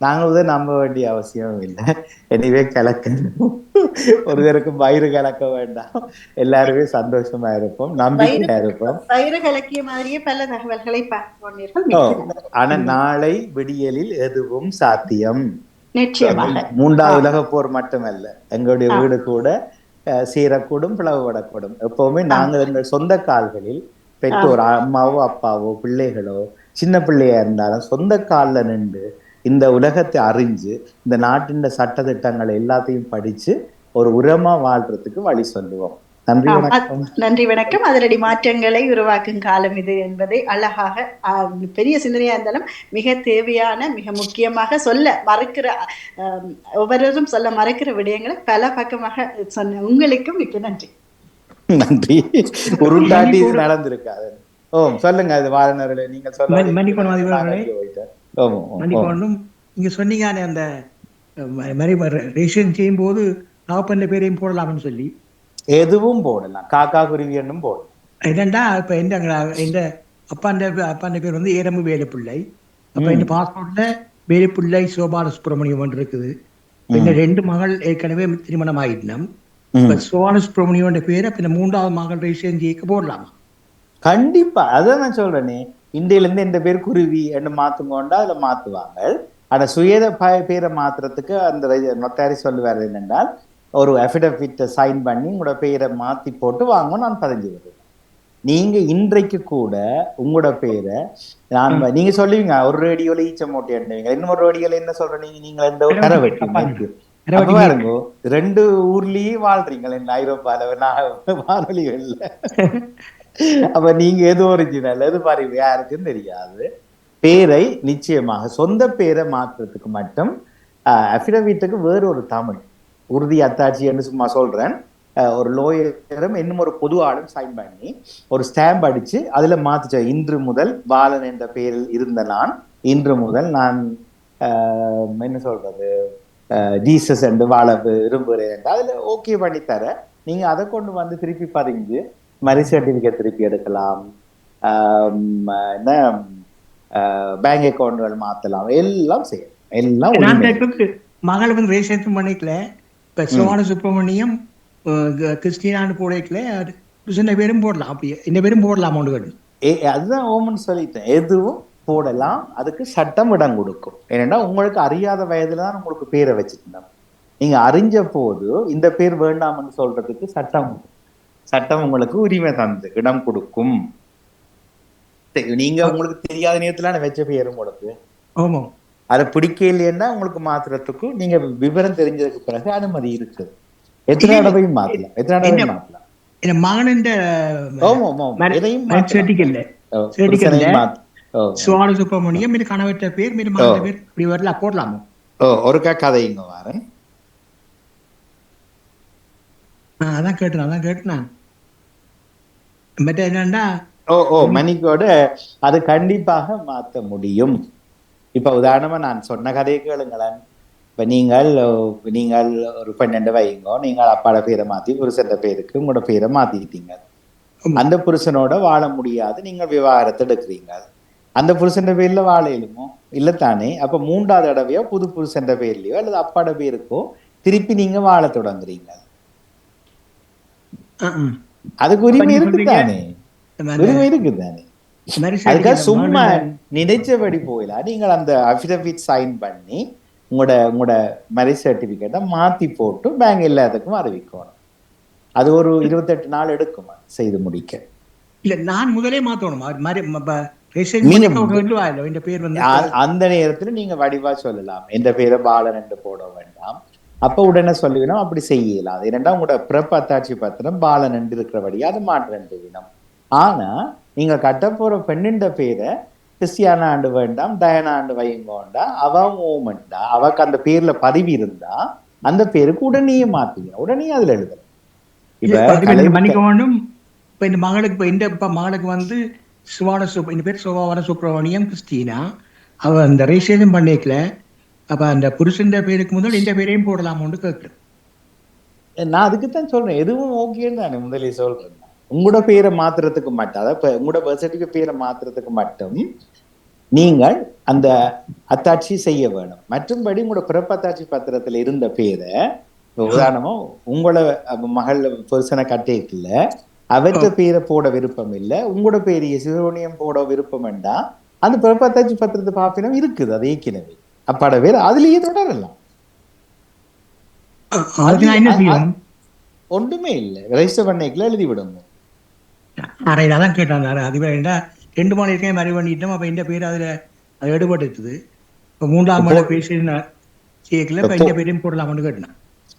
நாங்களும் நம்ப வேண்டிய அவசியம் இல்லை. எனிவே கலக்கணும், ஒருவருக்கும் வயிறு கலக்க வேண்டாம், எல்லாருமே சந்தோஷமா இருப்போம், நம்பிக்கையா இருப்போம். வயிறு கலக்கிய மாதிரியே பல தகவல்களை பார்த்து. ஆனா நாளை விடியலில் எதுவும் சாத்தியம். நிச்சயமாக 3வது உலக போர் மட்டுமல்ல, எங்களுடைய வீடு கூட சீரக்கூடும், பிளவுபடக்கூடும். எப்பவுமே நாங்கள் எங்கள் சொந்த கால்களில் பெற்றோர், அம்மாவோ அப்பாவோ பிள்ளைகளோ சின்ன பிள்ளையா இருந்தாலும் சொந்த காலில் நின்று இந்த உலகத்தை அறிஞ்சு இந்த நாட்டின் சட்ட திட்டங்களை எல்லாத்தையும் படிச்சு ஒரு உரமா வாழ்றதுக்கு வழி சொல்லுவோம். நன்றி வணக்கம். நன்றி வணக்கம். அதிரடி மாற்றங்களை உருவாக்கும் காலம் இது என்பதை அழகாக பெரிய சிந்தனையா இருந்தாலும் மிக தேவையான, மிக முக்கியமாக சொல்ல மறுக்கிற ஒவ்வொருவரும் சொல்ல மறுக்கிற விடயங்களை பல பக்கமாக சொன்ன உங்களுக்கும் மிக்க நன்றி. நன்றி. உருண்டாட்டி இது நடந்திருக்காது. சொல்லுங்க, அது வாழ்நர்களே நீங்க சொல்லுங்க. நீங்க சொன்னீங்க அந்த ரேஷன் செய்யும் போது நாப்பண்ண பேரையும் போடலாம்னு சொல்லி எதுவும் போடலாம், காக்கா குருவி என்னும் போடலாம். என்னண்டா இப்ப எந்த அப்பாண்ட பேர் வந்து ஏரம்பு வேலுப்பிள்ளை. அப்ப இந்த பாஸ்போர்ட்ல வேலுப்பிள்ளை சோபால சுப்பிரமணியம் இருக்குது. இந்த 2 மகள் ஏற்கனவே திருமணம் ஆயிட்டோம். சோபால சுப்பிரமணியம் பேர் அப்ப இந்த 3வது மகள் ரேஷன் செய்ய போடலாமா? கண்டிப்பா, அதான் நான் சொல்றேனே, இந்தியில இருந்து இந்த பேர் குருவி என்று மாத்துங்கோண்டா அதுல மாத்துவாங்க. ஆனா சுயத பேரை மாத்துறதுக்கு அந்த நொட்டாரி சொல்லுவார் என்னென்றால், ஒரு அஃபிடவிட்டை சைன் பண்ணி உங்களோட பேரை மாத்தி போட்டு வாங்க, நான் பதிஞ்சு வருவேன். நீங்க இன்றைக்கு கூட உங்களோட பேரை நீங்க சொல்லுவீங்க, ஒரு ரேடியோல ஈச்ச மூட்டை எண்ணுவீங்க, இன்னொரு ரேடியோல என்ன சொல்றீங்க, நீங்க இந்த கரை வெட்டி பாருங்க, 2 ஊர்லயே வாழ்றீங்க ஐரோப்பால வானொலிகள்ல. அப்ப நீங்க எது ஒரிஜினல் எது பாருங்க யாருக்குன்னு தெரியாது. பேரை நிச்சயமாக சொந்த பேரை மாற்றுறதுக்கு மட்டும் அஃபிடவிட்டுக்கு வேற ஒரு தமிழ் உறுதி அத்தாட்சி என்று சும்மா சொல்றேன், ஒரு லோயரும் இன்னும் ஒரு பொது ஆளும் சைன் பண்ணி ஒரு ஸ்டாம்ப் அடிச்சு அதுல மாத்திச்ச, இன்று முதல் பாலன் என்ற பெயரில் இருந்த நான் இன்று முதல் நான் என்ன சொல்றது ஜீசஸ் என்று வாழ விரும்புகிறேன், அதுல ஓகே பண்ணி தர. நீங்க அதை கொண்டு வந்து திருப்பி பதிஞ்சு மரி சர்டிபிகேட் திருப்பி எடுக்கலாம், என்ன பேங்க் அக்கௌண்ட்கள் மாத்தலாம், எல்லாம் செய்யலாம். எல்லாம் மகள் வந்து ரேஷன் பண்ணிக்கல. இப்ப சோவான சுப்பிரமணியம் கிறிஸ்டினான்னு போடல, சின்ன பேரும் போடலாம். அப்படியே இந்த பேரும் போடலாம். அதுதான் ஓமன் சொல்லிட்டேன், எதுவும் போடலாம். அதுக்கு சட்டம் இடம் கொடுக்கும். ஏன்னா உங்களுக்கு அறியாத வயதுல தான் உங்களுக்கு பேரை வச்சுருந்தோம். நீங்க அறிஞ்ச போது இந்த பேர் வேண்டாம்னு சொல்றதுக்கு சட்டம் உங்களுக்கு உரிமை தந்து இடம் கொடுக்கும். நீங்க உங்களுக்கு தெரியாத நேரத்துல வச்ச பேரும் கொடுத்து அதை பிடிக்க இல்லைன்னா உங்களுக்கு மாத்துறதுக்கு நீங்க விவரம் தெரிஞ்சதுக்கு பிறகு அனுமதி இருக்கு. எத்தனை தடவையும் மாத்தலாம், எத்தனை தடவையும் மாத்தலாம். சுப்பிரமணியம் கணவற்ற பேர் பேர் வரல போடலாமோ? ஒருக்கா கதை இங்க வரேன். அதான் கேட்டேன். என்னன்னா மணிக்கோட அது கண்டிப்பாக மாற்ற முடியும். இப்ப உதாரணமா நான் சொன்ன கதையை கேளுங்களேன். இப்ப நீங்கள் ஒரு பெண்ணெண்டு வைங்கோ, நீங்கள் அப்பாட பேரை மாத்தி புருஷன் பேருக்கு உங்களோட பேரை மாத்திக்கிட்டீங்க. அந்த புருஷனோட வாழ முடியாது, நீங்கள் விவாகரத்தை எடுக்கிறீங்க. அந்த புருஷன் பேர்ல வாழ இயலுமோ? இல்லத்தானே. அப்ப 3வது தடவையோ புது புருஷன் பேர்லயோ அல்லது அப்பாட பேருக்கோ திருப்பி நீங்க வாழ தொடங்குறீங்க. அதுக்கு உரிமை இருக்குதானே, உரிமை இருக்குதானே. அதுக்காக சும்மா நினைச்சபடி போயிடலாம். நீங்கள் அந்த அஃபிடவிட் சைன் பண்ணி உங்களோட மேரேஜ் சர்டிபிகேட்டை மாத்தி போட்டு பேங்க் எல்லாத்துக்கும் அறிவிக்கணும். அது ஒரு 28 நாள் எடுக்குமா செய்து முடிக்க? இல்ல, நான் முதலே மாத்தணும். அந்த நேரத்துல நீங்க வடிவா சொல்லலாம், எந்த பேரை பாலன் என்று போட வேண்டாம். அப்ப உடனே சொல்லுவினோம், அப்படி செய்யலாம். இரண்டாம் உங்களோட பிறப்பு அத்தாட்சி பத்திரம் பாலன் என்று இருக்கிறபடியா அது மாற்றணும். ஆனா நீங்க கட்ட போற பெண்ணின் பேரை கிறிஸ்டியானா ஆண்டு வேண்டாம், டயனா ஆண்டு வைங்கோண்டா, அவ ஓமண்டா, அவக்கு அந்த பேர்ல பதிவு இருந்தா அந்த பேருக்கு உடனே மாத்தீங்க, உடனே அதுல எழுதணும். மன்னிக்க இப்ப இந்த மகளுக்கு மகளுக்கு வந்து இந்த பேர் சுவாவன சுப்பிரமணியம் கிறிஸ்டினா. அவ அந்த ரெஜிஸ்ட்ரேஷன் பண்ணிக்கல. அப்ப அந்த புருஷன் பேருக்கு முதல் இந்த பேரையும் போடலாமோன்னு கேட்குறேன். நான் அதுக்குத்தான் சொல்றேன், எதுவும் ஓகேன்னு நான் முதலே சொல்றேன். உங்களோட பேரை மாத்துறதுக்கு மட்டும், அதாவது உங்களோட பர்த் சர்டிபிகேட் பேரை மாத்துறதுக்கு மட்டும் நீங்கள் அந்த அத்தாட்சி செய்ய வேணும். மற்றும்படி உங்களோட பிறப்பத்தாட்சி பத்திரத்துல இருந்த பேரை, உதாரணமா உங்களோட மகள் புருஷனை கட்டேக்கல அவற்ற பேரை போட விருப்பம் இல்லை, உங்களோட பேரிய சிவனியம் போட விருப்பம் வேண்டா, அந்த பிறப்பத்தாட்சி பத்திரத்தை பாப்பினம் இருக்குது, அது ஏற்கனவே அப்பாட பேர் அதுலயே தொடரலாம். ஒன்றுமே இல்லை, ரெஜிஸ்டர் பண்ணிக்கல எழுதி விடுங்க. அதான் கேட்டாங்க, அது வேண்டா 2 மாநிலத்தையும் மறை பண்ணிட்டோம். அப்ப இந்த பேர் அதுல அது எடுபட்டுது. இப்ப 3ஆம் மாநில பேசினா கேட்கல, இப்ப இந்த பேரையும் போடலாம்னு கேட்டேன்.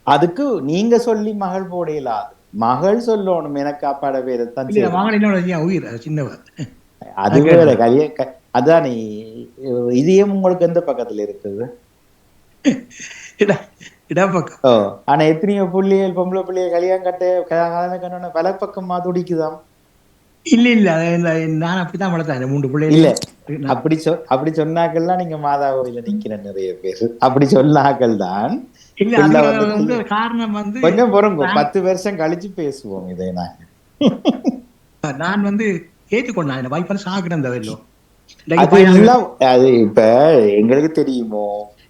அதுக்கு நீங்க சொல்லி மகள் போட இயலாது, மகள் சொல்லணும் எனக்கு அப்பாட பேரை தான். மகள் என்ன உயிர் சின்னவர், அது வேற கலிய. அதான் இதையும் உங்களுக்கு எந்த பக்கத்துல இருக்குது? ஆனா எத்தனையோ புள்ளிகள் பொம்பளை பிள்ளைகள் கல்யாணம் கட்ட பல பக்கமா துடிக்குதாம். இல்ல நான் அப்படித்தான் வளர்த்தேன் 3 பிள்ளைகள். இல்ல அப்படி சொன்னாக்கள்லாம் நீங்க மாதா கோயில நிக்கிற நிறைய பேர் அப்படி சொன்னாக்கள் தான். காரணம் வந்து கொஞ்சம் பொறுங்க, 10 வருஷம் கழிச்சு பேசுவோம் இதை. நான் ஏற்றுக்கொண்டேன் வாய்ப்பான சாகிறேன். அது இப்ப எங்களுக்கு தெரியுமோ,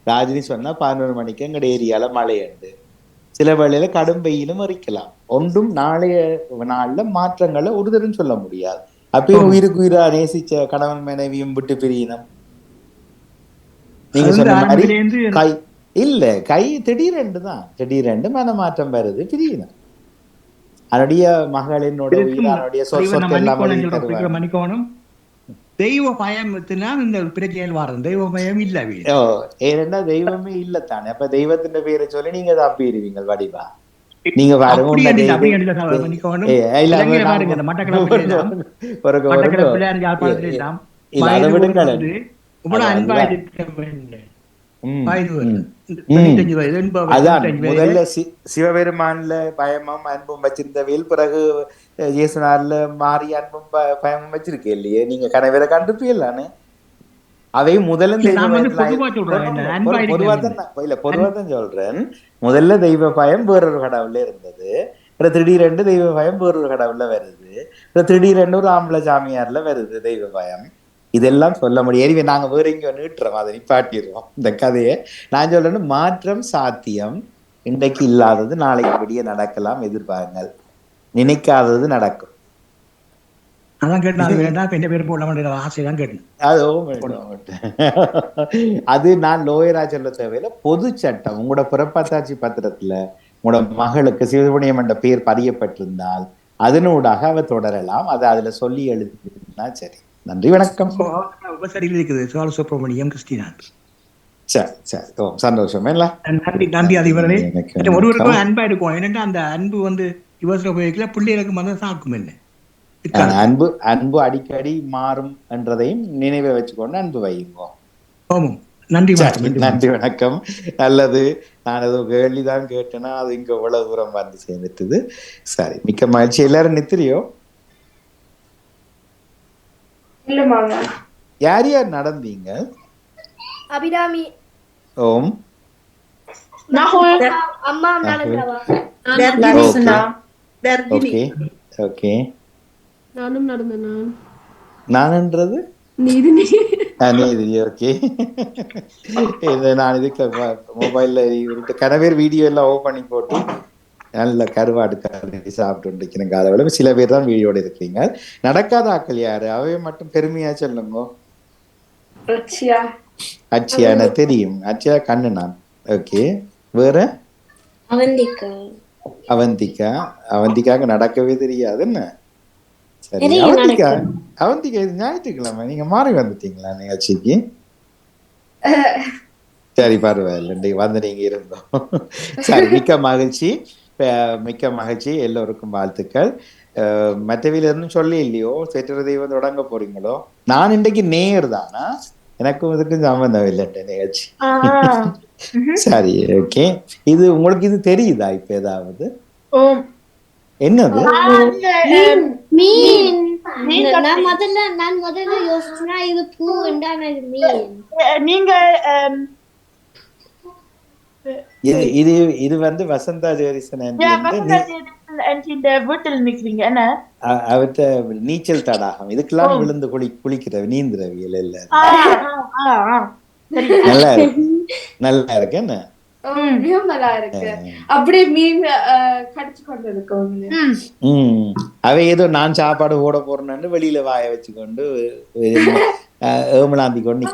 ராஜினி சொன்னா 11 மணிக்கு எங்கட ஏரியால மழையுண்டு, சில வேளையில கடும் வெயிலும் இருக்கலாம். ஒன்றும் நாளைய நாள்ல மாற்றங்களை ஒருத்தரும் சொல்ல முடியாது. அப்பயும் உயிருக்கு உயிரா நேசிச்ச கணவன் மனைவியும் விட்டு பிரியணும். நீங்க சொன்ன மாதிரி கை இல்ல, கை திடீரென்று தான், திடீரென்று மனமாற்றம் வருது, பிரியணும். அதனுடைய மகளினோட உயிர், அதனுடைய சொத்து எல்லாம் மன்னிக்கணும். தெய்வ பயத்தினால் இந்த பிரச்சனைகள் வரும், தெய்வ பயம் இல்ல. ஏன்னா தெய்வமே இல்லத்தானே, அப்ப தெய்வத்தின் பேரை சொல்லி நீங்க தப்பிடுவீங்க வடிவா. நீங்க முதல்ல சிவபெருமான்ல பயமும் அன்பும் வச்சிருந்தவையில், பிறகு இயேசுனார்ல மாறி அன்பும் பயமும் வச்சிருக்கே இல்லையே, நீங்க கனவேற கண்டுப்பீங்களான்னு. அவை முதல்ல பொதுவாதான் சொல்றேன். முதல்ல தெய்வ பயம் வேறொரு கடவுள்ல இருந்தது, திடீரென்று தெய்வ பயம் வேறொரு கடவுள்ல வருது, திடீரென்று ஒரு ஆம்பளை சாமியார்ல வருது தெய்வ பயம். இதெல்லாம் சொல்ல முடியாது. எனவே நாங்க வேற எங்க நீட்டுறோம், அதை நிப்பாட்டிடுவோம் இந்த கதையை. நான் சொல்றேன்னு மாற்றம் சாத்தியம், இன்றைக்கு இல்லாதது நாளைக்கு விடிய நடக்கலாம், எதிர்பாருங்கள். நினைக்காதது நடக்கும். அது நான் லோயரா சொல்ல தேவையில்ல, பொது சட்டம். உங்களோட பிறப்பத்தாட்சி பத்திரத்துல உங்களோட மகளுக்கு சிவபுண்ணியம் என்ற பெயர் பதியப்பட்டிருந்தால் அதனூடாக அவ தொடரலாம். அதை அதுல சொல்லி எழுதினா சரி. நன்றி, வணக்கம். சுப்பிரமணியம் கிறிஸ்டினான். சந்தோஷம். நன்றி அதிபர்களே. ஒருவருக்கும் அன்பா இருக்கும். ஏன்னா அந்த அன்பு இவசர பிள்ளைகளுக்கு மதம் சாக்கும். என்ன அன்பு அடிக்கடி மாறும் என்றதையும் நினைவை வச்சுக்கொண்டு அன்பு வையுங்க. நன்றி, நன்றி, வணக்கம். நல்லது. நான் ஏதோ கேள்விதான் கேட்டேன்னா அது இங்க இவ்வளவு தூரம் வந்து சேர்ந்துட்டுது. சரி, மிக்க மகிழ்ச்சி. எல்லாரும் நித்திரியோ? யார் யார் நடந்தீங்க? அபிராமி. ஓம். அம்மா நடந்தவா? ஓகே. நானும் நடந்தேன். நான்ன்றது நீதி. ஓகே. நான் இதுக்கு மொபைல்ல கனவேர் வீடியோ எல்லாம் ஓபன் பண்ணி போட்டு நல்ல கருவாடு கறி சாப்பிட்டு காலவளவு சில பேர் தான் வீடியோட இருக்கீங்க. நடக்காத ஆக்கள் யாரு? அவைய மட்டும் பெருமையா சொல்லுங்க. அச்சியா எனக்கு தெரியும். அச்சியா கண்ணு நான். ஓகே. வேற? அவந்திக்காக நடக்கவே தெரியாது. என்ன சரி, அவந்திக்கா இது ஞாயிற்றுக்கிழமை நீங்க மாறி வந்துட்டீங்களா நிகழ்ச்சிக்கு? சரி, பரவாயில்ல, வந்து நீங்க இருந்தோம். சரி, மிக்க மகிழ்ச்சி. எல்லோருக்கும் வாழ்த்துக்கள். மற்றவையில இருந்தும் சொல்லி இல்லையோ, செட்டுற தெய்வம் தொடங்க போறீங்களோ? நான் இன்றைக்கு நேர் தானா, எனக்கும் இதுக்கும் சம்பந்தம் இல்லை நிகழ்ச்சி. சரி, ஓகே. இது உங்களுக்கு இது தெரியுதா இப்ப ஏதாவது? என்னது? நான் முதல்ல யோசிச்சேன்னா இது பூ உண்டான மீன். நீங்க இது வந்து வசந்தா ஜெயரிசன் இந்த வீட்டில் நிக்கிறீங்க என்ன அவற்ற நீச்சல் தடாகம் இதுக்கெல்லாம் விழுந்து குளிக்கிற நீந்திரவியல் இல்ல நல்லா இருக்கு நல்லா இருக்கு என்ன மிகவும் நல்லா இருக்கு. அப்படியே மீன் கடிச்சு கொண்டு இருக்கும். அவ ஏதோ நான் சாப்பாடு போட போறேன்னு வெளியில வாய வச்சுக்கொண்டு ஏமலாந்தி கொண்டு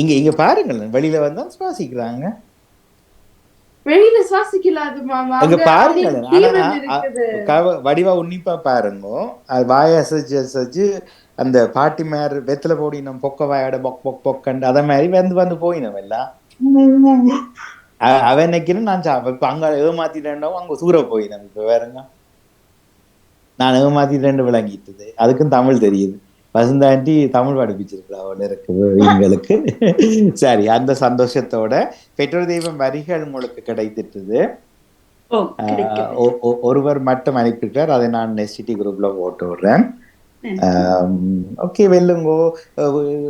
இங்க இங்க பாருங்க வெளியில வந்தா சுவாசிக்கிறாங்க. வெளியில சுவாசிக்கலாது மாமா. அங்க பாருங்க வடிவா உன்னிப்பா பாருங்க. அது வாய அசைச்சு அந்த பாட்டி மேர் வெத்தல போடினோம் பொக்க வாயோட பொக் பொக் பொக்கண்டு அத மாதிரி வந்து போயினோம் எல்லாம் அவன் நினைக்கிறேன் நான் இப்ப அங்க ஏமாத்திட்டேன்டோ அங்க சூற போயினோம். இப்ப வேறங்க நான் ஏமாத்திட்டேன் விளங்கிட்டது. அதுக்கும் தமிழ் தெரியுது. வசந்தாண்டி தமிழ் படிப்பிச்சிருக்கா இருக்குது எங்களுக்கு. சரி, அந்த சந்தோஷத்தோட பெற்றோர் தெய்வம் வரிகள் உங்களுக்கு கிடைத்திட்டது. ஒருவர் மட்டும் அனுப்பிட்டார். அதை நான் எஸ்டிடி குரூப்ல போட்டு விடுறேன். ஓகே, வெல்லுங்கோ.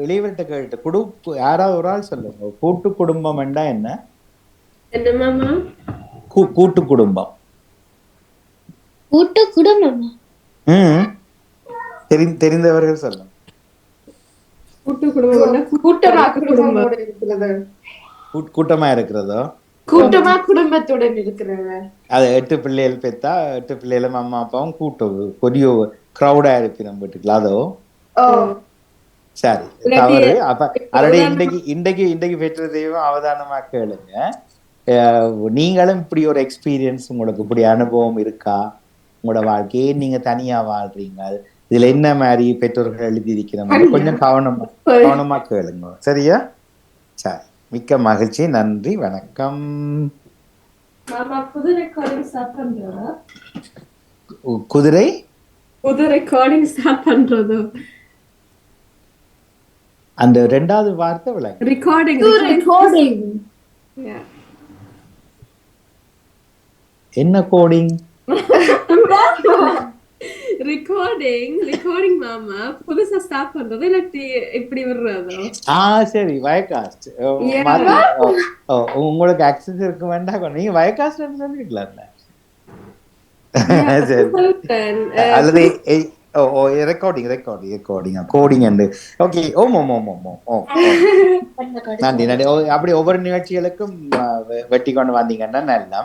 இளையவர்கிட்ட கேட்டு குடுப்பு யாராவது ஒரு ஆள் சொல்லுங்க. கூட்டு குடும்பம் என்ன என்ன கூட்டு குடும்பம்? கூட்டு குடும்பம் தெரிந்தவர்கள் சொல்லுங்க. கூட்டு குடும்பம் கூட்டமா இருக்கிறதோ கூட்டமா குடும்பத்துடன் இருக்கிறது. அது 8 பிள்ளைகள் பெத்தா 8 பிள்ளைகளும் அம்மா அப்பாவும் கூட்டு கொடியோ கிரௌடா இருக்கு நம்ம வீட்டுக்குள்ள. அதோ சரி தவறு. அப்ப அதோட இன்றைக்கு பெற்ற தெய்வம் அவதானமா கேளுங்க. நீங்களும் இப்படி ஒரு எக்ஸ்பீரியன்ஸ் உங்களுக்கு இப்படி அனுபவம் இருக்கா? உங்களோட வாழ்க்கையே நீங்க தனியா வாழ்றீங்க, இதுல என்ன மாதிரி பெற்றோர்கள் எழுதி இருக்கிற கொஞ்சம் கவனமா கேளுங்க. சரியா? சரி, மிக்க மகிழ்ச்சி. நன்றி, வணக்கம். குதிரை ரெக்கார்டிங் ஸ்டார்ட் பண்றது அந்த ரெண்டாவது வார்த்தை விளக்கு. ரெக்கார்டிங் என்ன கோடிங்? ரெக்கார்டிங் மாமா புதுசா ஸ்டார்ட் பண்றது இல்லாட்டி இப்படி வர்றதோ? சரி, வயகாஸ்ட். உங்களுக்கு அக்சஸ் இருக்க வேண்டாம், நீங்க வயகாஸ்ட் சொல்லிக்கலாம்ல. சரி, அல்லது ரெக்கார்டிங் கோடிங் அண்ட் ஓகே. நன்றி. அப்படி ஒவ்வொரு நிகழ்ச்சிகளுக்கும் வெட்டி கொண்டு வந்தீங்கன்னா நல்லா.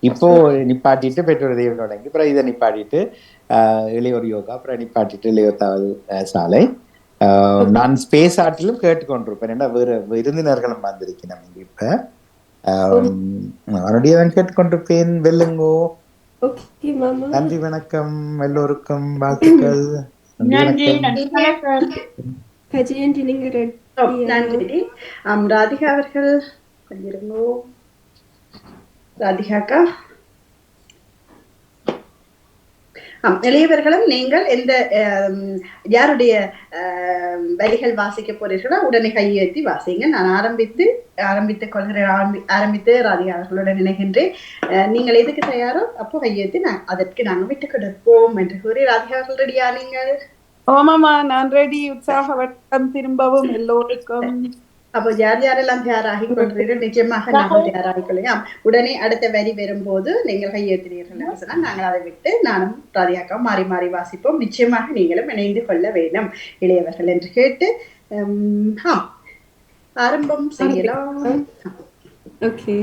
இப்போ நிப்பாட்டிட்டு பெற்றோர் தெய்வம் தொடங்கி அப்புறம் இதை நிப்பாட்டிட்டு இளையோர் யோகா, அப்புறம் நிப்பாட்டிட்டு இளையோர் தகவல் சாலை. நான் ஸ்பேஸ் ஆர்ட்டிலும் கேட்டுக்கொண்டிருப்பேன். ஏன்னா வேறு விருந்தினர்களும் வந்திருக்கேன் இப்ப. மறுபடியும் நான் கேட்டுக்கொண்டிருப்பேன். வெல்லுங்கோ. நன்றி, வணக்கம். எல்லோருக்கும் வாழ்த்துக்கள். நன்றி. ராதிகா அவர்கள் கொஞ்சிருங்கோ. ராதிகாக்கா, இளையவர்களும் நீங்கள் எந்த யாருடைய வரிகள் வாசிக்க போறீர்களோ உடனே கையெழுத்தி வாசிங்க. நான் ஆரம்பித்து கொள்கிறேன். ஆரம்பித்து ராதிகா அவர்களுடன் நினைக்கின்றேன். நீங்கள் எதுக்கு தயாரோ அப்போ கையெழுத்தி அதற்கு நாங்கள் விட்டுக் கொடுப்போம் என்று கூறி ராதிகா அவர்கள் ரெடியா? நீங்கள்? ஆமாமா, நான் ரெடி. உற்சாக வட்டம் திரும்பவும் எல்லோருக்கும். அப்போ யாரெல்லாம் தயாராகி கொள்றீர்கள்? நிச்சயமாக நாங்கள் தயாராகி கொள்ளையாம். உடனே அடுத்த வரி வரும்போது நீங்கள் கையெழுத்தினீர்கள் சொன்னால் நாங்கள் அதை விட்டு நானும் ராதிகாக்காவும் மாறி மாறி வாசிப்போம். நிச்சயமாக நீங்களும் இணைந்து கொள்ள வேண்டும் இளையவர்கள் என்று கேட்டு ஆரம்பம் செய்யலாம். ஓகே.